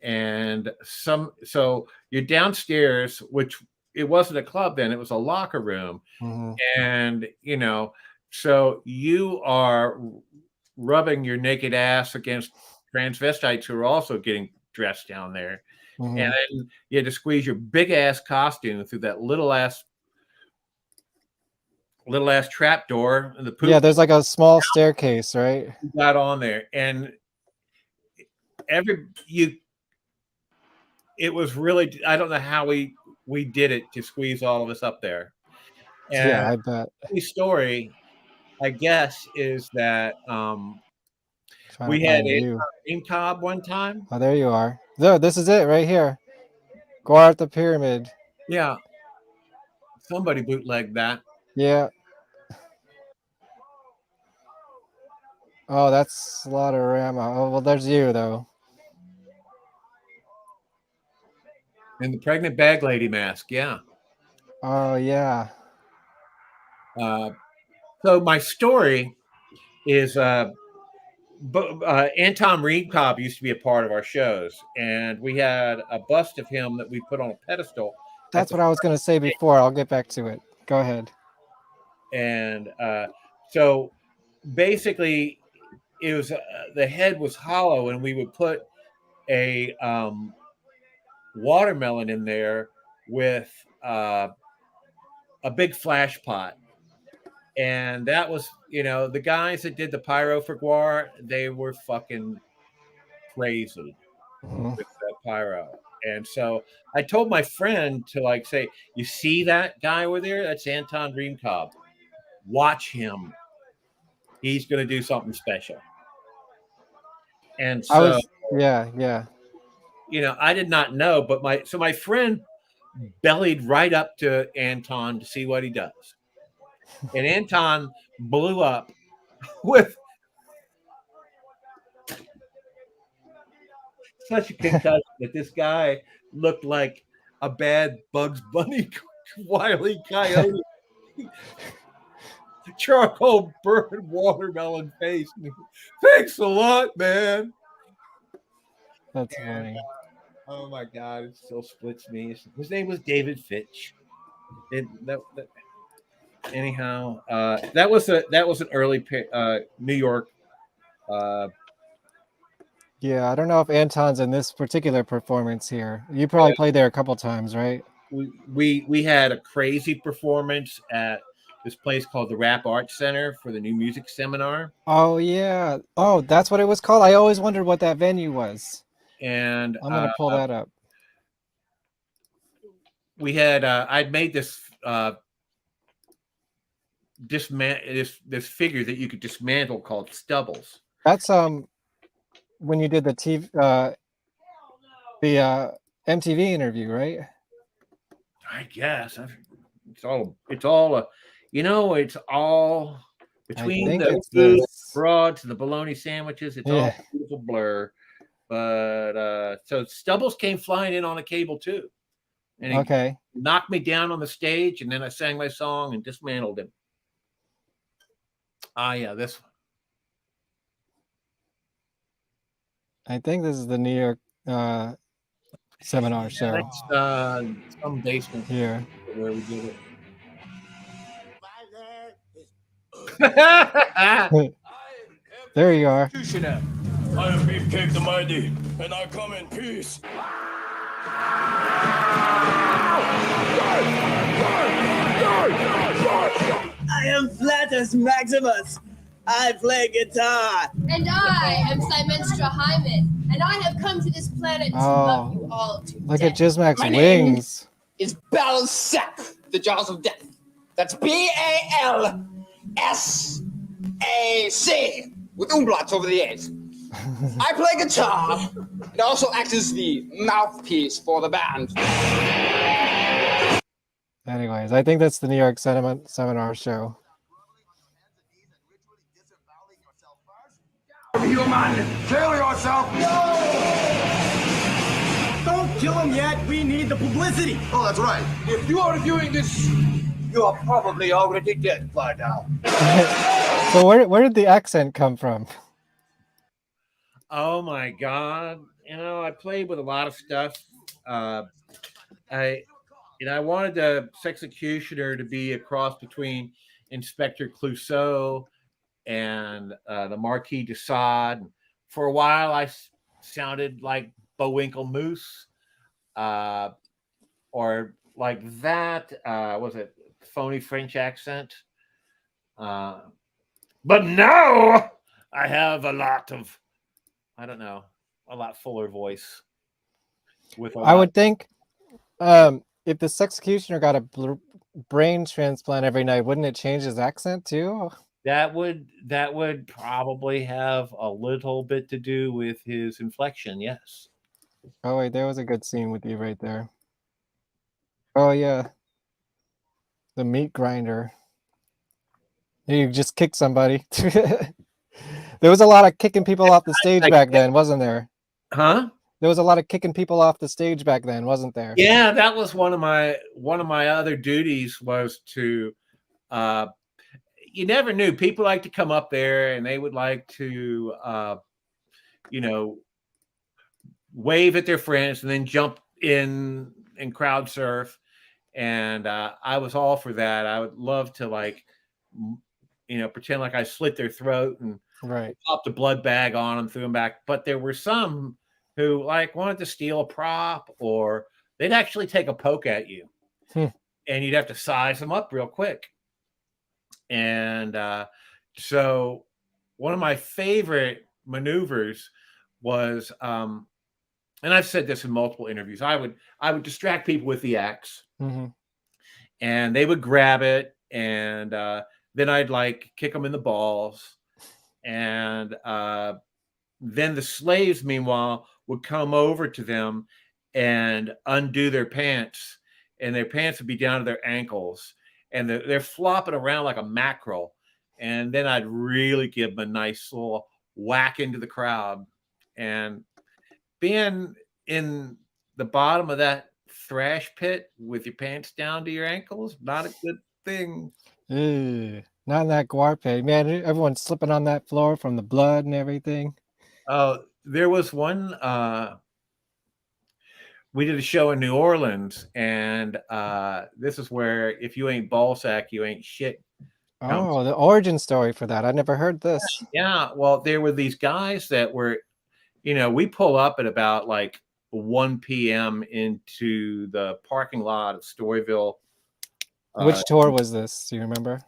And so you're downstairs, which it wasn't a club then, it was a locker room. Mm-hmm. And, so you are rubbing your naked ass against transvestites who are also getting dressed down there. Mm-hmm. And then you had to squeeze your big ass costume through that little ass trap door. And yeah, there's like a small staircase, right? You got on there, and it was really, I don't know how we did it to squeeze all of us up there. And yeah, I bet. The story, I guess, is that we had a Dream Cobb one time. Oh, there you are. There, this is it right here. GWAR at the Pyramid. Yeah. Somebody bootlegged that. Yeah. Oh, that's Slaughterama. Oh, well, there's you, though. And the pregnant bag lady mask, yeah. Oh, yeah. So my story is Anton Reed Cobb used to be a part of our shows, and we had a bust of him that we put on a pedestal. That's what I was going to say before. I'll get back to it. Go ahead. And so basically, it was the head was hollow, and we would put a watermelon in there with a big flash pot. And that was, the guys that did the pyro for GWAR, they were fucking crazy with that pyro. And so I told my friend to say, you see that guy over there? That's Anton Reed Cobb. Watch him. He's going to do something special. And so, yeah. I did not know, but my friend bellied right up to Anton to see what he does. And Anton blew up with such a concussion that this guy looked like a bad Bugs Bunny Wile E. Coyote. Charcoal burned watermelon face. Thanks a lot, man. That's funny. Oh my God, it still splits me. His name was David Fitch. Anyhow, that was an early New York. Yeah, I don't know if Anton's in this particular performance here. You probably played there a couple times, right? We had a crazy performance at this place called the Rap Arts Center for the New Music Seminar. Oh yeah. Oh, that's what it was called. I always wondered what that venue was. And I'm gonna pull that up. We had I'd made this this figure that you could dismantle called Stubbles. That's when you did the MTV interview, right? I guess it's all it's all between the broads and the bologna sandwiches. It's all a beautiful blur. But so Stubbles came flying in on a cable too, and he knocked me down on the stage, and then I sang my song and dismantled him. Yeah, this one. I think this is the New York seminar show. That's some basement here where we did it. There you are. I am Beefcake the Mighty, and I come in peace. I am Flatus Maximus. I play guitar. And I am Simenstra Hyman, and I have come to this planet to love you all to Look death. at Jizmac's My name wings. is Balsac, the Jaws of Death. That's Balsac with umlauts over the A's. I play guitar and also act as the mouthpiece for the band. Anyways, I think that's the New York seminar show. Human, kill yourself! No! Don't kill him yet. We need the publicity. Oh, that's right. If you are reviewing this, you are probably already dead by now. So where did the accent come from? Oh my God! I played with a lot of stuff. I wanted the Sexecutioner to be a cross between Inspector Clouseau and the Marquis de Sade. For a while, I sounded like Bowinkle Moose, or like that. Was it phony French accent? But now I have a lot fuller voice. I would think if the Sexecutioner got a brain transplant every night, wouldn't it change his accent too? That would probably have a little bit to do with his inflection, yes. Oh wait, there was a good scene with you right there. Oh yeah. The meat grinder. You just kicked somebody. There was a lot of kicking people off the stage back then, wasn't there? Huh? There was a lot of kicking people off the stage back then, wasn't there? Yeah, that was one of my other duties was to you never knew. People like to come up there and they would like to wave at their friends and then jump in and crowd surf. And I was all for that. I would love to pretend like I slit their throat and popped a blood bag on them, threw them back. But there were some who wanted to steal a prop, or they'd actually take a poke at you, and you'd have to size them up real quick. And so one of my favorite maneuvers was, and I've said this in multiple interviews, I would distract people with the axe, and they would grab it, and then I'd kick them in the balls, and then the slaves, meanwhile, would come over to them and undo their pants, and their pants would be down to their ankles. and they're flopping around like a mackerel. And then I'd really give them a nice little whack into the crowd. And being in the bottom of that thrash pit with your pants down to your ankles, not a good thing. Ew, not in that GWAR pit. Man, everyone's slipping on that floor from the blood and everything. Oh, there was one, we did a show in New Orleans, and this is where if you ain't ballsack, you ain't shit. Oh, the origin story for that. I never heard this. Yeah, well, there were these guys that were, we pull up at about like 1 p.m. into the parking lot of Storyville. Which tour was this? Do you remember?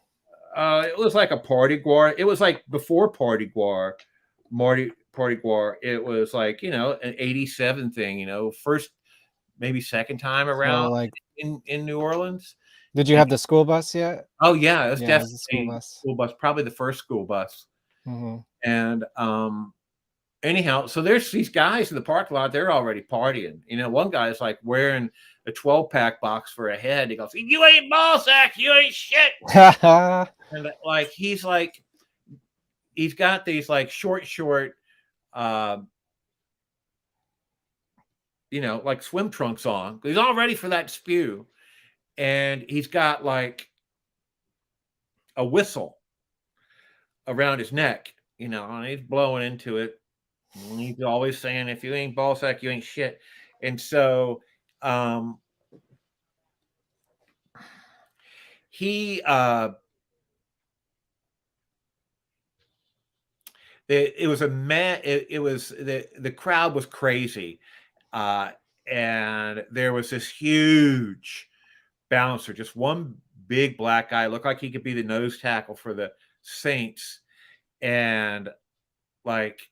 It was like a Post-Gwar. It was like before Post-Gwar, Post-Gwar. It was like, an 87 thing, first, maybe second time around in New Orleans. Did you have the school bus yet? Oh yeah, it was Yeah, it was definitely the school bus, probably the first school bus. Mm-hmm. And anyhow, so there's these guys in the parking lot. They're already partying. One guy's like wearing a 12-pack box for a head. He goes, "You ain't ballsack, you ain't shit." And like he's got these like short, like swim trunks on. He's all ready for that spew. And he's got like a whistle around his neck, and he's blowing into it. And he's always saying, "If you ain't ballsack, you ain't shit." And so he it was the crowd was crazy, and there was this huge bouncer, just one big black guy, looked like he could be the nose tackle for the Saints, and like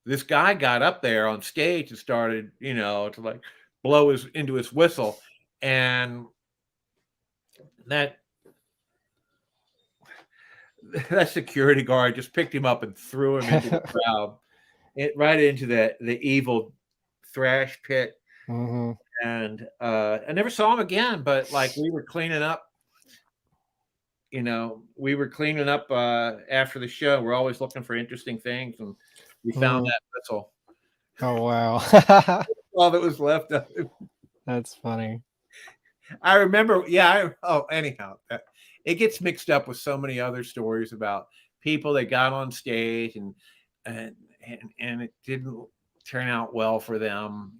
this guy got up there on stage and started to like blow into his whistle, and that security guard just picked him up and threw him into the crowd, right into the evil thrash pit. Mm-hmm. And I never saw him again, but like we were cleaning up, after the show. We're always looking for interesting things, and we found that whistle. Oh, wow. All that was left of it. That's funny. I remember, anyhow, it gets mixed up with so many other stories about people that got on stage and it didn't turn out well for them.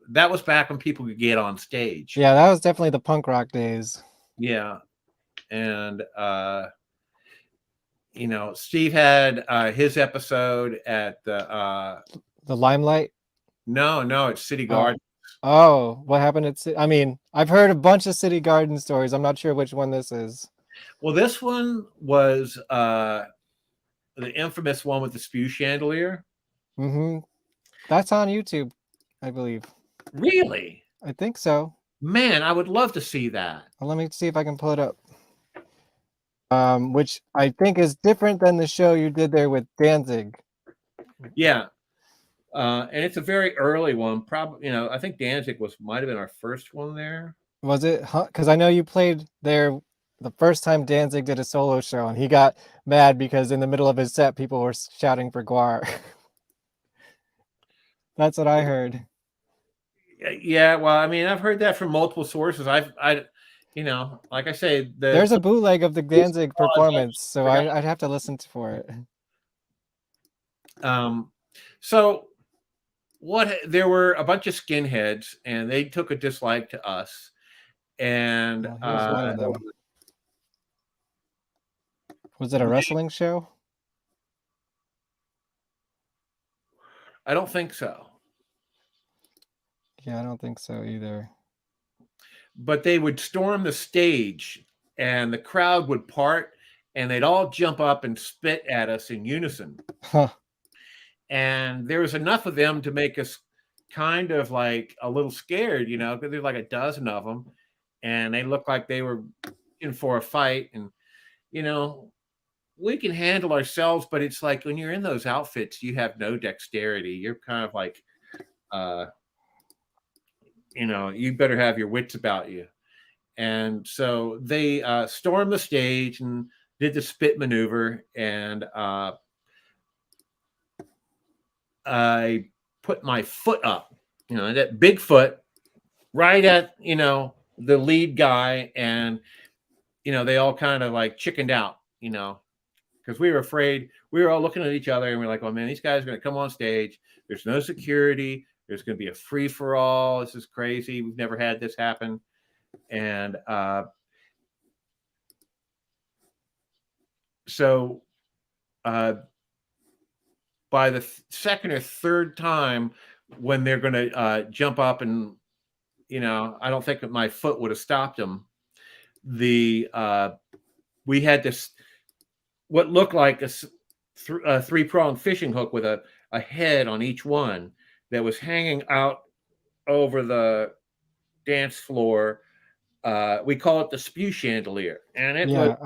That was back when people could get on stage. Yeah, that was definitely the punk rock days. Yeah. And Steve had his episode at the Limelight. No, it's City Garden. Oh, what happened at I mean, I've heard a bunch of City Garden stories. I'm not sure which one this is. Well, this one was the infamous one with the spew chandelier. Mm-hmm. That's on YouTube, I believe. Really? I think so. Man, I would love to see that. Well, let me see if I can pull it up. Which I think is different than the show you did there with Danzig. Yeah. And it's a very early one. Probably, I think Danzig might have been our first one there. Was it? Because I know you played there the first time Danzig did a solo show, and he got mad because in the middle of his set, people were shouting for GWAR. That's what I heard. Yeah, well, I mean, I've heard that from multiple sources. Like I say, there's a bootleg of the Danzig performance, so I'd have to listen for it. So there were a bunch of skinheads, and they took a dislike to us. And here's one of them. Was it a wrestling show? I don't think so. Yeah, I don't think so either. But they would storm the stage, and the crowd would part, and they'd all jump up and spit at us in unison. Huh. And there was enough of them to make us kind of like a little scared, because there's like a dozen of them, and they looked like they were in for a fight. And, we can handle ourselves, but it's like when you're in those outfits, you have no dexterity. You're kind of like, you better have your wits about you. And so they stormed the stage and did the spit maneuver, and I put my foot up, that big foot, right at, the lead guy, and, they all kind of like chickened out, because we were afraid. We were all looking at each other and we're like, oh man, these guys are going to come on stage. There's no security. There's going to be a free for all. This is crazy. We've never had this happen. And so by the second or third time when they're going to jump up, and I don't think that my foot would have stopped them. We had this what looked like a three-pronged fishing hook with a head on each one that was hanging out over the dance floor. We call it the spew chandelier, and it was.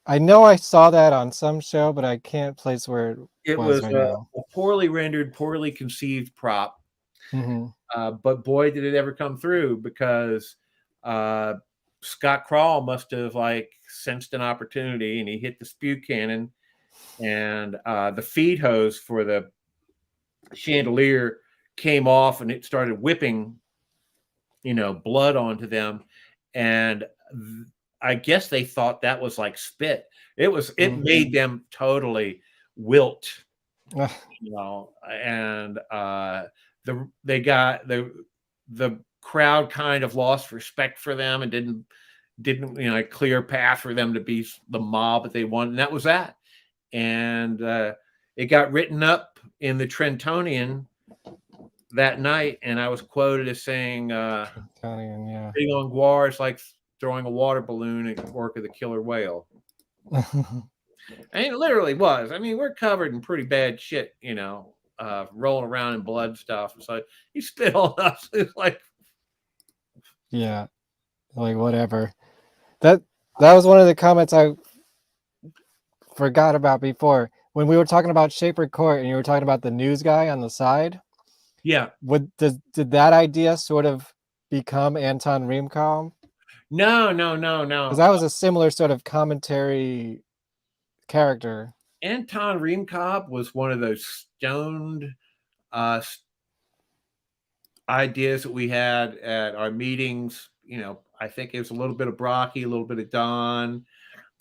I know I saw that on some show, but I can't place where it was right a now. poorly rendered, poorly conceived prop. But boy, did it ever come through, because Scott Krall must have like sensed an opportunity, and he hit the spew cannon, and the feed hose for the chandelier came off, and it started whipping, blood onto them, and I guess they thought that was like spit. It made them totally wilt, and the crowd kind of lost respect for them and didn't a clear path for them to be the mob that they wanted, and that was that. And it got written up in the Trentonian that night, and I was quoted as saying, "Being on Gwar is like throwing a water balloon at the work of the killer whale." And it literally was. I mean, we're covered in pretty bad shit, rolling around in blood stuff. So he spit on us. It's like, yeah, like whatever. That was one of the comments I forgot about before when we were talking about Shaper Court, and you were talking about the news guy on the side. Yeah. Did that idea sort of become Anton Reemkalm? No. Because that was a similar sort of commentary character. Anton Reemkalm was one of those stoned ideas that we had at our meetings. I think it was a little bit of Brocky, a little bit of Don.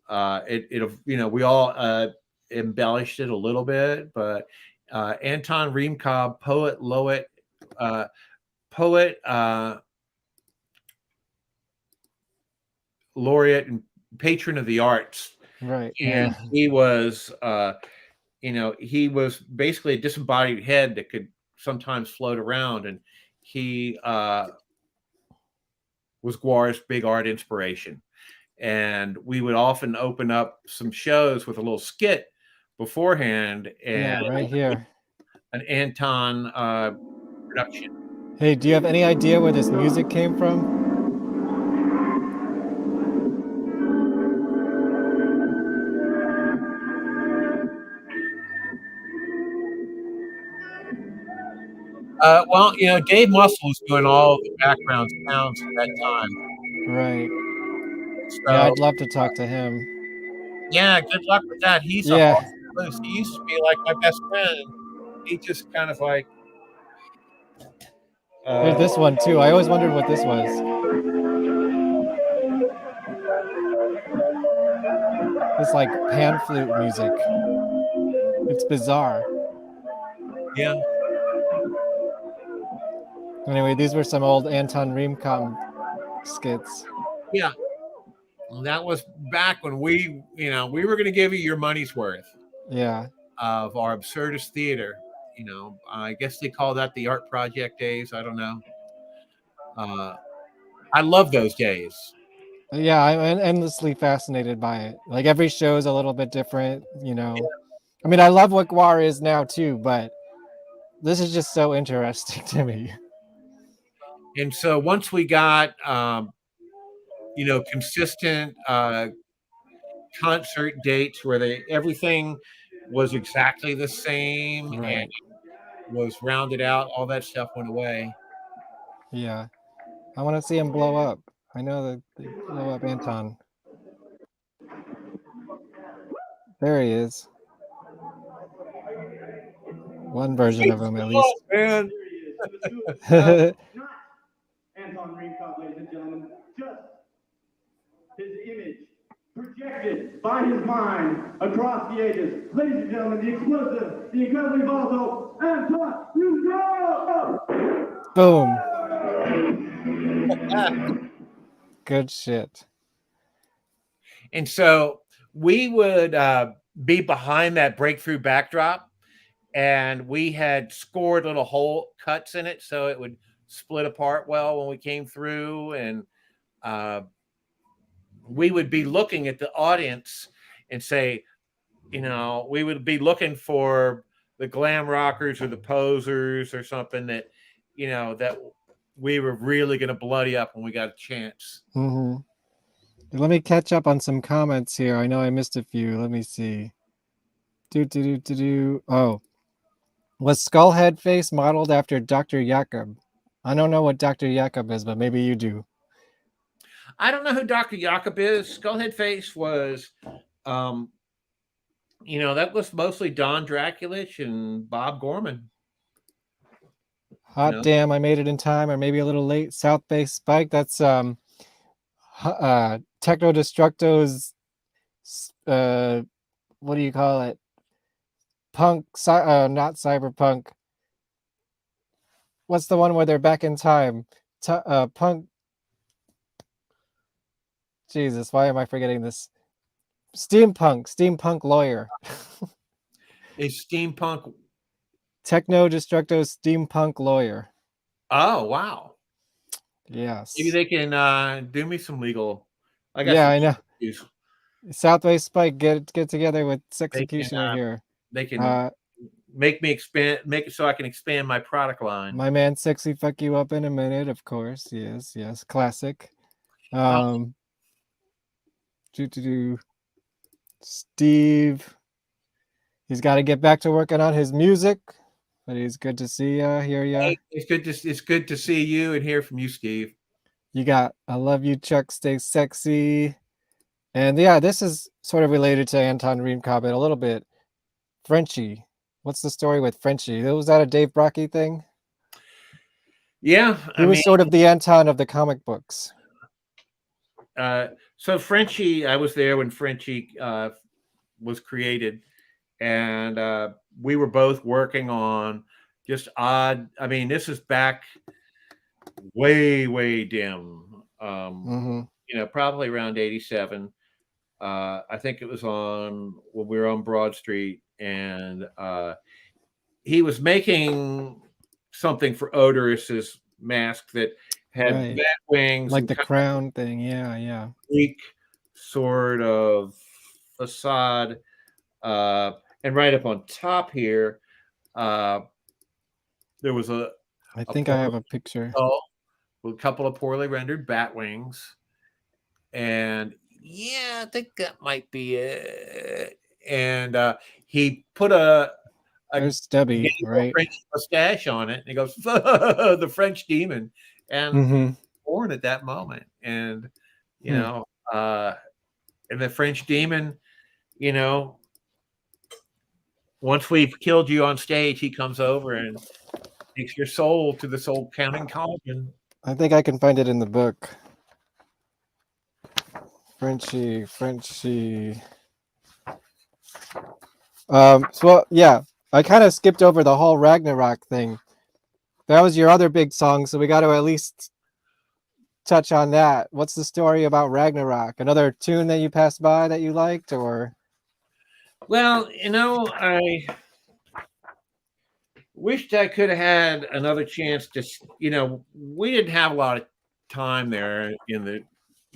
We all embellished it a little bit, but Anton Reemkalm, poet, laureate, and patron of the arts. Right. And he was, he was basically a disembodied head that could sometimes float around, and he was Gwar's big art inspiration. And we would often open up some shows with a little skit beforehand, and right here, an Anton production. Hey, do you have any idea where this music came from? Well, Dave Muscle was doing all the background sounds at that time. Right. So, yeah, I'd love to talk to him. Yeah, good luck with that. He's a host. He used to be like my best friend. He just kind of like. There's this one too. I always wondered what this was. It's like pan flute music. It's bizarre. Yeah. Anyway, these were some old Anton Reemkalm skits. Yeah. Well, that was back when we were going to give you your money's worth. Yeah. Of our absurdist theater. I guess they call that the art project days. I don't know. I love those days. Yeah, I'm endlessly fascinated by it. Like every show is a little bit different, Yeah. I mean, I love what Gwar is now too, but this is just so interesting to me. And so once we got, consistent concert dates where everything was exactly the same, right, and was rounded out, all that stuff went away. Yeah. I want to see him blow up. I know that they blow up Anton. There he is. One version of him, at least. Man. Anton Ringkop, ladies and gentlemen, just his image projected by his mind across the ages. Ladies and gentlemen, the explosive, the incredibly volatile Anton Ringkop! Boom. Good shit. And so we would be behind that breakthrough backdrop, and we had scored little hole cuts in it so it would split apart well when we came through. And we would be looking at the audience and say, you know, we would be looking for the glam rockers or the posers or something that, you know, that we were really going to bloody up when we got a chance. Mm-hmm. Let me catch up on some comments here. I know I missed a few. Let me see. Oh. Was Skullheadface modeled after Dr. Jakob? I don't know what Dr. Jakob is, but maybe you do. I don't know who Dr. Jakob is. Skullheadface was, you know, that was mostly Don Draculich and Bob Gorman. Hot damn, I made it in time, or maybe a little late. South Bay Spike, that's Techno Destructo's, what do you call it? Punk, not cyberpunk. What's the one where they're back in time? Punk. Jesus, why am I forgetting this? Steampunk lawyer. Is steampunk Techno Destructo's steampunk lawyer. Oh, wow. Yes. Maybe they can do me some legal. I got I know. Issues. Southway Spike, get together with Sexecutioner here. They can make me expand, make it so I can expand my product line. My man Sexy fuck you up in a minute, of course. Yes, classic. Steve, he's got to get back to working on his music, but he's good to see ya. Hear ya. Hey, it's good to see you and hear from you, Steve. You got I love you, Chuck. Stay sexy. And yeah, this is sort of related to Anton Rimkov a little bit. Frenchie. What's the story with Frenchie? Was that a Dave Brocky thing? Yeah. He was sort of the Anton of the comic books. So Frenchie, I was there when Frenchie was created, and we were both working on just odd. I mean, this is back way dim. You know, probably around 87. I think it was when we were on Broad Street, and he was making something for Odoris's mask that had bat wings, like the crown thing. Yeah. Greek sort of facade, and right up on top here, there was I think I have a picture. With a couple of poorly rendered bat wings, and yeah, I think that might be it. And he put there's Debbie, right? French mustache on it, and he goes, "The French Demon," and born at that moment. And you know, and the French Demon, you know, once we've killed you on stage, he comes over and takes your soul to the soul counting cauldron. I think I can find it in the book. Frenchie. So yeah, I kind of skipped over the whole Ragnarok thing. That was your other big song, so we got to at least touch on that. What's the story about Ragnarok? Another tune that you passed by that you liked, or? Well, you know, I wished I could have had another chance to, you know, we didn't have a lot of time there in the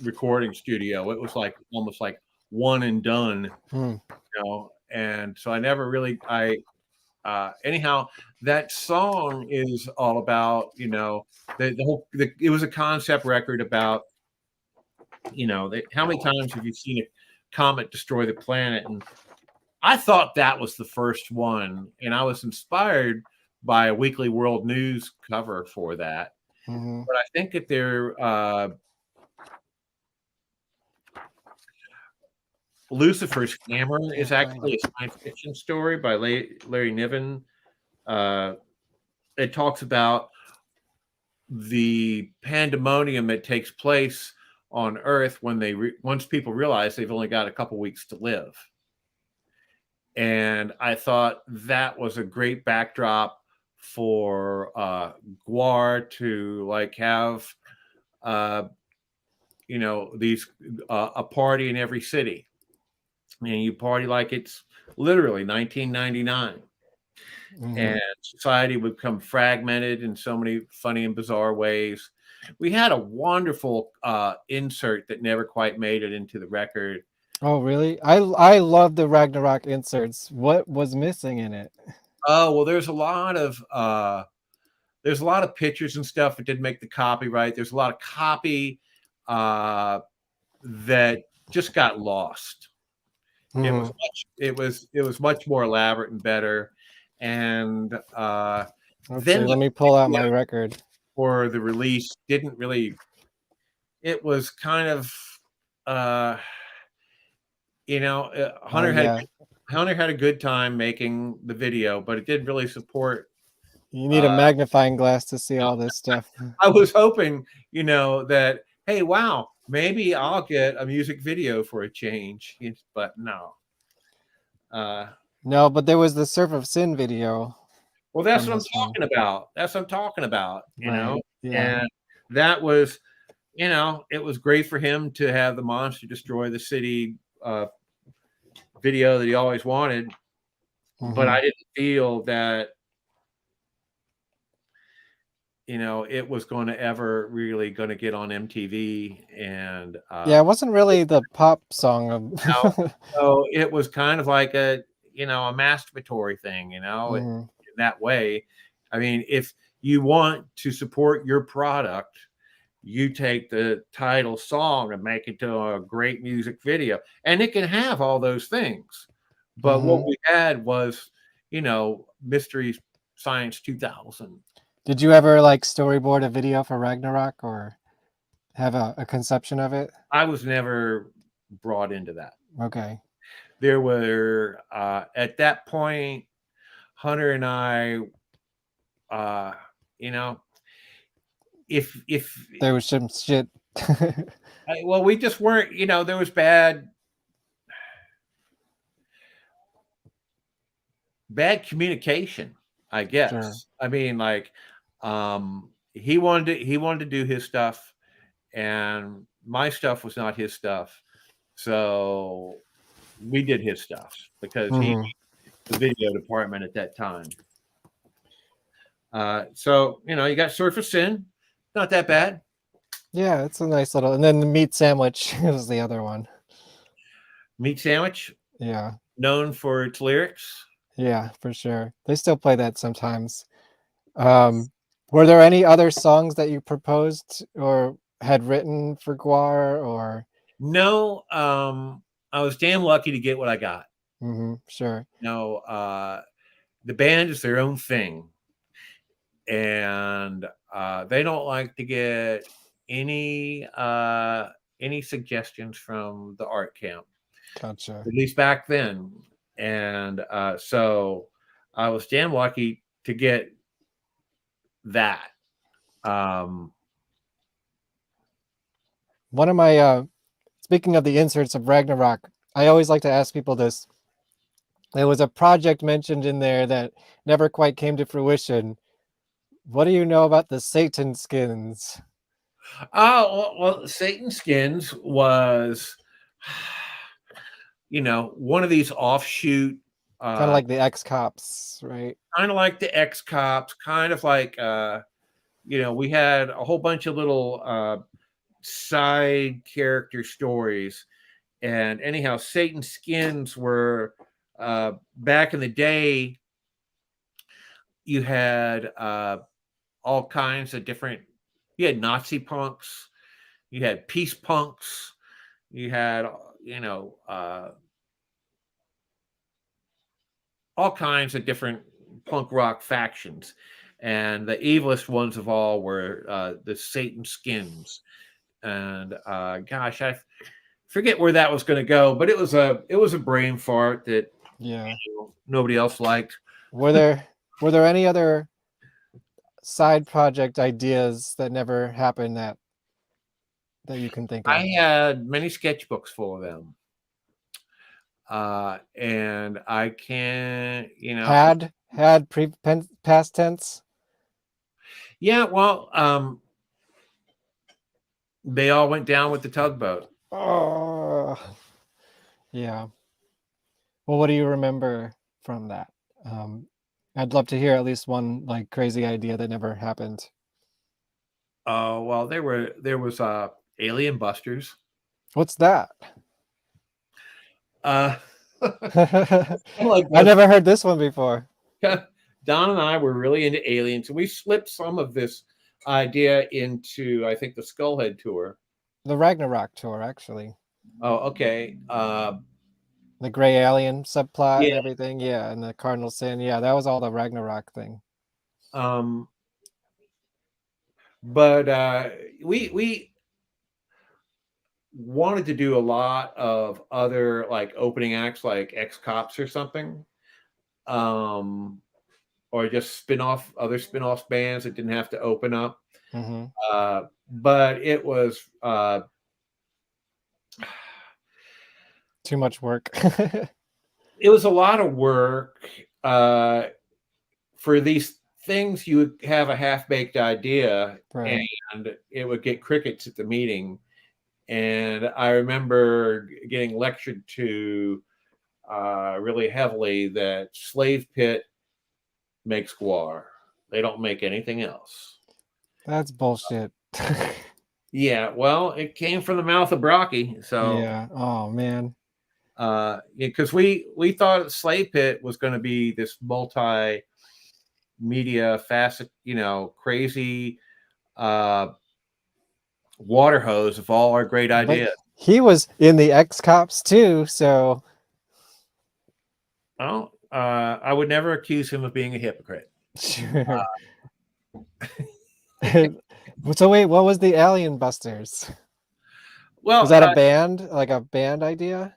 recording studio. It was like almost like one and done, you know, and so I never really, anyhow, that song is all about, you know, it was a concept record about, you know, how many times have you seen a comet destroy the planet? And I thought that was the first one, and I was inspired by a Weekly World News cover for that. But I think that Lucifer's Hammer is actually a science fiction story by Larry Niven. It talks about the pandemonium that takes place on Earth when once people realize they've only got a couple weeks to live. And I thought that was a great backdrop for GWAR to like have, you know, these a party in every city, and you party like it's literally 1999. And society would become fragmented in so many funny and bizarre ways. We had a wonderful insert that never quite made it into the record. Oh, really? I love the Ragnarok inserts. What was missing in it? Oh, well, there's a lot of pictures and stuff that didn't make the copyright. There's a lot of copy that just got lost. It was much more elaborate and better. And then let me pull out my record. For the release didn't really. It was kind of you know, Hunter had a good time making the video, but it didn't really support. You need a magnifying glass to see all this stuff. I was hoping, you know, that, hey, wow, maybe I'll get a music video for a change, but no. No, but there was the Surf of Sin video. Well, that's what I'm talking about. That's what I'm talking about, you know? Yeah. And that was, you know, it was great for him to have the monster destroy the city video that he always wanted. But I didn't feel that, you know, it was going to ever really going to get on MTV. And yeah, it wasn't really the pop song of so it was kind of like a, you know, a masturbatory thing, you know, in that way. I mean, if you want to support your product, you take the title song and make it to a great music video, and it can have all those things. But what we had was, you know, Mystery Science 2000. Did you ever like storyboard a video for Ragnarok or have a conception of it? I was never brought into that. Okay. There were at that point, Hunter and I, you know, if there was some shit. Well, we just weren't, you know, there was bad communication, I guess. Sure. I mean, like, he wanted to do his stuff, and my stuff was not his stuff. So we did his stuff because he was the video department at that time. So, you know, you got Surf of Sin. Not that bad. Yeah, it's a nice little, and then the Meat Sandwich is the other one. Meat Sandwich? Yeah. Known for its lyrics? Yeah, for sure. They still play that sometimes. Were there any other songs that you proposed or had written for GWAR or? No, I was damn lucky to get what I got. Sure. No, the band is their own thing, and they don't like to get any suggestions from the art camp. Gotcha. At least back then. And so I was damn lucky to get that. One of my speaking of the inserts of Ragnarok, I always like to ask people this. There was a project mentioned in there that never quite came to fruition. What do you know about the Satan skins? Oh, well, Satan skins was, you know, one of these offshoot. Kind of like the X-Cops, right? Kind of like the X-Cops, kind of like, you know, we had a whole bunch of little side character stories. And anyhow, Satan skins were, back in the day, you had all kinds of different, you had Nazi punks, you had peace punks, you had, you know, all kinds of different punk rock factions. And the evilest ones of all were the Satan skins. And gosh, forget where that was going to go, but it was a brain fart that nobody else liked. Were there any other side project ideas that never happened that you can think of? I had many sketchbooks full of them. And I can't, had past tense. Yeah, well, they all went down with the tugboat. Oh, yeah. Well, what do you remember from that? I'd love to hear at least one like crazy idea that never happened. Oh, well, there was Alien Busters. What's that? Like I never heard this one before. Don and I were really into aliens, and we slipped some of this idea into, I think, the Skullhead tour. The Ragnarok tour, actually. Oh, okay. The gray alien subplot and everything, yeah, and the Cardinal Sin, yeah, that was all the Ragnarok thing. But we wanted to do a lot of other like opening acts, like Ex-Cops or something, or just other spin-off bands that didn't have to open up. But it was too much work. It was a lot of work. For these things, you would have a half-baked idea, right, and it would get crickets at the meeting. And I remember getting lectured to really heavily that Slave Pit makes GWAR. They don't make anything else. That's bullshit. Yeah, well, it came from the mouth of Brocky. So yeah. Oh man. Because we thought Slave Pit was going to be this multimedia facet, crazy water hose of all our great ideas. But he was in the Ex-Cops too, so. Oh, I would never accuse him of being a hypocrite. Sure. So wait, what was the Alien Busters? Well, was that a band, like a band idea?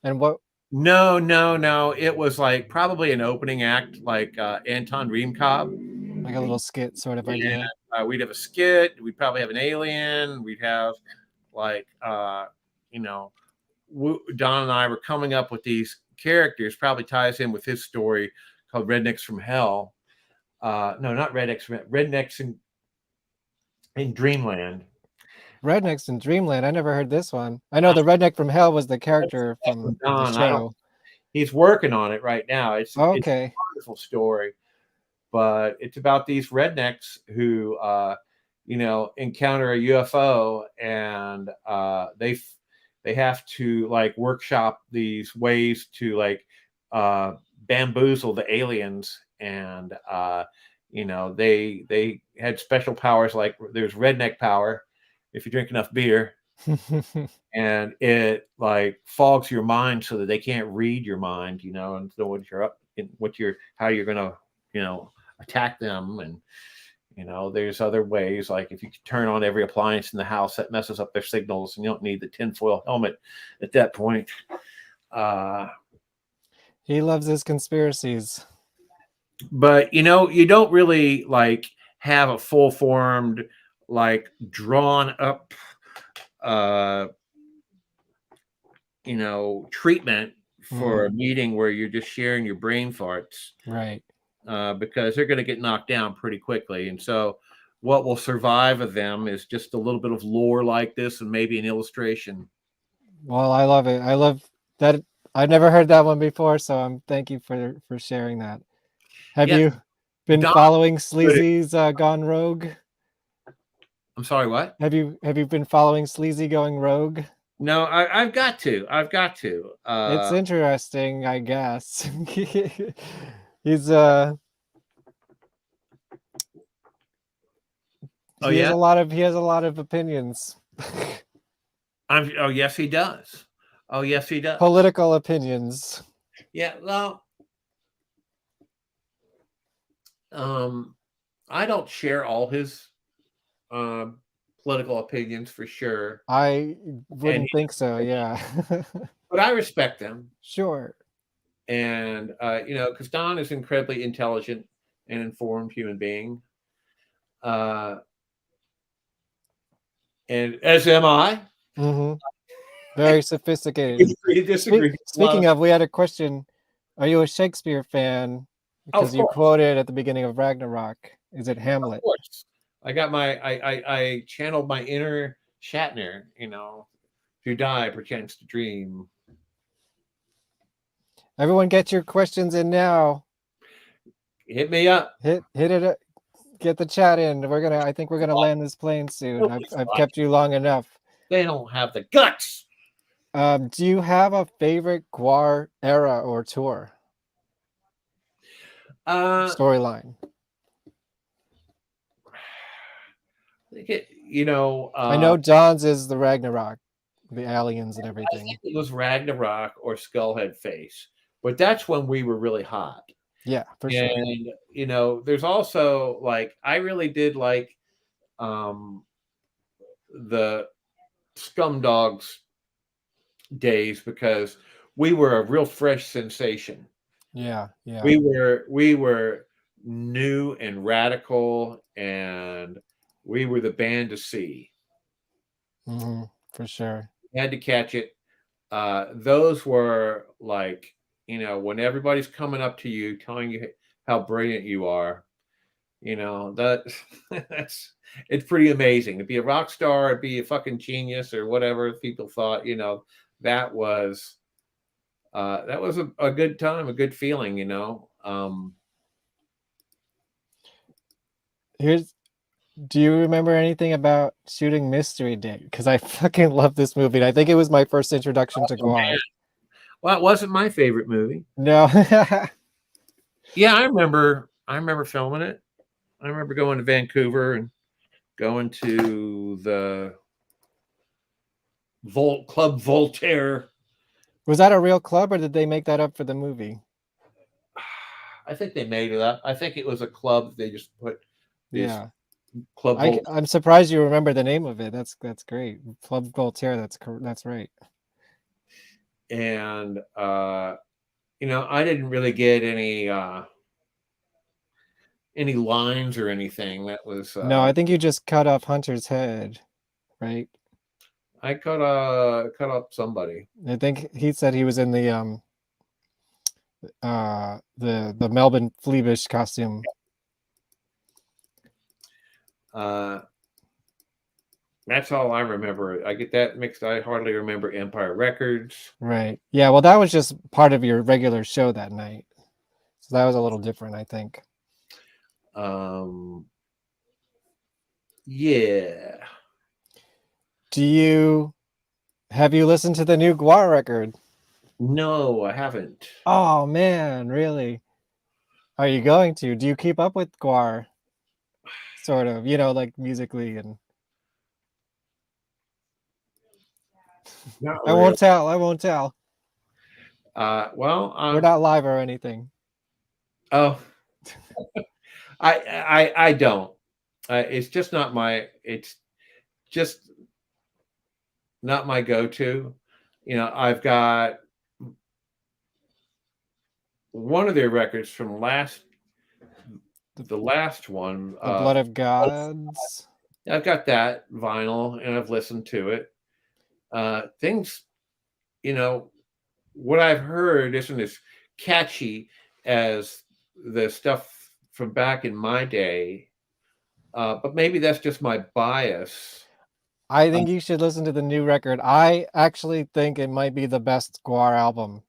And what? No. It was like probably an opening act, like Anton Reemkob. Like a little skit sort of idea. We'd have a skit. We'd probably have an alien. We'd have like, Don and I were coming up with these characters. Probably ties in with his story called Rednecks from Hell. No, not Rednecks in Dreamland. Rednecks in Dreamland. I never heard this one. I know the Redneck from Hell was the character from the show. He's working on it right now. It's okay. It's a wonderful story, but it's about these rednecks who, encounter a UFO, and they have to like workshop these ways to like bamboozle the aliens, and they had special powers, like there's redneck power if you drink enough beer, and it like fogs your mind so that they can't read your mind, and know what you're up in, how you're gonna attack them. And there's other ways, like if you turn on every appliance in the house, that messes up their signals, and you don't need the tinfoil helmet at that point. He loves his conspiracies. But you don't really like have a full formed, like drawn up treatment for a meeting where you're just sharing your brain farts, right? Because they're going to get knocked down pretty quickly. And so what will survive of them is just a little bit of lore like this, and maybe an illustration. Well, I love it. I love that. I've never heard that one before, so thank you for sharing that. Have you been following Sleazy's Gone Rogue? I'm sorry, what? Have you been following Sleazy going rogue? No, I've got to. It's interesting, I guess. He's he has a lot of opinions. Oh yes, he does. Oh yes, he does. Political opinions. Yeah, well, I don't share all his political opinions for sure. I wouldn't think so. Yeah. But I respect them. Sure. And because Don is an incredibly intelligent and informed human being. And as am I. Mm-hmm. Very sophisticated. Speaking of, we had a question. Are you a Shakespeare fan? Because you quoted at the beginning of Ragnarok. Is it Hamlet? Of course. I got I channeled my inner Shatner, to die perchance to dream. Everyone get your questions in now. Hit me up. Hit it up. Get the chat in. I think we're gonna land this plane soon. I've kept you long enough. They don't have the guts. Do you have a favorite GWAR era or tour? Storyline. I know Don's is the Ragnarok, the aliens and everything. I think it was Ragnarok or Skullheadface, but that's when we were really hot. Yeah, for sure. And there's also I really did the Scumdogs days because we were a real fresh sensation. Yeah. We were new and radical, and we were the band to see. Mm-hmm, for sure. You had to catch it. Those were when everybody's coming up to you, telling you how brilliant you are. It's pretty amazing. To be a rock star, to be a fucking genius, or whatever people thought. That was a good time, a good feeling. Do you remember anything about Shooting Mystery Date? Because I fucking love this movie. And I think it was my first introduction to GWAR. Man. Well, it wasn't my favorite movie. No. Yeah, I remember filming it. I remember going to Vancouver and going to the Club Voltaire. Was that a real club, or did they make that up for the movie? I think they made it up. I think it was a club. They just put yeah. Club. I'm surprised you remember the name of it. That's great. Club Voltaire. That's right. And I didn't really get any lines or anything. That was no. I think you just cut off Hunter's head, right? I cut up somebody. I think he said he was in the Melbourne Fleabish costume. That's all I remember. I get that mixed. I hardly remember Empire Records. Right. Yeah. Well, that was just part of your regular show that night, so that was a little different, I think. Yeah. Have you listened to the new GWAR record? No, I haven't. Oh man, really? Are you going to? Do you keep up with GWAR? Sort of, musically and. I won't tell. Well, we're not live or anything. Oh, I don't. It's just not my. It's just not my go-to. I've got one of their records from the last one, The Blood of Gods. I've got that vinyl and I've listened to it. Things, what I've heard isn't as catchy as the stuff from back in my day, but maybe that's just my bias. I think you should listen to the new record. I actually think it might be the best GWAR album.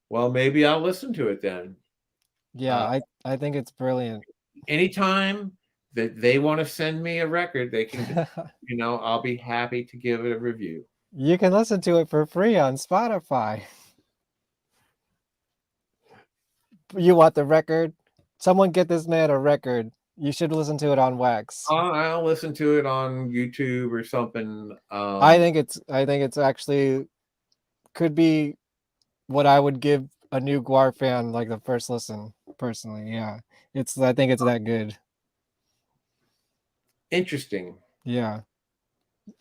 Well, maybe I'll listen to it then. Yeah, I think it's brilliant. Anytime that they want to send me a record, they can, I'll be happy to give it a review. You can listen to it for free on Spotify. You want the record? Someone get this man a record. You should listen to it on Wax. I'll listen to it on YouTube or something. I think it's actually could be what I would give a new GWAR fan like the first listen. Personally, yeah, I think it's that good. Interesting. Yeah.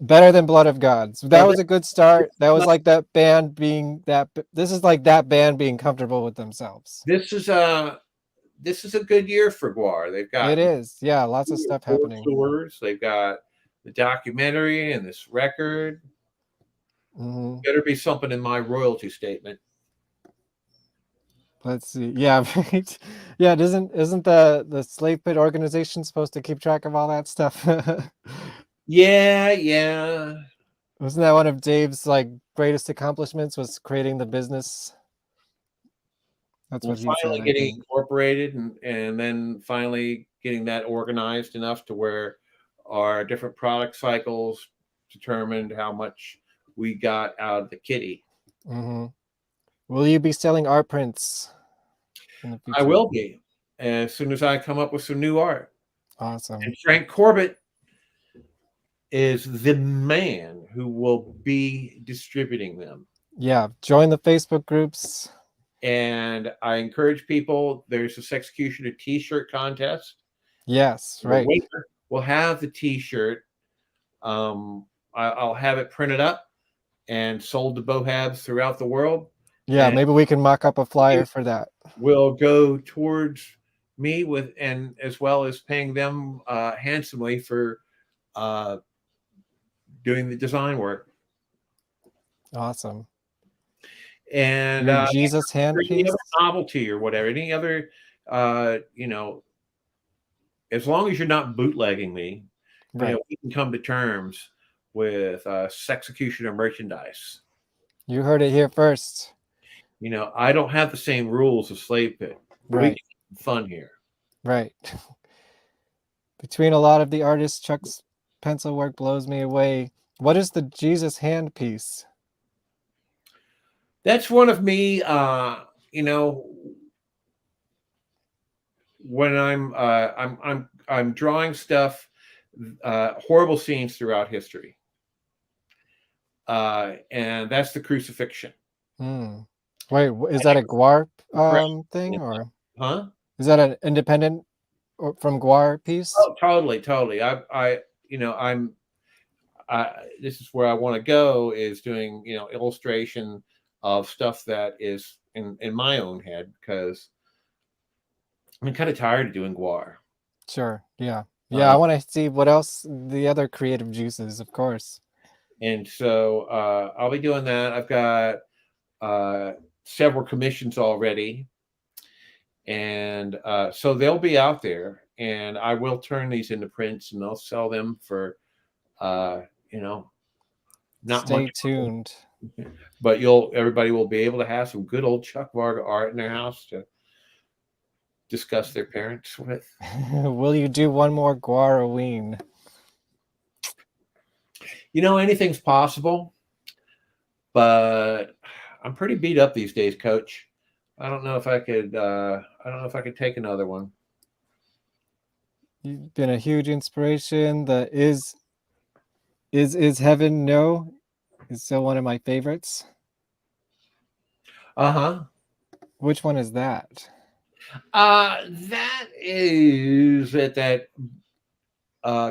Better than Blood of Gods. That was a good start. That was like that band being that. This is like that band being comfortable with themselves. This is a good year for GWAR. They've got It is. Yeah, lots of stuff happening. tours. They've got the documentary and this record. Mm-hmm. Better be something in my royalty statement. Let's see. Yeah, right. Yeah, isn't the slave pit organization supposed to keep track of all that stuff? Yeah. Wasn't that one of Dave's like greatest accomplishments was creating the business? That's what he said, Finally I getting think. incorporated and then finally getting that organized enough to where our different product cycles determined how much we got out of the kitty. Mm-hmm. Will you be selling art prints in the future? I will be as soon as I come up with some new art. Awesome. And Frank Corbett is the man who will be distributing them. Yeah, join the Facebook groups. And I encourage people, there's a Sexecutioner t-shirt contest. Yes, right. The winner will have the t-shirt. I'll have it printed up and sold to bohabs throughout the world. Yeah, and maybe we can mock up a flyer for that. Will go towards me with, and as well as paying them handsomely for doing the design work. Awesome. And your Jesus handpiece, any other novelty or whatever, any other, as long as you're not bootlegging me, right? We can come to terms with Sexecutioner merchandise. You heard it here first. I don't have the same rules as Slave Pit. Right. We can have fun here. Right. Between a lot of the artists, Chuck's pencil work blows me away. What is the Jesus handpiece? That's one of me, when I'm drawing stuff, horrible scenes throughout history. And that's the crucifixion. Wait, is that a GWAR thing or? Huh? Is that an independent from GWAR piece? Oh, totally. This is where I want to go, is doing, illustration of stuff that is in my own head, because I'm kind of tired of doing GWAR. Sure. Yeah. Yeah. I want to see what else, the other creative juices, of course. And so I'll be doing that. I've got several commissions already. And so they'll be out there, and I will turn these into prints, and I'll sell them for, not Stay much. tuned. But everybody will be able to have some good old Chuck Varga art in their house to discuss their parents with. Will you do one more GWAR-oween? Anything's possible, but I'm pretty beat up these days, Coach. I don't know if I could take another one. You've been a huge inspiration. The is Heaven No is still one of my favorites. Which one is that? That is that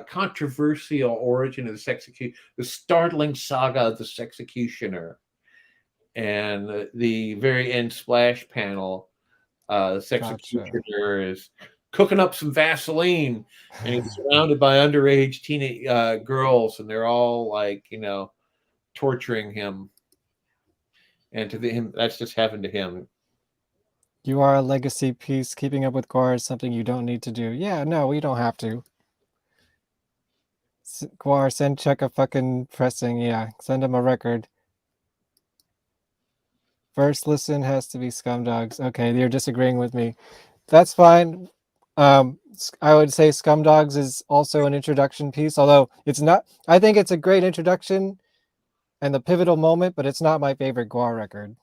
controversial origin of the startling saga of the Sexecutioner. And the very end splash panel, the Sexecutioner is cooking up some Vaseline, and he's surrounded by underage teenage girls, and they're all like, torturing him. And to him, that's just happened to him. You are a legacy piece. Keeping up with GWAR is something you don't need to do. Yeah, no, we don't have to. GWAR, send Chuck a fucking pressing. Yeah, send him a record. First listen has to be Scumdogs. Okay, you're disagreeing with me. That's fine. I would say Scumdogs is also an introduction piece, although it's not. I think it's a great introduction and the pivotal moment, but it's not my favorite GWAR record.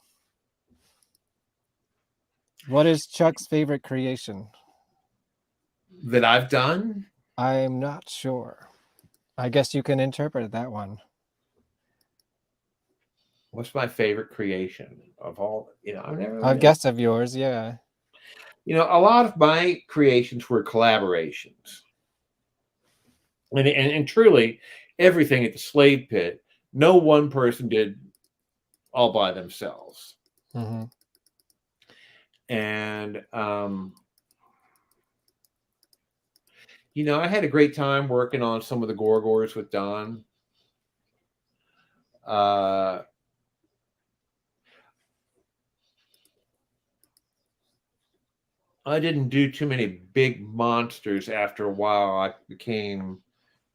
What is Chuck's favorite creation? That I've done? I'm not sure. I guess you can interpret that one. What's my favorite creation of all? I've never. I've guessed of yours, yeah. A lot of my creations were collaborations. And truly, everything at the slave pit, no one person did all by themselves. Mm-hmm. And I had a great time working on some of the Gorgors with Don. I didn't do too many big monsters. After a while, I became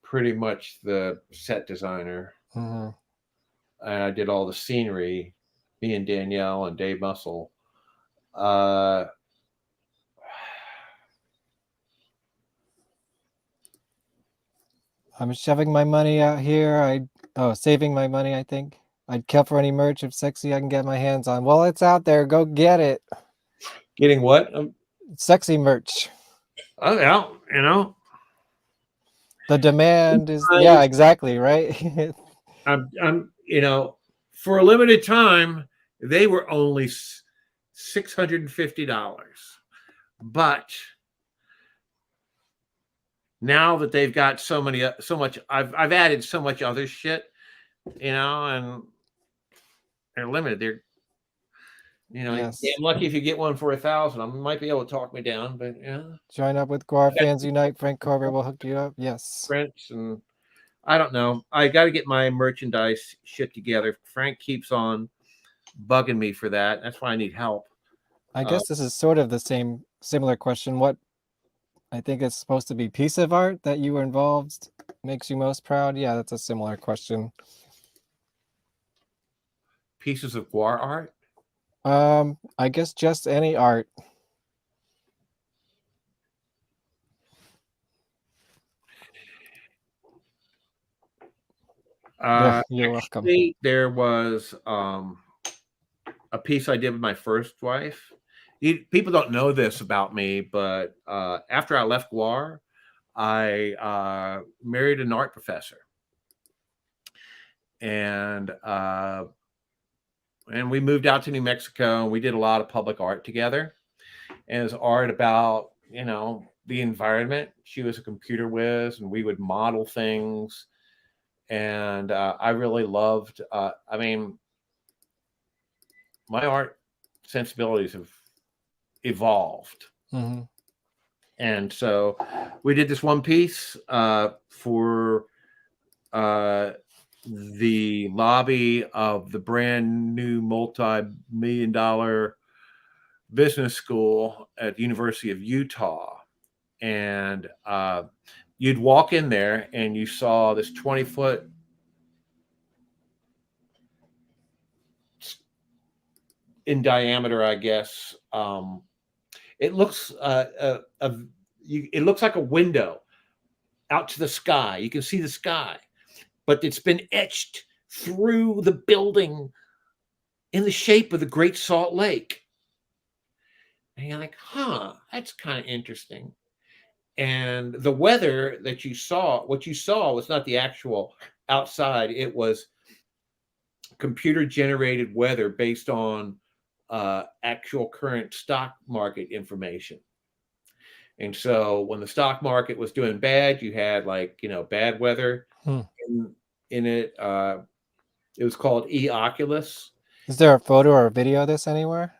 pretty much the set designer. Mm-hmm. And I did all the scenery, me and Danielle and Dave Muscle. I'm shoving my money out here. Saving my money, I think. I'd kill for any merch of sexy I can get my hands on. Well, it's out there. Go get it. Getting what? Sexy merch. Oh, yeah, The demand is, yeah, exactly, right? I'm for a limited time, they were only $650. But now that they've got so much, I've added so much other shit, and they're limited. They're, Yes. I'm lucky if you get one for $1,000. I might be able to talk me down, but Join up with GWAR Fans Unite. Frank Corbett will hook you up. Yes. Prince, and I don't know. I got to get my merchandise shit together. Frank keeps on bugging me for that. That's why I need help. I guess this is sort of the similar question. What I think it's supposed to be piece of art that you were involved makes you most proud? Yeah, that's a similar question. Pieces of GWAR art? I guess just any art. Yeah, you're welcome. There was a piece I did with my first wife. People don't know this about me, but after I left GWAR, I married an art professor, and we moved out to New Mexico, and we did a lot of public art together. And it was art about the environment. She was a computer whiz, and we would model things. And I really loved. My art sensibilities have evolved. Mm-hmm. And so we did this one piece for the lobby of the brand new multi-million-dollar business school at the University of Utah. And you'd walk in there and you saw this 20-foot in diameter, I guess. It looks it looks like a window out to the sky. You can see the sky, but it's been etched through the building in the shape of the Great Salt Lake. And you're like, that's kind of interesting. And the weather that you saw, what you saw was not the actual outside. It was computer generated weather based on actual current stock market information. And so when the stock market was doing bad, you had bad weather in it. It was called E-Oculus. Is there a photo or a video of this anywhere?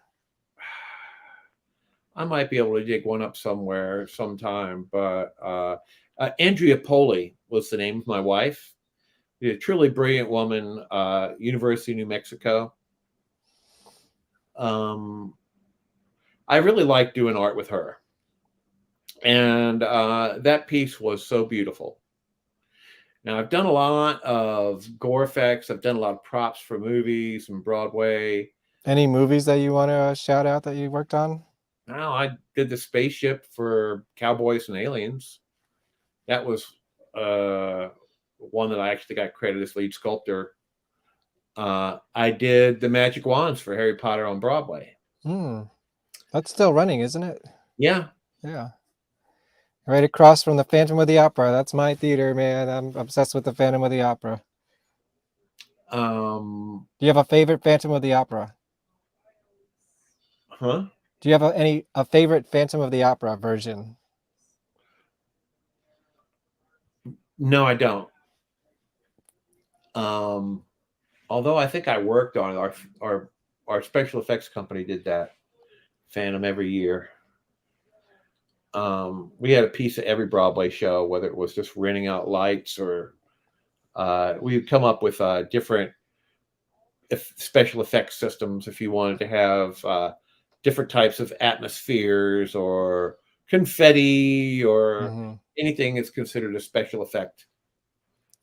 I might be able to dig one up somewhere sometime, but Andrea Poli was the name of my wife. She's a truly brilliant woman, University of New Mexico. I really liked doing art with her. And that piece was so beautiful. Now, I've done a lot of gore effects. I've done a lot of props for movies and Broadway. Any movies that you want to shout out that you worked on? Now, I did the spaceship for Cowboys and Aliens. That was one that I actually got credited as lead sculptor. I did the magic wands for Harry Potter on Broadway. That's still running, isn't it? Yeah. Yeah. Right across from the Phantom of the Opera. That's my theater, man. I'm obsessed with the Phantom of the Opera. Do you have a favorite Phantom of the Opera? Huh? Do you have a favorite Phantom of the Opera version? No, I don't. Although I think I worked on it. Our special effects company did that Phantom every year. We had a piece of every Broadway show, whether it was just renting out lights or we'd come up with different special effects systems if you wanted to have different types of atmospheres or confetti or anything that's considered a special effect.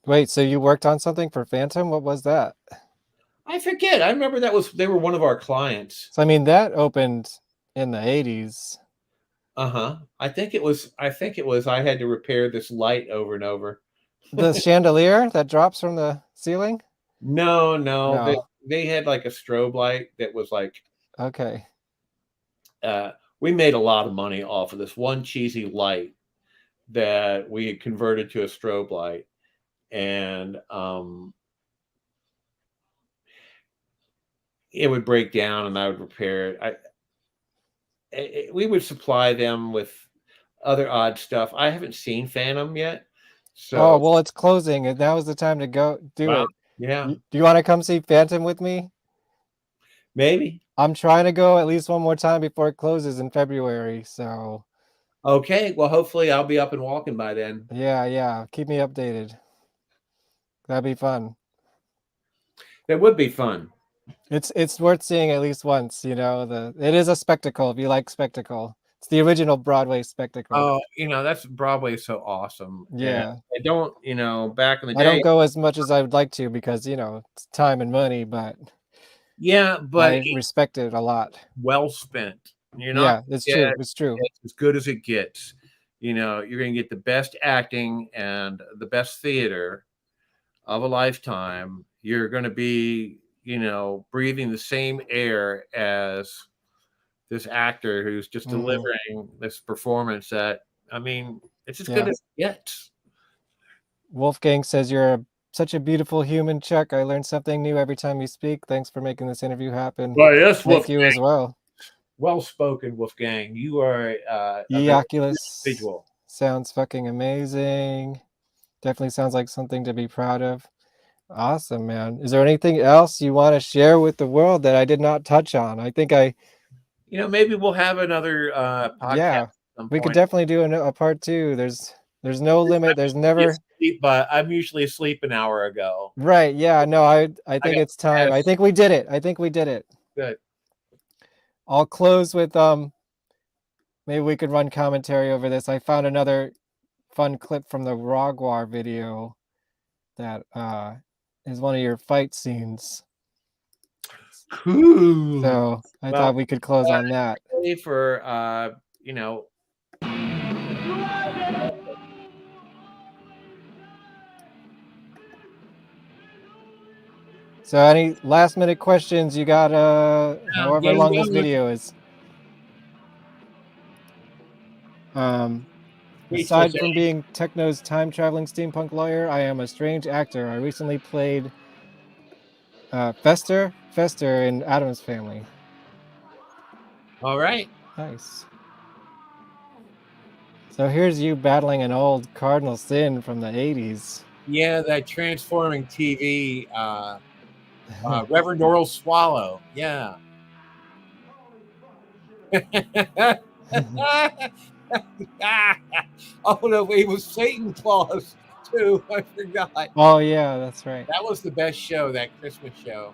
Wait, so you worked on something for Phantom? What was that? I forget. I remember they were one of our clients. So I mean, that opened in the 80s. I think it was I had to repair this light over and over. The chandelier that drops from the ceiling? No. They had like a strobe light that was like okay. We made a lot of money off of this one cheesy light that we had converted to a strobe light, and it would break down and I would repair it. We would supply them with other odd stuff. I haven't seen Phantom yet. So Oh, well, it's closing and now is the time to go do it. Yeah. Do you want to come see Phantom with me? Maybe. I'm trying to go at least one more time before it closes in February, so. Okay, well, hopefully I'll be up and walking by then. Yeah. Keep me updated. That'd be fun. That would be fun. It's worth seeing at least once, you know. It is a spectacle if you like spectacle. It's the original Broadway spectacle. Oh, that's Broadway is so awesome. Yeah. And I don't, back in the day. I don't go as much as I would like to because, it's time and money, but yeah, but I respect it a lot. Well spent. You're not. Yeah, it's true. It's true. It's as good as it gets. You're going to get the best acting and the best theater of a lifetime. You're going to be, breathing the same air as this actor who's just delivering this performance that, it's as good as it gets. Wolfgang says you're such a beautiful human, Chuck. I learned something new every time you speak. Thanks for making this interview happen. Well, yes, Thank you as well. Well spoken, Wolfgang. You are Eoculus visual. Sounds fucking amazing. Definitely sounds like something to be proud of. Awesome, man. Is there anything else you want to share with the world that I did not touch on? I think maybe we'll have another podcast. Yeah, we could definitely do a part 2. There's no limit. There's never. But I'm usually asleep an hour ago. Right. Yeah. No. I think it's time. I think we did it. Good. I'll close with maybe we could run commentary over this. I found another fun clip from the GWAR video that is one of your fight scenes. Cool. So I thought we could close on that. For So any last minute questions you got however long this video is. Aside from being Techno's time traveling steampunk lawyer, I am a strange actor. I recently played Fester in Addams Family. All right. Nice. So here's you battling an old cardinal sin from the 80s. Yeah, that transforming TV Reverend Oral Swallow. Yeah. Oh no, it was Satan Claus too. I forgot. Oh yeah, that's right. That was the best show, that Christmas show.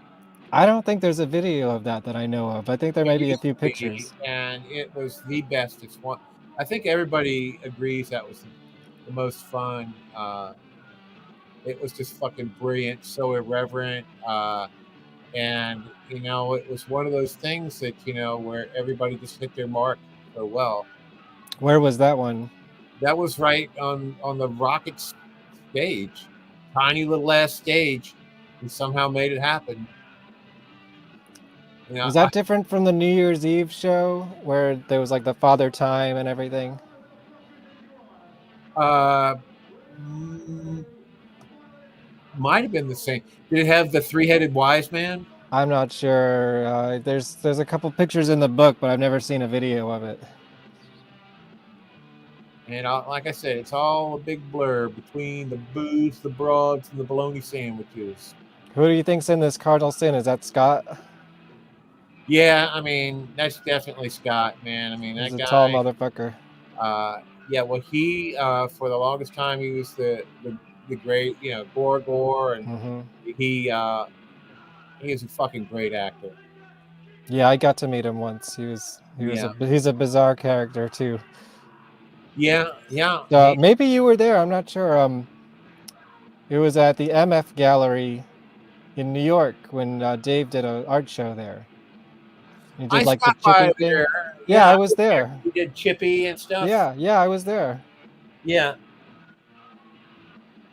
I don't think there's a video of that I know of. I think there may be a few pictures. And it was the best. It's one. I think everybody agrees that was the most fun. It was just fucking brilliant, so irreverent. And it was one of those things that where everybody just hit their mark so well. Where was that one? That was right on the Rocket stage, tiny little ass stage. We somehow made it happen. Was that different from the New Year's Eve show where there was like the Father Time and everything? Might have been the same. Did it have the three-headed wise man? I'm not sure. There's a couple pictures in the book, but I've never seen a video of it. And like I said, it's all a big blur between the booze, the broads, and the bologna sandwiches. Who do you think's in this cardinal sin? Is that Scott? Yeah, I mean, that's definitely Scott, man. I mean, He's that a tall guy. motherfucker. Yeah, well, he for the longest time he was the great, GWAR, and he is a fucking great actor. Yeah, I got to meet him once. He's a bizarre character too. Yeah. Maybe you were there. I'm not sure. It was at the MF Gallery in New York when Dave did an art show there. He did like the Chippy thing. there. Yeah, I was there. He did Chippy and stuff. Yeah, I was there. Yeah.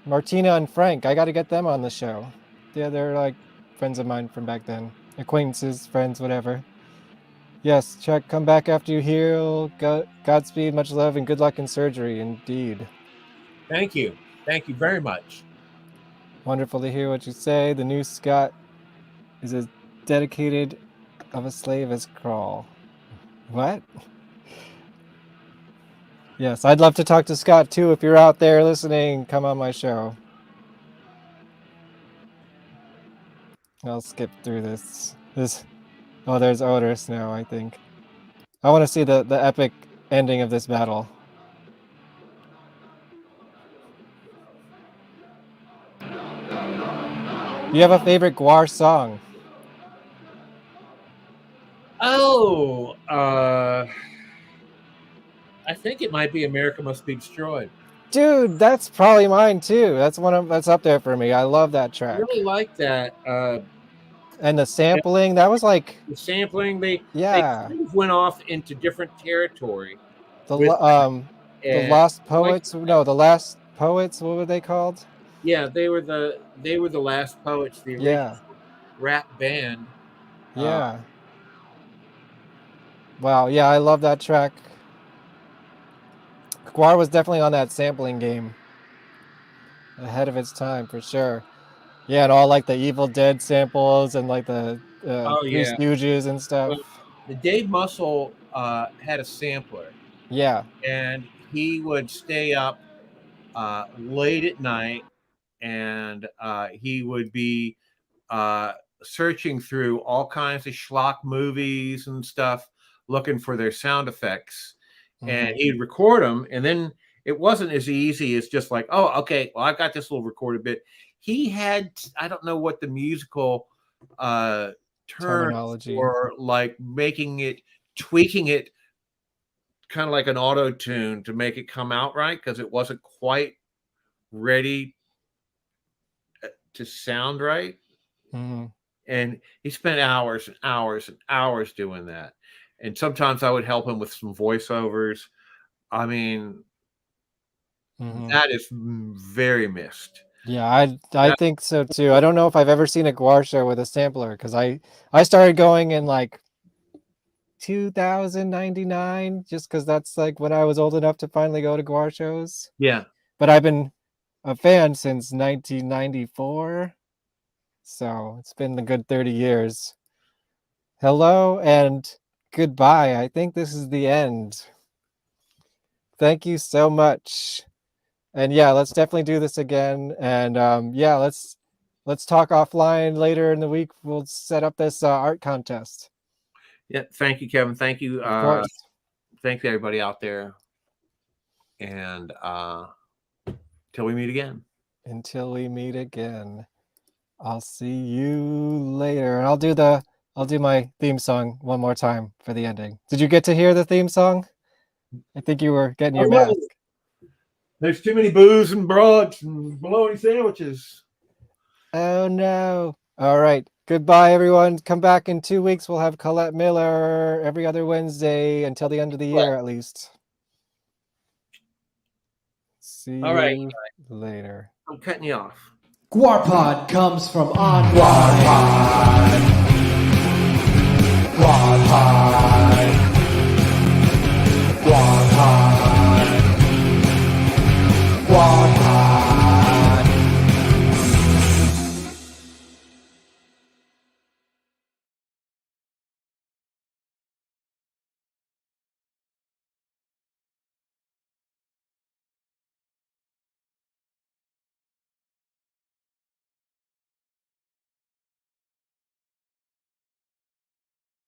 Martina and Frank, I got to get them on the show. Yeah, they're like friends of mine from back then. Acquaintances, friends, whatever. Yes, Chuck, come back after you heal. Godspeed, much love, and good luck in surgery, indeed. Thank you. Thank you very much. Wonderful to hear what you say. The new Scott is as dedicated of a slave as Crawl. What? Yes, I'd love to talk to Scott too. If you're out there listening, come on my show. I'll skip through this. Oh, there's Otis now, I think. I want to see the epic ending of this battle. Do you have a favorite GWAR song? Oh, I think it might be "America Must Be Destroyed." Dude, that's probably mine too. That's that's up there for me. I love that track. I really like that. And the sampling, that was like the sampling. They kind of went off into different territory. The Lost Poets. No, the Last Poets. What were they called? Yeah, they were the Last Poets. The original rap band. Yeah. Wow. Yeah, I love that track. GWAR was definitely on that sampling game. Ahead of its time, for sure. Yeah, and all like the Evil Dead samples and like the Three Stooges and stuff. Well, the Dave Muscle had a sampler. Yeah. And he would stay up late at night, and he would be searching through all kinds of schlock movies and stuff, looking for their sound effects. And he'd record them, and then it wasn't as easy as just like, oh, okay, well, I've got this little recorded bit. He had, I don't know what the musical terminology or like tweaking it kind of like an auto tune to make it come out right, because it wasn't quite ready to sound right. And he spent hours and hours and hours doing that. And sometimes I would help him with some voiceovers. I mean, that is very missed. Yeah, I think so too. I don't know if I've ever seen a GWAR show with a sampler, because I started going in like 2099, just because that's like when I was old enough to finally go to GWAR shows. Yeah. But I've been a fan since 1994. So it's been a good 30 years. Hello and goodbye. I think this is the end. Thank you so much. And yeah, let's definitely do this again. And yeah, let's talk offline later in the week. We'll set up this art contest. Yeah, thank you, Kevin. Thank you. Of course. Thanks everybody out there. And till we meet again. Until we meet again. I'll see you later. And I'll do my theme song one more time for the ending. Did you get to hear the theme song? I think you were getting your mask. There's too many booze and broads and bologna sandwiches. Oh no. All right. Goodbye, everyone. Come back in 2 weeks. We'll have Colette Miller every other Wednesday until the end of the year, at least. See you later. I'm cutting you off. GWARPod comes from on GWARPod. GWARPod.